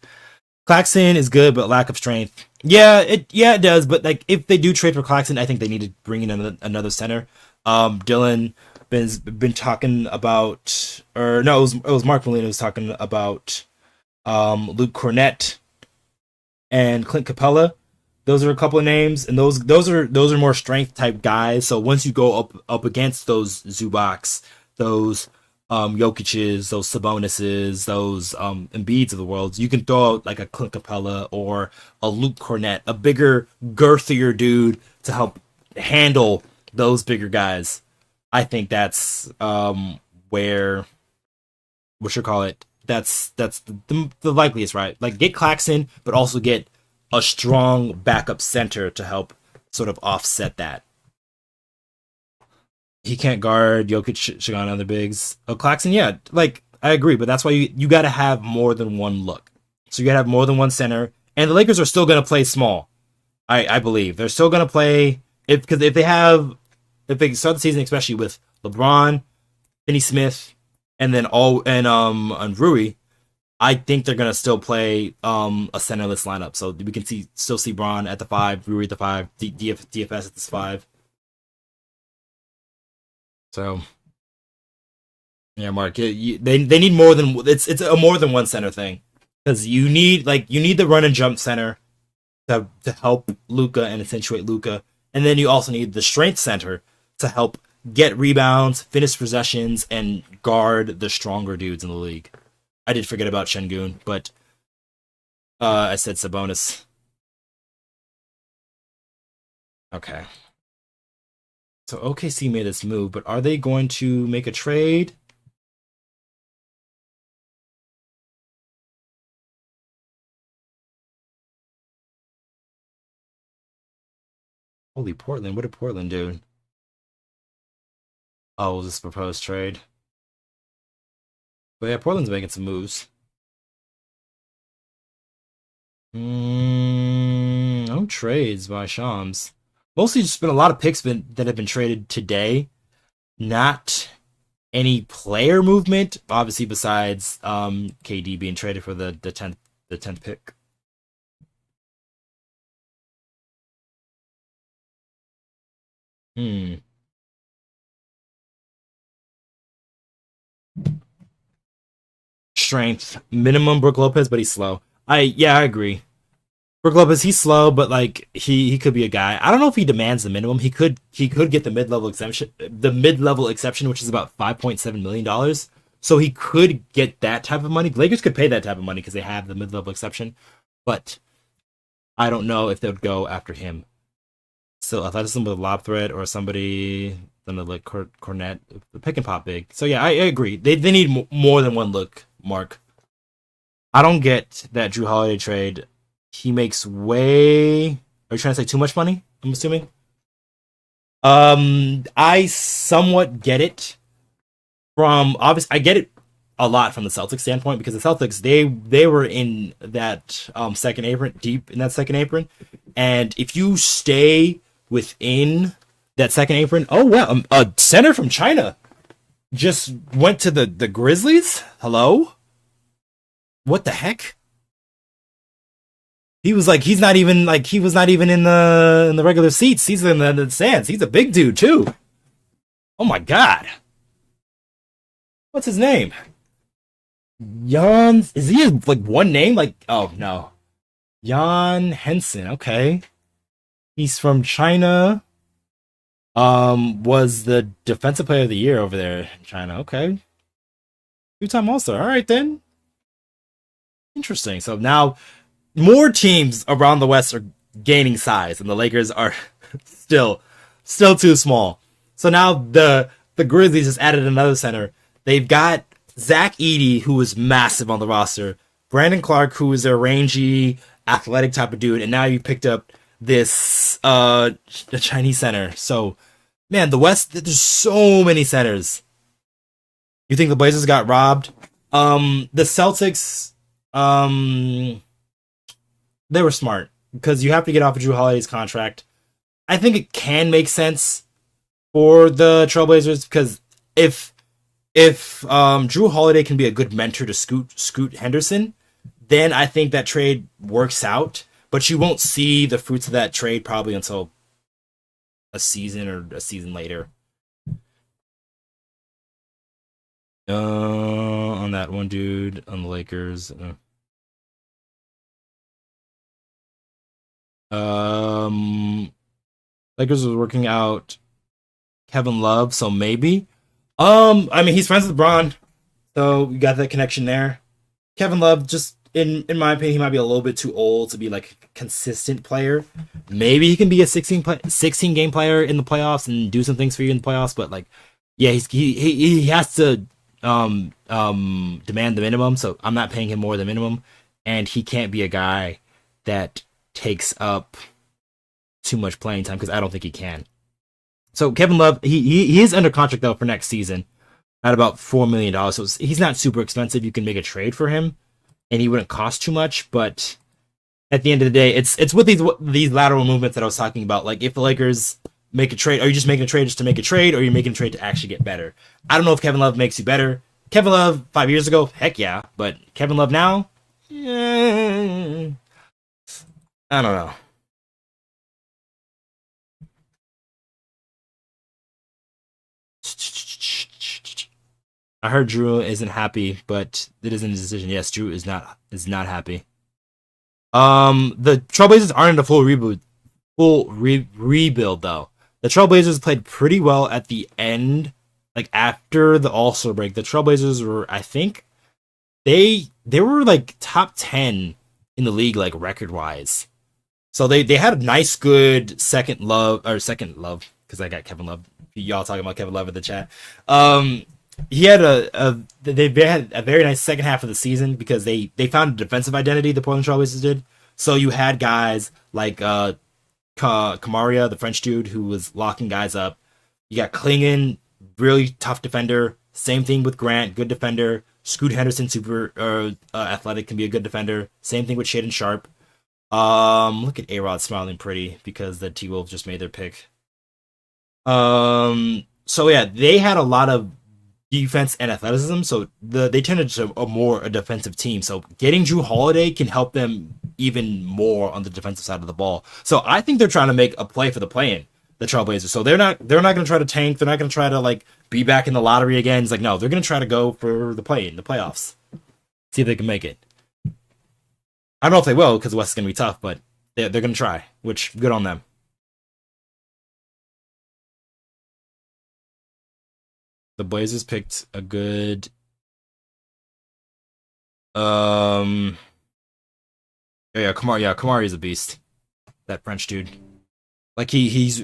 Claxton is good, but lack of strength. Yeah, it does, but like if they do trade for Claxton, I think they need to bring in another center. Dylan been talking about, or no, it was Mark Molina was talking about Luke Cornett and Clint Capella. Those are a couple of names, and those are more strength type guys. So once you go up against those Zubaks, those Jokic's, those Sabonises, those Embiids of the world, you can throw out like a Clint Capella or a Luke Cornett, a bigger, girthier dude to help handle those bigger guys. I think that's where that's the likeliest, right? Like get Claxton, but also get a strong backup center to help sort of offset that. He can't guard Jokic, Shagan, other bigs. Oh, Claxton, yeah, like I agree, but that's why you got to have more than one look. So you got to have more than one center, and the Lakers are still going to play small. I believe they're still going to play if they start the season, especially with LeBron, Finney Smith, and then and Rui. I think they're gonna still play a centerless lineup, so we can still see Bron at the 5, Rui at the 5, DFS at the 5. So yeah, Mark, they need more than it's a more than one center thing because you need the run and jump center to help Luka and accentuate Luka, and then you also need the strength center to help get rebounds, finish possessions, and guard the stronger dudes in the league. I did forget about Şengün, but I said Sabonis. Okay. So OKC made this move, but are they going to make a trade? Holy Portland, what did Portland do? Oh, this proposed trade. But yeah, Portland's making some moves. No trades by Shams. Mostly just been a lot of picks that have been traded today. Not any player movement, obviously, besides KD being traded for the 10th pick. Strength minimum Brook Lopez, but he's slow. I agree. Brook Lopez, he's slow, but like he could be a guy. I don't know if he demands the minimum. He could get the mid-level exception, which is about $5.7 million. So he could get that type of money. The Lakers could pay that type of money because they have the mid-level exception, but I don't know if they would go after him. So athleticism with a lob threat or somebody then the like Cornette, the pick and pop big. So yeah, I agree. They need more than one look, Mark. I don't get that Drew Holiday trade. He makes way. Are you trying to say too much money? I'm assuming. I somewhat get it from obviously. I get it a lot from the Celtics standpoint because the Celtics they were in that second apron, deep in that second apron, and if you stay within that second apron, oh wow, a center from China just went to the Grizzlies. Hello, what the heck? He was like, he was not even in the regular seats. He's in the stands. He's a big dude too. Oh my god, what's his name? Jan, is he like one name? Like, oh no, Jan Henson. Okay, he's from China. Was the defensive player of the year over there in China. Okay, two-time All-Star. All right then, interesting. So now more teams around the West are gaining size, and the Lakers are still too small. So now the Grizzlies just added another center. They've got Zach Edey, who was massive on the roster, Brandon Clark, who is a rangy, athletic type of dude, and now you picked up this the Chinese center. So man, the West, there's so many centers. You think the Blazers got robbed? The Celtics, they were smart because you have to get off of Drew Holiday's contract. I think it can make sense for the Trailblazers because if Drew Holiday can be a good mentor to Scoot Henderson, then I think that trade works out. But you won't see the fruits of that trade probably until a season or a season later. On that one dude on the Lakers. Lakers was working out Kevin Love, so maybe. I mean, he's friends with LeBron, so we got that connection there. Kevin Love, just in my opinion, he might be a little bit too old to be like a consistent player. Maybe he can be a 16 game player in the playoffs and do some things for you in the playoffs, but like, yeah, he has to demand the minimum. So I'm not paying him more than minimum, and he can't be a guy that takes up too much playing time because I don't think he can. So Kevin Love, he is under contract though for next season at about $4 million. So he's not super expensive. You can make a trade for him, and he wouldn't cost too much. But at the end of the day, it's with these lateral movements that I was talking about. Like if the Lakers make a trade, are you just making a trade just to make a trade, or are you making a trade to actually get better? I don't know if Kevin Love makes you better. Kevin Love 5 years ago, heck yeah. But Kevin Love now, I don't know. I heard Drew isn't happy, but it isn't his decision. Yes, Drew is not happy. The Trailblazers aren't in a rebuild though. The Trailblazers played pretty well at the end, like after the All-Star break. The Trailblazers were, I think, they were like top 10 in the league, like record wise. So they had a nice, good second love, because I got Kevin Love. Y'all talking about Kevin Love in the chat. He had they had a very nice second half of the season because they found a defensive identity. The Portland Trailblazers did. So you had guys like Kamaria, the French dude, who was locking guys up. You got Klingon, really tough defender. Same thing with Grant, good defender. Scoot Henderson, super athletic, can be a good defender. Same thing with Shaedon Sharp. Look at A-Rod smiling pretty because the T-Wolves just made their pick. So yeah, they had a lot of defense and athleticism, so they tended to a defensive team. So getting Drew Holiday can help them even more on the defensive side of the ball. So I think they're trying to make a play for the play-in, the Trailblazers. So they're not going to try to tank. They're not going to try to like be back in the lottery again. It's like, no, they're going to try to go for the play-in, the playoffs. See if they can make it. I don't know if they will because the West is going to be tough, but they're going to try, which good on them. The Blazers picked a good Kamari is a beast. That French dude. Like he's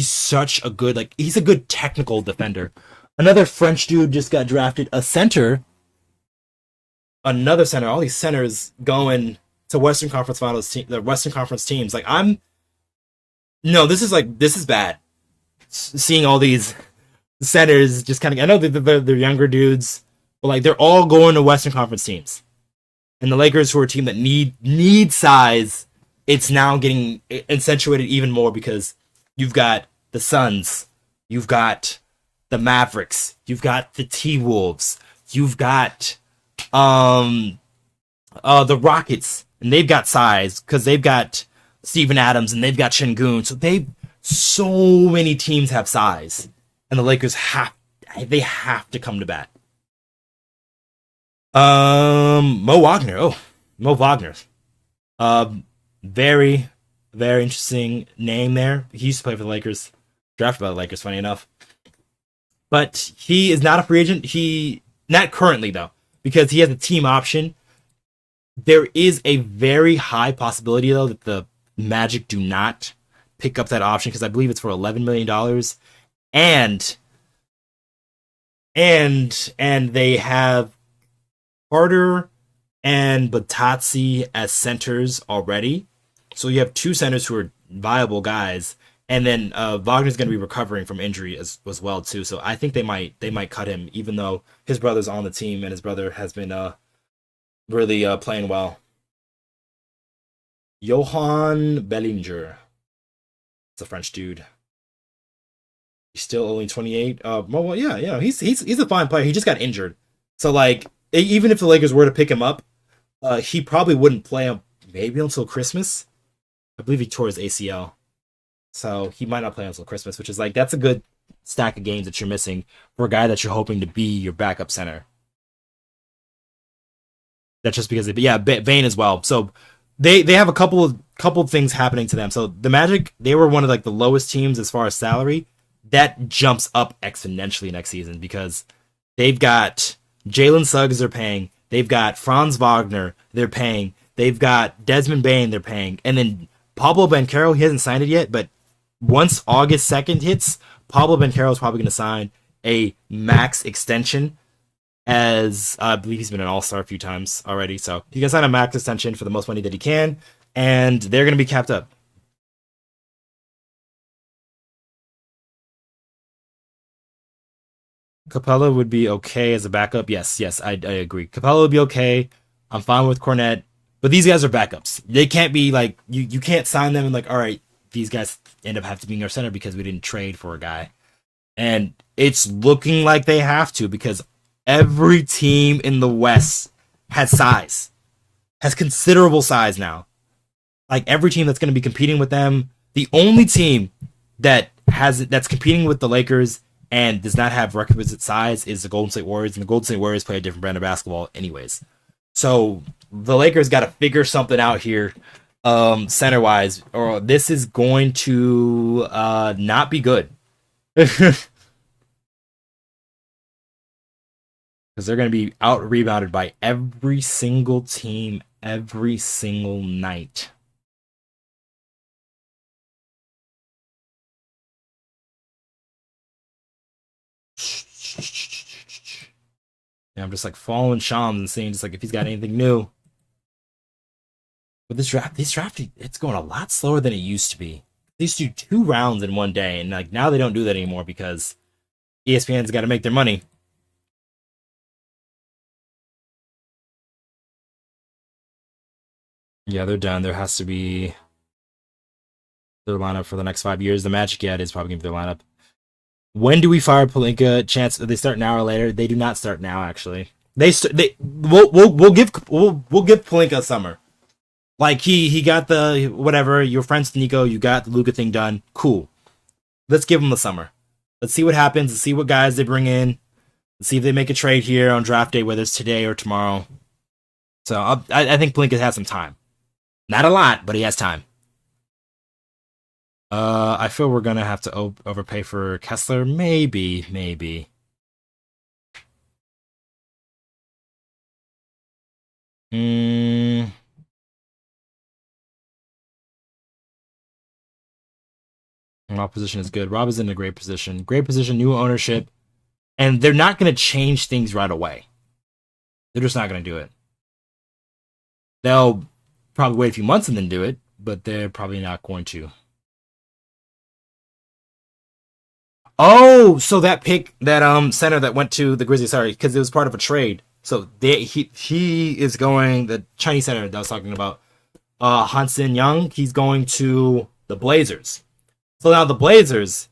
such a good, like he's a good technical defender. Another French dude just got drafted, a center. Another center, all these centers going to Western Conference Finals, the Western Conference teams. Like this is bad. Seeing all these centers just kind of, I know they're younger dudes, but like they're all going to Western Conference teams. And the Lakers, who are a team that need size, it's now getting accentuated even more because you've got the Suns, you've got the Mavericks, you've got the T-Wolves, you've got the Rockets, and they've got size because they've got Steven Adams and they've got Şengün. So many teams have size, and the Lakers have to come to bat. Mo Wagner. Oh, Mo Wagner. Very, very interesting name there. He used to play for the Lakers. Drafted by the Lakers, funny enough. But he is not a free agent. Not currently, though, because he has a team option. There is a very high possibility, though, that the Magic do not pick up that option because I believe it's for $11 million. And they have Carter and Batazzi as centers already. So you have two centers who are viable guys. And then Wagner's going to be recovering from injury as well, too. So I think they might cut him, even though his brother's on the team and his brother has been really playing well. Johan Bellinger. It's a French dude. He's still only 28. Well, yeah, he's a fine player. He just got injured. So, like, even if the Lakers were to pick him up, he probably wouldn't play maybe until Christmas. I believe he tore his ACL. So he might not play until Christmas, which is like, that's a good stack of games that you're missing for a guy that you're hoping to be your backup center. That's just because, Vane as well. So they have a couple of things happening to them. So the Magic, they were one of like the lowest teams as far as salary. That jumps up exponentially next season because they've got Jalen Suggs they're paying. They've got Franz Wagner they're paying. They've got Desmond Bane they're paying. And then Pablo Banchero, he hasn't signed it yet, but once August 2nd hits, Pablo Banchero is probably going to sign a max extension as I believe he's been an all-star a few times already. So he's going to sign a max extension for the most money that he can, and they're going to be capped up. Capella would be okay as a backup. Yes, I agree. Capella would be okay. I'm fine with Cornette. But these guys are backups. They can't be like, you can't sign them and like, all right, these guys end up having to be our center because we didn't trade for a guy. And it's looking like they have to because every team in the West has size, has considerable size now. Like every team that's going to be competing with them, the only team that's competing with the Lakers and does not have requisite size is the Golden State Warriors, and the Golden State Warriors play a different brand of basketball anyways. So the Lakers got to figure something out here, center wise, or this is going to not be good. Because they're going to be out rebounded by every single team every single night. Yeah, I'm just like following Shams and seeing just like if he's got anything new. But this draft, it's going a lot slower than it used to be. They used to do 2 rounds in one day, and like now they don't do that anymore because ESPN's got to make their money. Yeah, they're done. There has to be their lineup for the next 5 years. The Magic, it is probably going to be their lineup. When do we fire Pelinka? Chance they start now or later? They do not start now. Actually, we'll give Pelinka a summer. Like he got the whatever. Your friends Nico, you got the Luka thing done. Cool. Let's give him the summer. Let's see what happens. Let's see what guys they bring in. Let's see if they make a trade here on draft day, whether it's today or tomorrow. So I think Pelinka has some time. Not a lot, but he has time. I feel we're gonna have to overpay for Kessler. Maybe. Rob position is good. Rob is in a great position. Great position, new ownership. And they're not going to change things right away. They're just not going to do it. They'll probably wait a few months and then do it, but they're probably not going to. Oh, so that pick, that center that went to the Grizzlies, sorry, because it was part of a trade. So he is going, the Chinese center that I was talking about, Hansen Young, he's going to the Blazers. So now the Blazers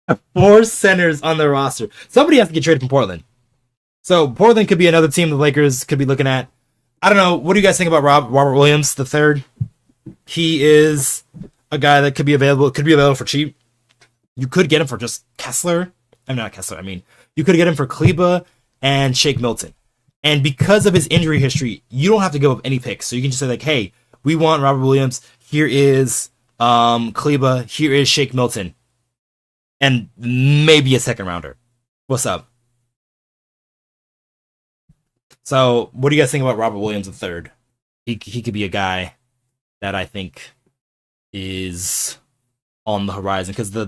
have 4 centers on their roster. Somebody has to get traded from Portland. So Portland could be another team the Lakers could be looking at. I don't know. What do you guys think about Robert Williams III? He is a guy that could be available for cheap. You could get him for just Kessler. I'm not Kessler. I mean, you could get him for Kleba and Shake Milton. And because of his injury history, you don't have to give up any picks. So you can just say like, hey, we want Robert Williams. Here is Kleba. Here is Shake Milton. And maybe a second rounder. What's up? So what do you guys think about Robert Williams III? He could be a guy that I think is on the horizon because the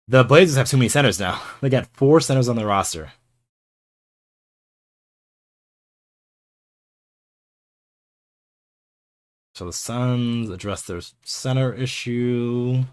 Blazers have too many centers now. They got 4 centers on their roster. So the Suns address their center issue.